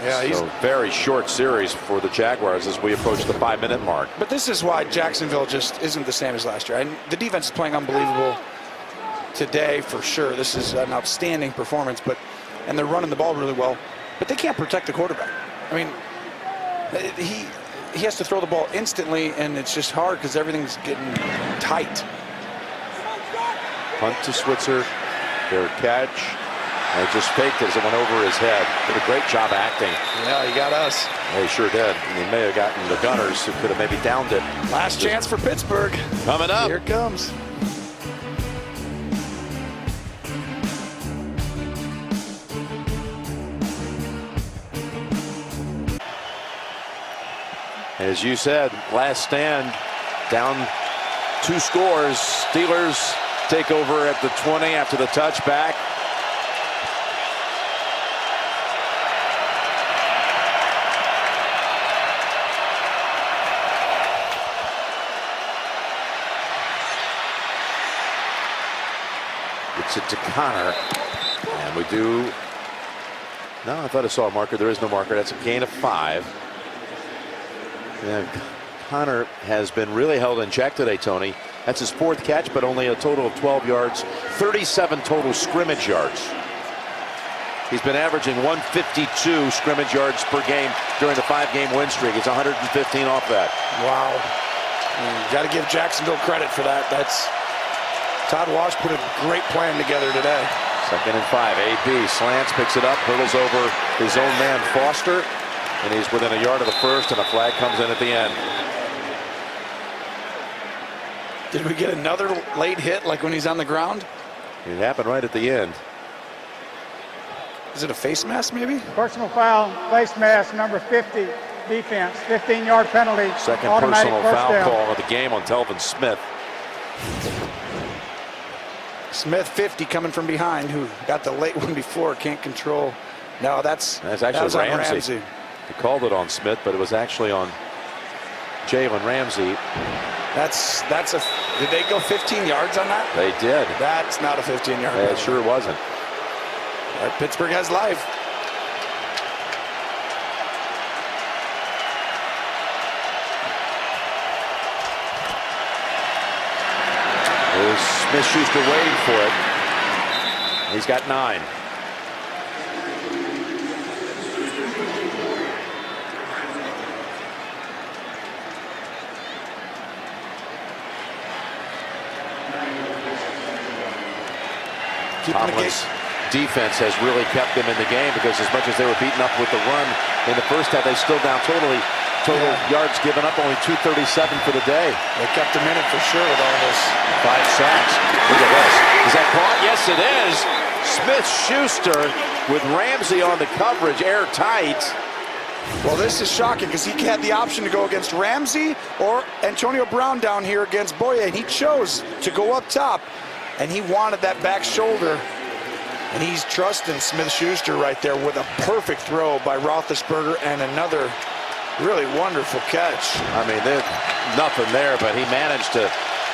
Yeah, he's very short series for the Jaguars as we approach the 5-minute mark. But this is why Jacksonville just isn't the same as last year. And the defense is playing unbelievable today for sure. This is an outstanding performance, and they're running the ball really well, but they can't protect the quarterback. I mean, he has to throw the ball instantly, and it's just hard because everything's getting tight. Punt to Switzer, their catch. And just faked it as it went over his head. Did a great job acting. Yeah, he got us. He sure did. And he may have gotten the Gunners who could have maybe downed it. Last chance for Pittsburgh. Coming up. Here it comes. As you said, last stand, down 2 scores. Steelers take over at the 20 after the touchback. Gets it to Connor, and we do. No, I thought I saw a marker. There is no marker. That's a gain of 5. And Connor has been really held in check today, Tony. That's his 4th catch, but only a total of 12 yards, 37 total scrimmage yards. He's been averaging 152 scrimmage yards per game during the 5-game win streak. He's 115 off that. Wow. Got to give Jacksonville credit for that. Todd Wash put a great plan together today. 2nd and 5. AP slants, picks it up, hurdles over his own man Foster, and he's within a yard of the first, and a flag comes in at the end. Did we get another late hit like when he's on the ground? It happened right at the end. Is it a face mask maybe? Personal foul, face mask, number 50, defense, 15-yard penalty. 2nd personal foul call of the game on Telvin Smith. Smith, 50, coming from behind, who got the late one before, can't control. No, that's actually Ramsey. They called it on Smith, but it was actually on Jalen Ramsey. Did they go 15 yards on that? They did. That's not a 15-yard. It sure wasn't. All right, Pittsburgh has life. Smith-Schuster waiting for it. He's got 9. Tomlin's defense has really kept them in the game, because as much as they were beaten up with the run in the first half, they still down total yards given up, only 237 for the day. They kept them in it for sure with all this. 5 sacks. Look at this. Is that caught? Yes, it is. Smith-Schuster with Ramsey on the coverage, airtight. Well, this is shocking because he had the option to go against Ramsey or Antonio Brown down here against Boye, and he chose to go up top, and he wanted that back shoulder. And he's trusting Smith-Schuster right there with a perfect throw by Roethlisberger and another really wonderful catch. I mean, there's nothing there, but he managed to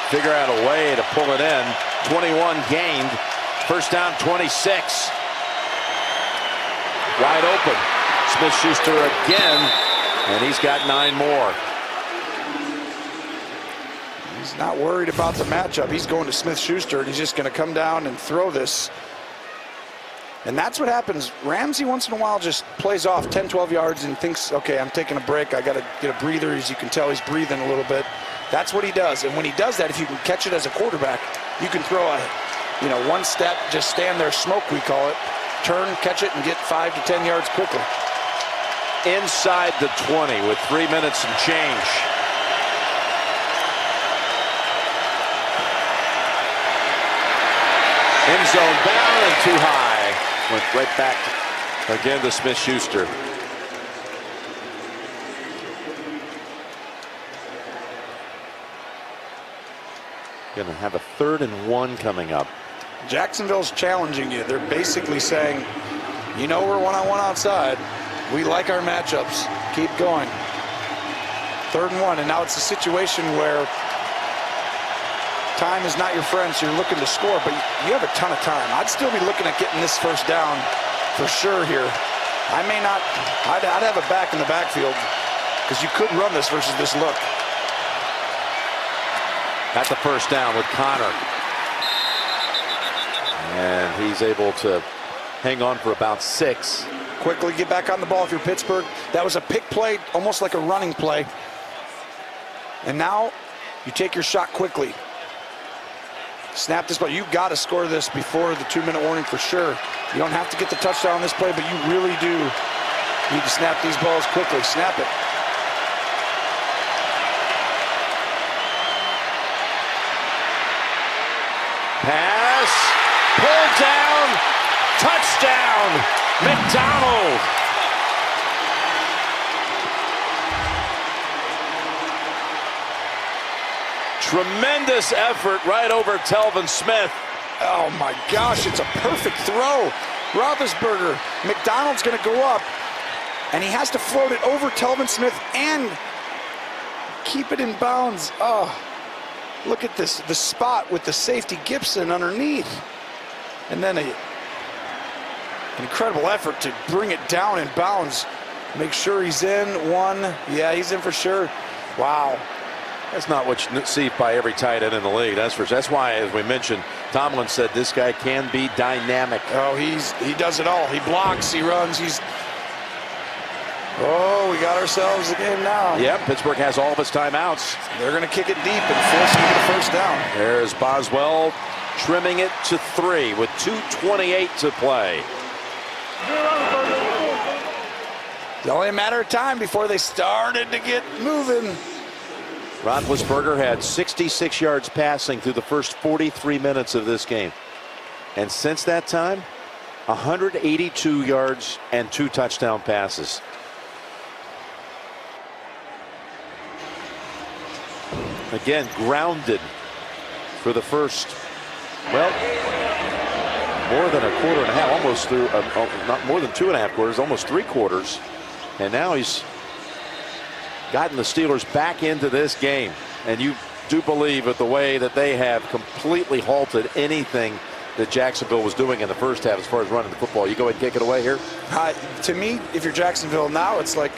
figure out a way to pull it in. 21 gained. First down, 26. Wide open. Smith-Schuster again, and he's got 9 more. He's not worried about the matchup. He's going to Smith-Schuster, and he's just going to come down and throw this. And that's what happens. Ramsey once in a while just plays off 10, 12 yards and thinks, okay, I'm taking a break. I got to get a breather. As you can tell, he's breathing a little bit. That's what he does. And when he does that, if you can catch it as a quarterback, you can throw a, one step, just stand there, smoke, we call it. Turn, catch it, and get 5 to 10 yards quickly. Inside the 20 with 3 minutes and change. End zone down and too high. Went right back again to Smith-Schuster. Going to have a 3rd and 1 coming up. Jacksonville's challenging you. They're basically saying, we're one-on-one outside. We like our matchups. Keep going. 3rd and 1, and now it's a situation where time is not your friend, so you're looking to score, but you have a ton of time. I'd still be looking at getting this first down for sure here. I may not. I'd have a back in the backfield because you could run this versus this look. Got the first down with Connor. And he's able to hang on for about 6. Quickly get back on the ball if you're Pittsburgh. That was a pick play, almost like a running play. And now you take your shot quickly. Snap this ball. You've got to score this before the 2-minute warning for sure. You don't have to get the touchdown on this play, but you really do need to snap these balls quickly. Snap it. Pass. Pulled down. Touchdown. McDonald. Tremendous effort right over Telvin Smith. Oh my gosh, it's a perfect throw. Roethlisberger, McDonald's going to go up, and he has to float it over Telvin Smith and keep it in bounds. Oh, look at this, the spot with the safety Gibson underneath. And then an incredible effort to bring it down in bounds. Make sure he's in. 1, yeah, he's in for sure. Wow. That's not what you see by every tight end in the league. That's why, as we mentioned, Tomlin said this guy can be dynamic. Oh, he does it all. He blocks, he runs, oh, we got ourselves a game now. Yep, Pittsburgh has all of its timeouts. They're going to kick it deep and force him to get a first down. There's Boswell trimming it to 3 with 2:28 to play. It's only a matter of time before they started to get moving. Roethlisberger had 66 yards passing through the first 43 minutes of this game. And since that time, 182 yards and 2 touchdown passes. Again, grounded for the first, well, more than a quarter and a half, almost through, not more than 2.5 quarters, almost 3 quarters. And now he's gotten the Steelers back into this game. And you do believe that the way that they have completely halted anything that Jacksonville was doing in the first half as far as running the football. You go ahead and kick it away here? To me, if you're Jacksonville now, it's like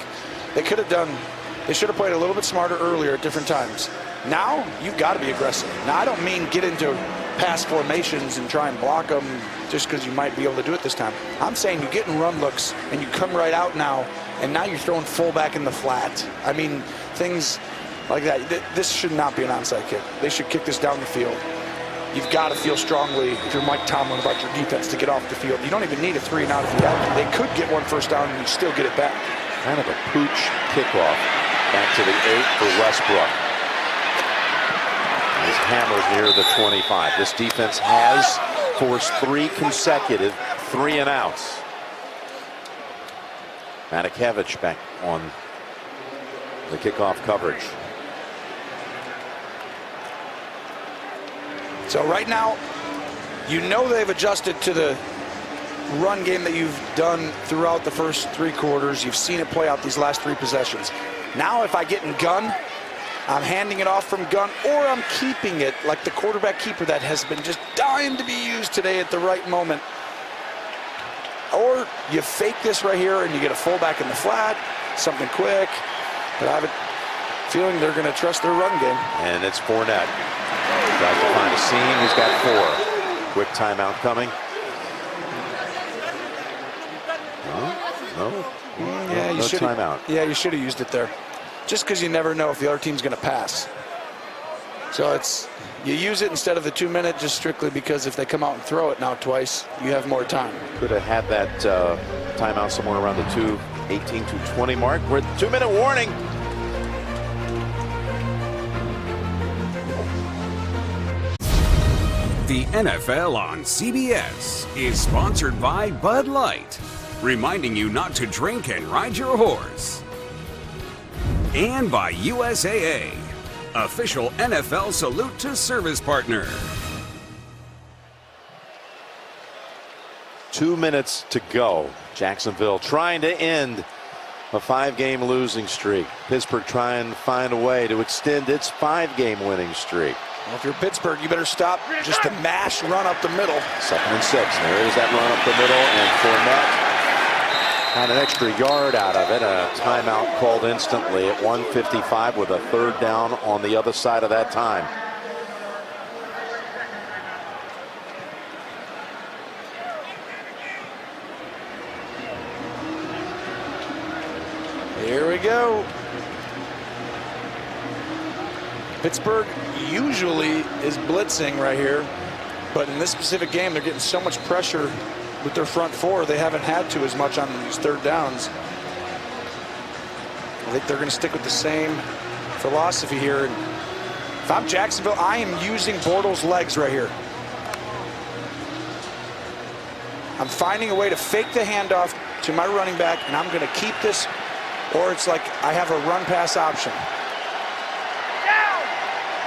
they should have played a little bit smarter earlier at different times. Now, you've got to be aggressive. Now, I don't mean get into pass formations and try and block them just because you might be able to do it this time. I'm saying you get in run looks and you come right out now, and now you're throwing fullback in the flat. I mean, things like that. This should not be an onside kick. They should kick this down the field. You've got to feel strongly, if you're Mike Tomlin, about your defense to get off the field. You don't even need a 3 and out if you have to. They could get one first down and you still get it back. Kind of a pooch kickoff back to the 8 for Westbrook. He's hammered near the 25. This defense has forced 3 consecutive 3 and outs. Matakevich back on the kickoff coverage. So right now, you know they've adjusted to the run game that you've done throughout the first 3 quarters. You've seen it play out these last 3 possessions. Now if I get in gun, I'm handing it off from gun, or I'm keeping it like the quarterback keeper that has been just dying to be used today at the right moment. Or you fake this right here and you get a fullback in the flat, something quick. But I have a feeling they're going to trust their run game. And it's Fournette. Tries to find a seam. He's got 4. Quick timeout coming. No. Yeah, you should. Timeout. Yeah, you should have used it there. Just because you never know if the other team's going to pass. So you use it instead of the 2-minute just strictly because if they come out and throw it now twice, you have more time. Could have had that timeout somewhere around the 2:18 to 20 mark. We're at 2-minute warning. The NFL on CBS is sponsored by Bud Light, reminding you not to drink and ride your horse. And by USAA, official NFL salute to service partner. 2 minutes to go. Jacksonville trying to end a 5-game losing streak. Pittsburgh trying to find a way to extend its 5-game winning streak. Well, if you're Pittsburgh, you better stop just the mash run up the middle. 2nd and 6. There is that run up the middle, and Fournette had an extra yard out of it. A timeout called instantly at 1:55 with a 3rd down on the other side of that time. Here we go. Pittsburgh usually is blitzing right here, but in this specific game, they're getting so much pressure with their front 4, they haven't had to as much on these 3rd downs. I think they're going to stick with the same philosophy here. And if I'm Jacksonville, I am using Bortles' legs right here. I'm finding a way to fake the handoff to my running back, and I'm going to keep this, or it's like I have a run-pass option.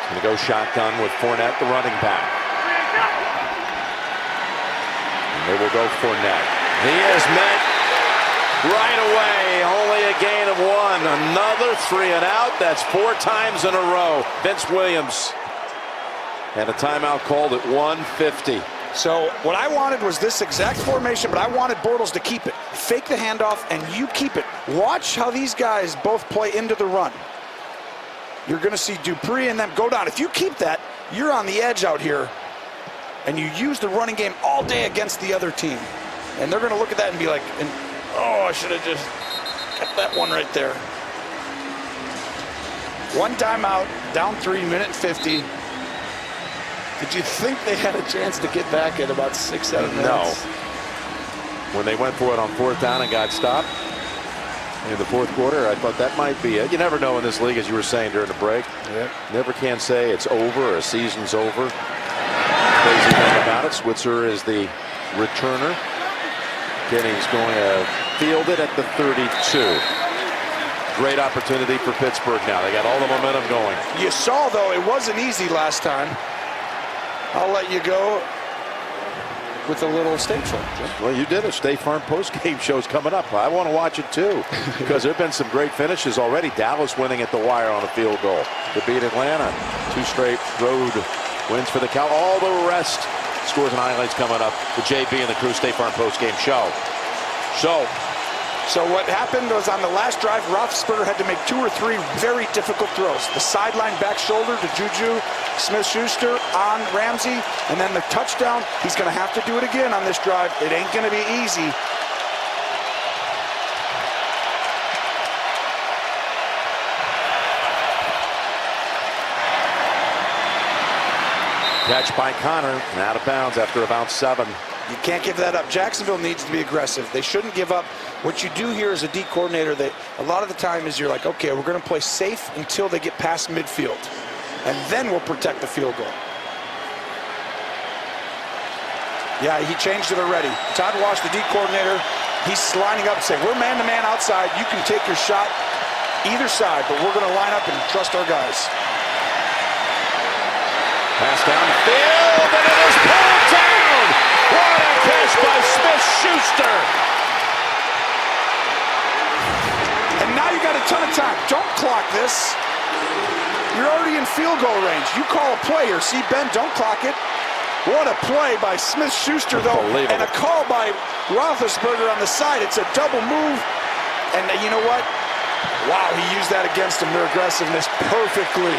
Going to go shotgun with Fournette, the running back. And they will go Fournette. He is met right away. Only a gain of 1. Another 3 and out. That's 4 times in a row. Vince Williams. And a timeout called at 1:50. So what I wanted was this exact formation, but I wanted Bortles to keep it. Fake the handoff, and you keep it. Watch how these guys both play into the run. You're going to see Dupree and them go down. If you keep that, you're on the edge out here, and you use the running game all day against the other team. And they're going to look at that and be like, oh, I should have just kept that one right there. 1 timeout, down 3, minute 50. Did you think they had a chance to get back at about 6-7 minutes? No. When they went for it on 4th down and got stopped in the 4th quarter, I thought that might be it. You never know in this league, as you were saying during the break. Yep. Never can say it's over or a season's over. Crazy thing about it, Switzer is the returner. Kenny's going to field it at the 32. Great opportunity for Pittsburgh now. They got all the momentum going. You saw, though, it wasn't easy last time. I'll let you go with a little State Farm. Well, you did a State Farm post-game show's coming up. I want to watch it too, because there have been some great finishes already. Dallas winning at the wire on a field goal to beat Atlanta. 2 straight road wins for the Cow. All the rest, scores and highlights coming up. The JB and the Crew State Farm post-game show. So what happened was on the last drive, Roethlisberger had to make 2 or 3 very difficult throws. The sideline back shoulder to Juju Smith-Schuster on Ramsey, and then the touchdown. He's going to have to do it again on this drive. It ain't going to be easy. Catch by Connor and out of bounds after about 7. You can't give that up. Jacksonville needs to be aggressive. They shouldn't give up. What you do here as a D coordinator, that a lot of the time is you're like, okay, we're going to play safe until they get past midfield, and then we'll protect the field goal. Yeah, he changed it already. Todd Wash, the D coordinator, He's lining up and saying, we're man-to-man outside. You can take your shot either side, but we're going to line up and trust our guys. Pass down the field, and it is pulled down. What a catch by Smith-Schuster. And now you got a ton of time. Don't clock this. You're already in field goal range. You call a play here. See, Ben, don't clock it. What a play by Smith-Schuster, though, and a call by Roethlisberger on the side. It's a double move, and you know what? Wow, he used that against him, their aggressiveness, perfectly.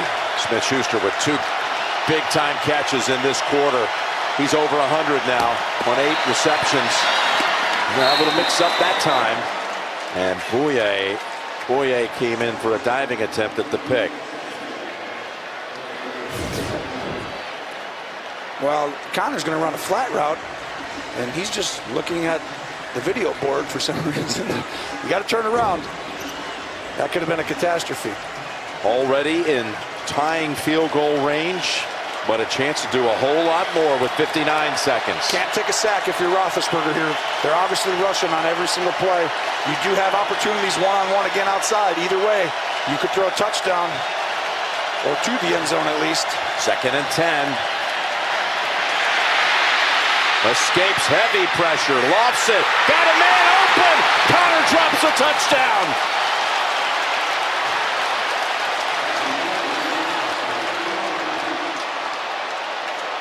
Smith-Schuster with 2 big-time catches in this quarter. He's over 100 now on 8 receptions. Able to mix up that time. And Bouye came in for a diving attempt at the pick. Well, Connor's going to run a flat route, and he's just looking at the video board for some reason. You got to turn around. That could have been a catastrophe. Already in tying field goal range, but a chance to do a whole lot more with 59 seconds. Can't take a sack if you're Roethlisberger here. They're obviously rushing on every single play. You do have opportunities one-on-one again outside. Either way, you could throw a touchdown or to the end zone at least. 2nd and 10. Escapes heavy pressure, lofts it, got a man open. Connor drops a touchdown.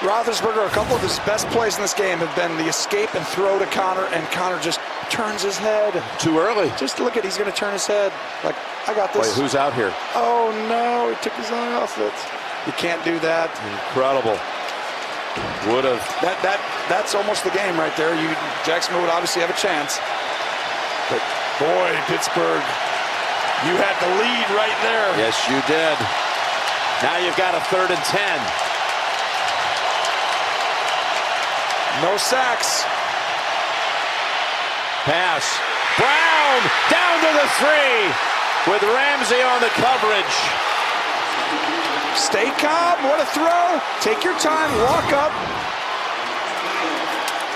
Roethlisberger, a couple of his best plays in this game have been the escape and throw to Connor, and Connor just turns his head. Too early. Just look at, he's going to turn his head. Like, I got this. Wait, who's out here? Oh no, he took his eye off it. You can't do that. Incredible. Would have. That's almost the game right there. Jacksonville would obviously have a chance. But boy, Pittsburgh, you had the lead right there. Yes, you did. Now you've got a 3rd and 10. No sacks. Pass. Brown down to the 3 with Ramsey on the coverage. Stay calm. What a throw. Take your time. Walk up.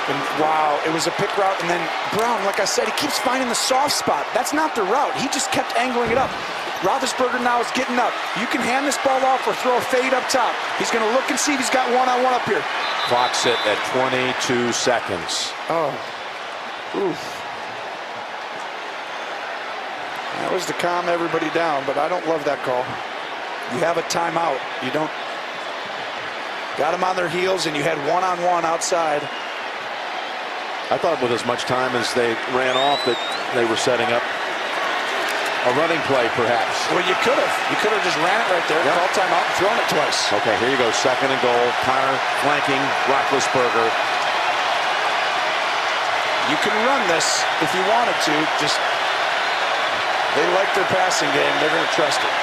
And wow, it was a pick route. And then Brown, like I said, he keeps finding the soft spot. That's not the route. He just kept angling it up. Roethlisberger now is getting up. You can hand this ball off or throw a fade up top. He's going to look and see if he's got one-on-one up here. Clock set at 22 seconds. Oh. Oof. That was to calm everybody down, but I don't love that call. You have a timeout. You don't. Got them on their heels, and you had one-on-one outside. I thought with as much time as they ran off that they were setting up a running play, perhaps. Well, you could have. You could have just ran it right there, called timeout, and thrown it twice. Okay, here you go. 2nd and goal. Connor flanking Roethlisberger. You can run this if you wanted to. Just, they like their passing game. They're going to trust it.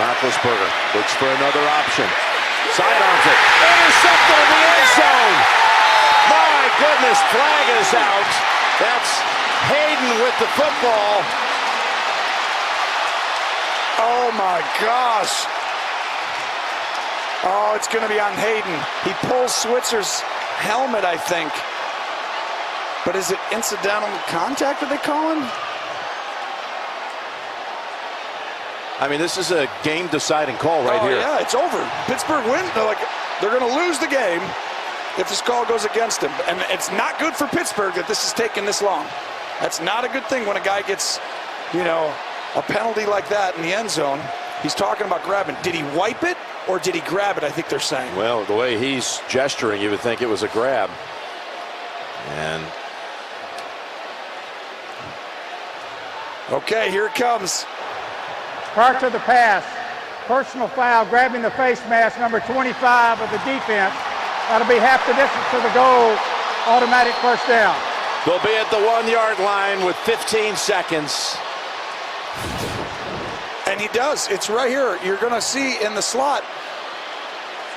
Roethlisberger looks for another option. Sidearms it. Intercepted in the end zone. My goodness, flag is out. That's Hayden with the football. Oh my gosh. Oh, it's going to be on Hayden. He pulls Switzer's helmet, I think. But is it incidental contact that they call him? I mean, this is a game-deciding call right here. Yeah, it's over. Pittsburgh win. They're going to lose the game if this call goes against them. And it's not good for Pittsburgh that this is taking this long. That's not a good thing when a guy gets, a penalty like that in the end zone. He's talking about grabbing. Did he wipe it or did he grab it, I think they're saying. Well, the way he's gesturing, you would think it was a grab. And okay, here it comes. Prior to the pass, personal foul, grabbing the face mask, number 25 of the defense. That'll be half the distance to the goal, automatic first down. they'll be at the 1-yard line with 15 seconds. And he does. It's right here. You're going to see in the slot,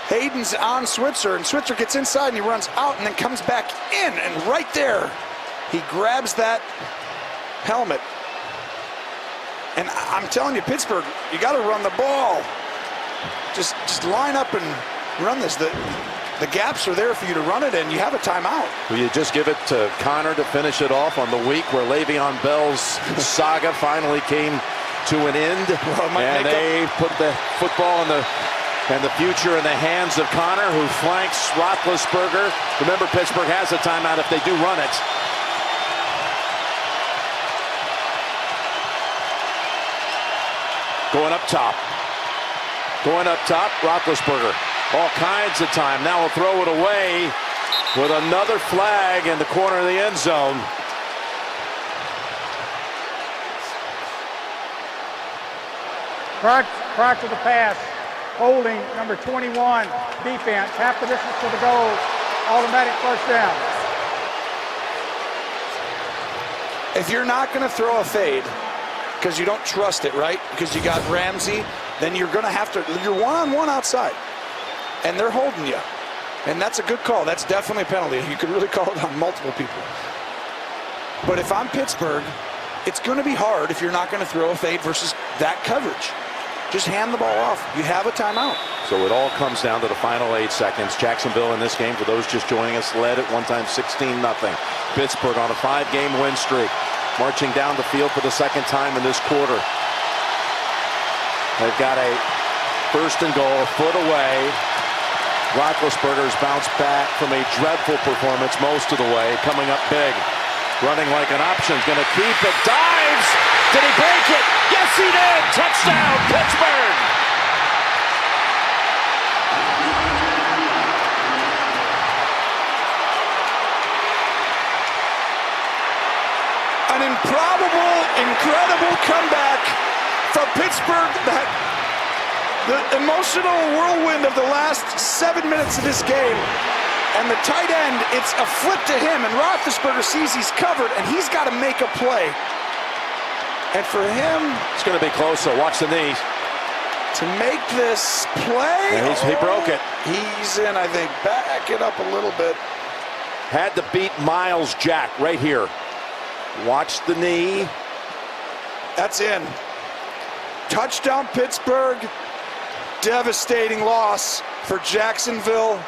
Hayden's on Switzer, and Switzer gets inside and he runs out and then comes back in, and right there, he grabs that helmet. And I'm telling you, Pittsburgh, you got to run the ball. Just line up and run this. The gaps are there for you to run it in. You have a timeout. Will you just give it to Connor to finish it off on the week where Le'Veon Bell's saga finally came to an end? Well, and they put the football in the future in the hands of Connor, who flanks Roethlisberger. Remember, Pittsburgh has a timeout if they do run it. Going up top. Going up top, Roethlisberger. All kinds of time. Now he'll throw it away with another flag in the corner of the end zone. Prior to the pass, holding number 21, defense, half the distance to the goal, automatic first down. If you're not going to throw a fade because you don't trust it, right? Because you got Ramsey, then you're going to have to, you're one-on-one outside. And they're holding you. And that's a good call. That's definitely a penalty. You could really call it on multiple people. But if I'm Pittsburgh, it's going to be hard if you're not going to throw a fade versus that coverage. Just hand the ball off. You have a timeout. So it all comes down to the final 8 seconds. Jacksonville in this game, for those just joining us, led at one time 16-0. Pittsburgh on a 5-game win streak, marching down the field for the second time in this quarter. They've got a first and goal, a foot away. Roethlisberger's bounced back from a dreadful performance most of the way, coming up big. Running like an option, going to keep it, dives! Did he break it? Yes, he did! Touchdown, Pittsburgh! An improbable, incredible comeback from Pittsburgh. That the emotional whirlwind of the last 7 minutes of this game. And the tight end, it's a flip to him, and Roethlisberger sees he's covered, and he's got to make a play. And for him, it's going to be close, so watch the knees. To make this play, yeah, he broke it. He's in, I think. Back it up a little bit. Had to beat Miles Jack right here. Watch the knee. That's in. Touchdown, Pittsburgh. Devastating loss for Jacksonville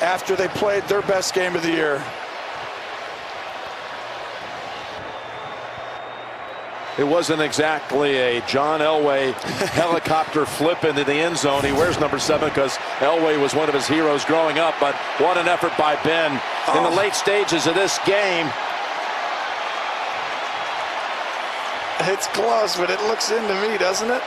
after they played their best game of the year. It wasn't exactly a John Elway helicopter flip into the end zone. He wears number 7 because Elway was one of his heroes growing up, but what an effort by Ben in the late stages of this game. It's close, but it looks into me, doesn't it?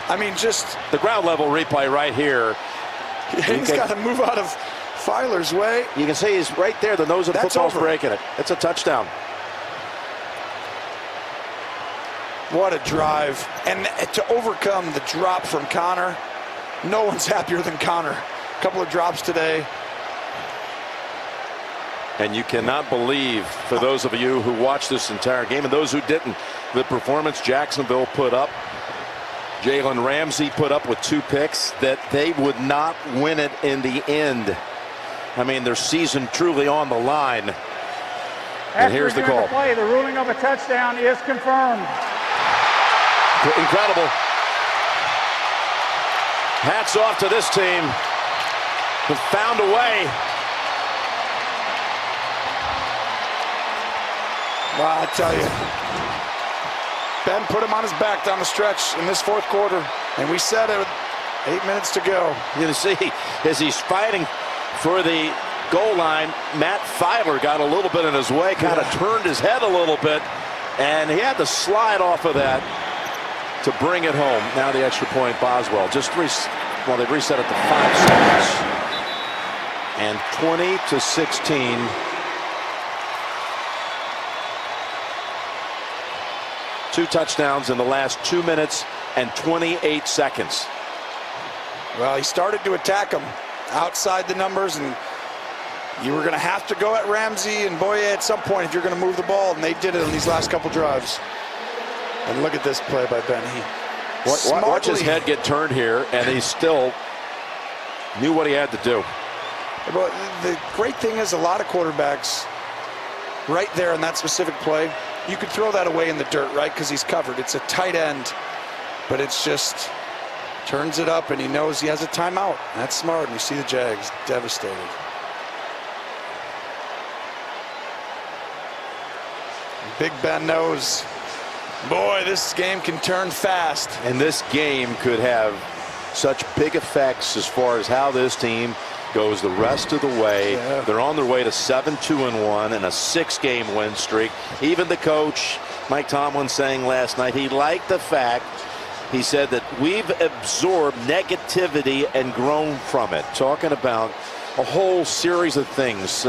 I mean, just the ground level replay right here. He's got to move out of Filer's way. You can see he's right there. The nose of the football's breaking it. It's a touchdown. What a drive. And to overcome the drop from Connor, no one's happier than Connor. A couple of drops today. And you cannot believe, for those of you who watched this entire game and those who didn't, the performance Jacksonville put up, Jalen Ramsey put up with 2 picks, that they would not win it in the end. I mean, their season truly on the line. And here's the call. The ruling of a touchdown is confirmed. Incredible. Hats off to this team who found a way. Well, I tell you, Ben put him on his back down the stretch in this 4th quarter, and we said it with 8 minutes to go. You can see as he's fighting for the goal line, Matt Filer got a little bit in his way, kind of turned his head a little bit, and he had to slide off of that to bring it home. Now the extra point, Boswell. Just they've reset it to 5 seconds. And 20-16. 2 touchdowns in the last 2 minutes and 28 seconds. Well, he started to attack him outside the numbers, and you were going to have to go at Ramsey and Boye at some point if you're going to move the ball, and they did it on these last couple drives. And look at this play by Ben. Watch his head get turned here, and he still knew what he had to do. But the great thing is a lot of quarterbacks right there in that specific play, you could throw that away in the dirt, right? Because he's covered. It's a tight end, but it's just turns it up, and he knows he has a timeout. That's smart, and you see the Jags devastated. Big Ben knows, boy, this game can turn fast. And this game could have such big effects as far as how this team goes the rest of the way. Yeah. They're on their way to 7-2-1 and a 6-game win streak. Even the coach, Mike Tomlin, saying last night he liked the fact, he said that we've absorbed negativity and grown from it. Talking about a whole series of things.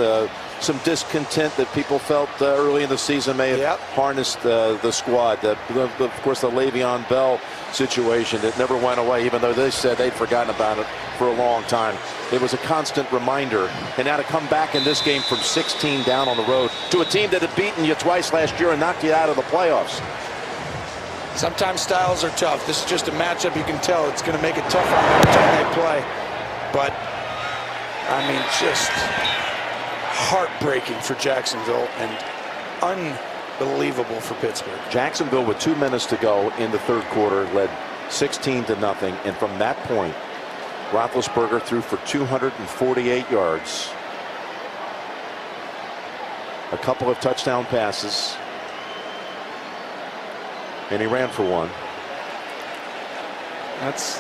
Some discontent that people felt early in the season may have harnessed the squad. Of course, the Le'Veon Bell situation that never went away, even though they said they'd forgotten about it for a long time. It was a constant reminder. And now to come back in this game from 16 down on the road to a team that had beaten you twice last year and knocked you out of the playoffs. Sometimes styles are tough. This is just a matchup you can tell it's going to make it tough on them every time they play. But, I mean, just heartbreaking for Jacksonville and unbelievable for Pittsburgh. Jacksonville, with 2 minutes to go in the third quarter, led 16-0. And from that point, Roethlisberger threw for 248 yards. A couple of touchdown passes. And he ran for one. That's,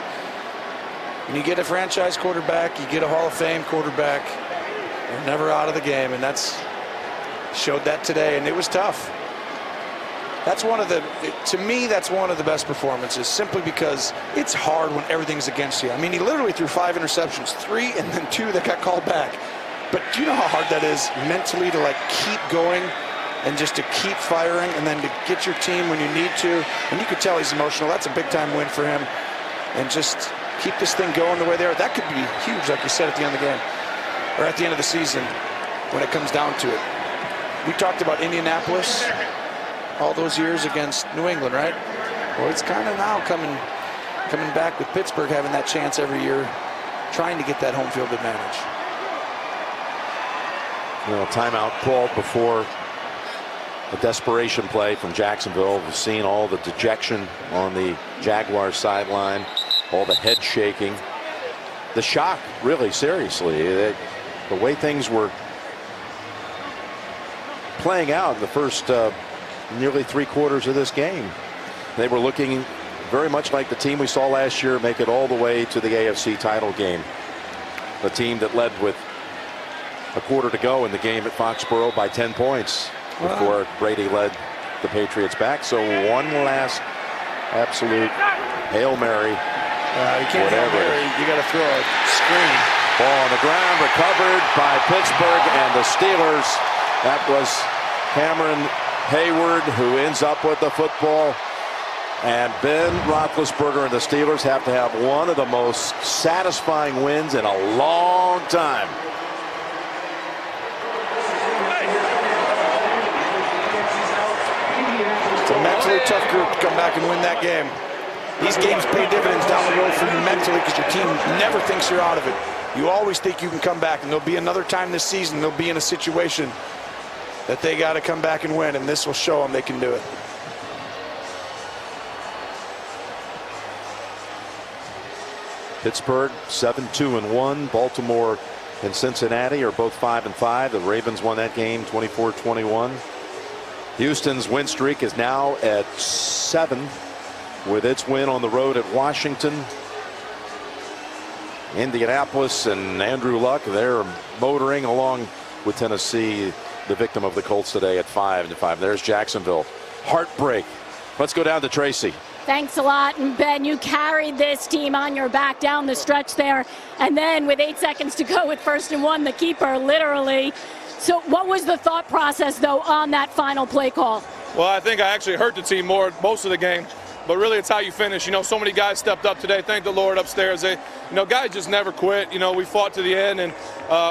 when you get a franchise quarterback, you get a Hall of Fame quarterback, they're never out of the game, and that's showed that today, and it was tough. That's one of the, to me, that's one of the best performances, simply because it's hard when everything's against you. I mean, he literally threw 5 interceptions, 3 and then 2 that got called back. But do you know how hard that is mentally to like keep going and just to keep firing and then to get your team when you need to? And you could tell he's emotional. That's a big time win for him. And just keep this thing going the way they are. That could be huge, like you said, at the end of the game, or at the end of the season when it comes down to it. We talked about Indianapolis all those years against New England, right? Well, it's kind of now coming back with Pittsburgh having that chance every year, trying to get that home field advantage. You know, timeout called before a desperation play from Jacksonville. We've seen all the dejection on the Jaguars sideline, all the head shaking, the shock, really, seriously. The way things were playing out in the first nearly 3 quarters of this game. They were looking very much like the team we saw last year make it all the way to the AFC title game. The team that led with a quarter to go in the game at Foxborough by 10 points before Brady led the Patriots back. So one last absolute Hail Mary. You can't Hail Mary. You got to throw a screen. Ball on the ground, recovered by Pittsburgh and the Steelers. That was Cameron Hayward who ends up with the football. And Ben Roethlisberger and the Steelers have to have one of the most satisfying wins in a long time. It's a mentally tough group to come back and win that game. These games pay dividends down the road for you mentally because your team never thinks you're out of it. You always think you can come back, and there'll be another time this season they'll be in a situation that they got to come back and win, and this will show them they can do it. Pittsburgh 7-2-1. Baltimore and Cincinnati are both 5-5. The Ravens won that game 24-21. Houston's win streak is now at 7 with its win on the road at Washington. Indianapolis and Andrew Luck, they're motoring along with Tennessee, the victim of the Colts today, at 5-5. There's Jacksonville. Heartbreak. Let's go down to Tracy. Thanks a lot. And Ben, you carried this team on your back down the stretch there. And then with 8 seconds to go with 1st and 1, the keeper literally. So what was the thought process, though, on that final play call? Well, I think I actually hurt the team more most of the game. But really, it's how you finish. You know, so many guys stepped up today. Thank the Lord upstairs. Guys just never quit. You know, we fought to the end, and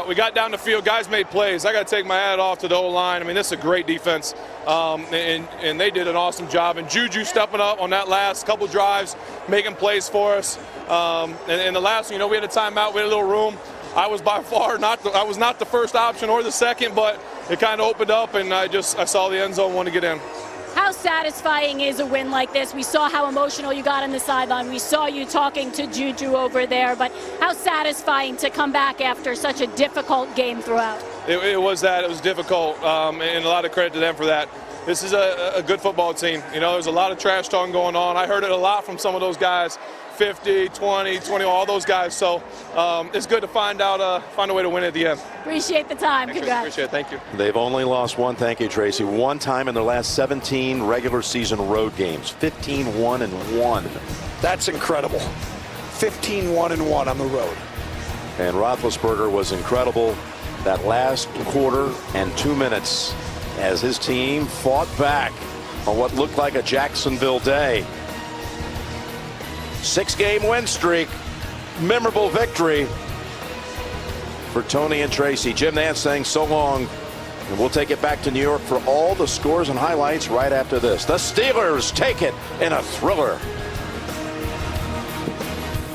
we got down the field. Guys made plays. I got to take my hat off to the O-line. I mean, this is a great defense, and they did an awesome job. And Juju stepping up on that last couple drives, making plays for us. And the last, we had a timeout. We had a little room. I was by far I was not the first option or the second, but it kind of opened up, and I saw the end zone, wanted to get in. How satisfying is a win like this? We saw how emotional you got on the sideline. We saw you talking to Juju over there, but how satisfying to come back after such a difficult game throughout? It was that. It was difficult, and a lot of credit to them for that. This is a good football team. You know, there's a lot of trash talking going on. I heard it a lot from some of those guys, 50, 20, all those guys. So it's good to find a way to win at the end. Appreciate the time. Congrats. Appreciate it. Thank you. They've only lost one, thank you, Tracy, one time in their last 17 regular season road games. 15-1-1. That's incredible. 15-1-1 on the road. And Roethlisberger was incredible that last quarter and 2 minutes as his team fought back on what looked like a Jacksonville day. 6-game win streak, memorable victory for Tony and Tracy. Jim Nantz saying so long, and we'll take it back to New York for all the scores and highlights right after this. The Steelers take it in a thriller.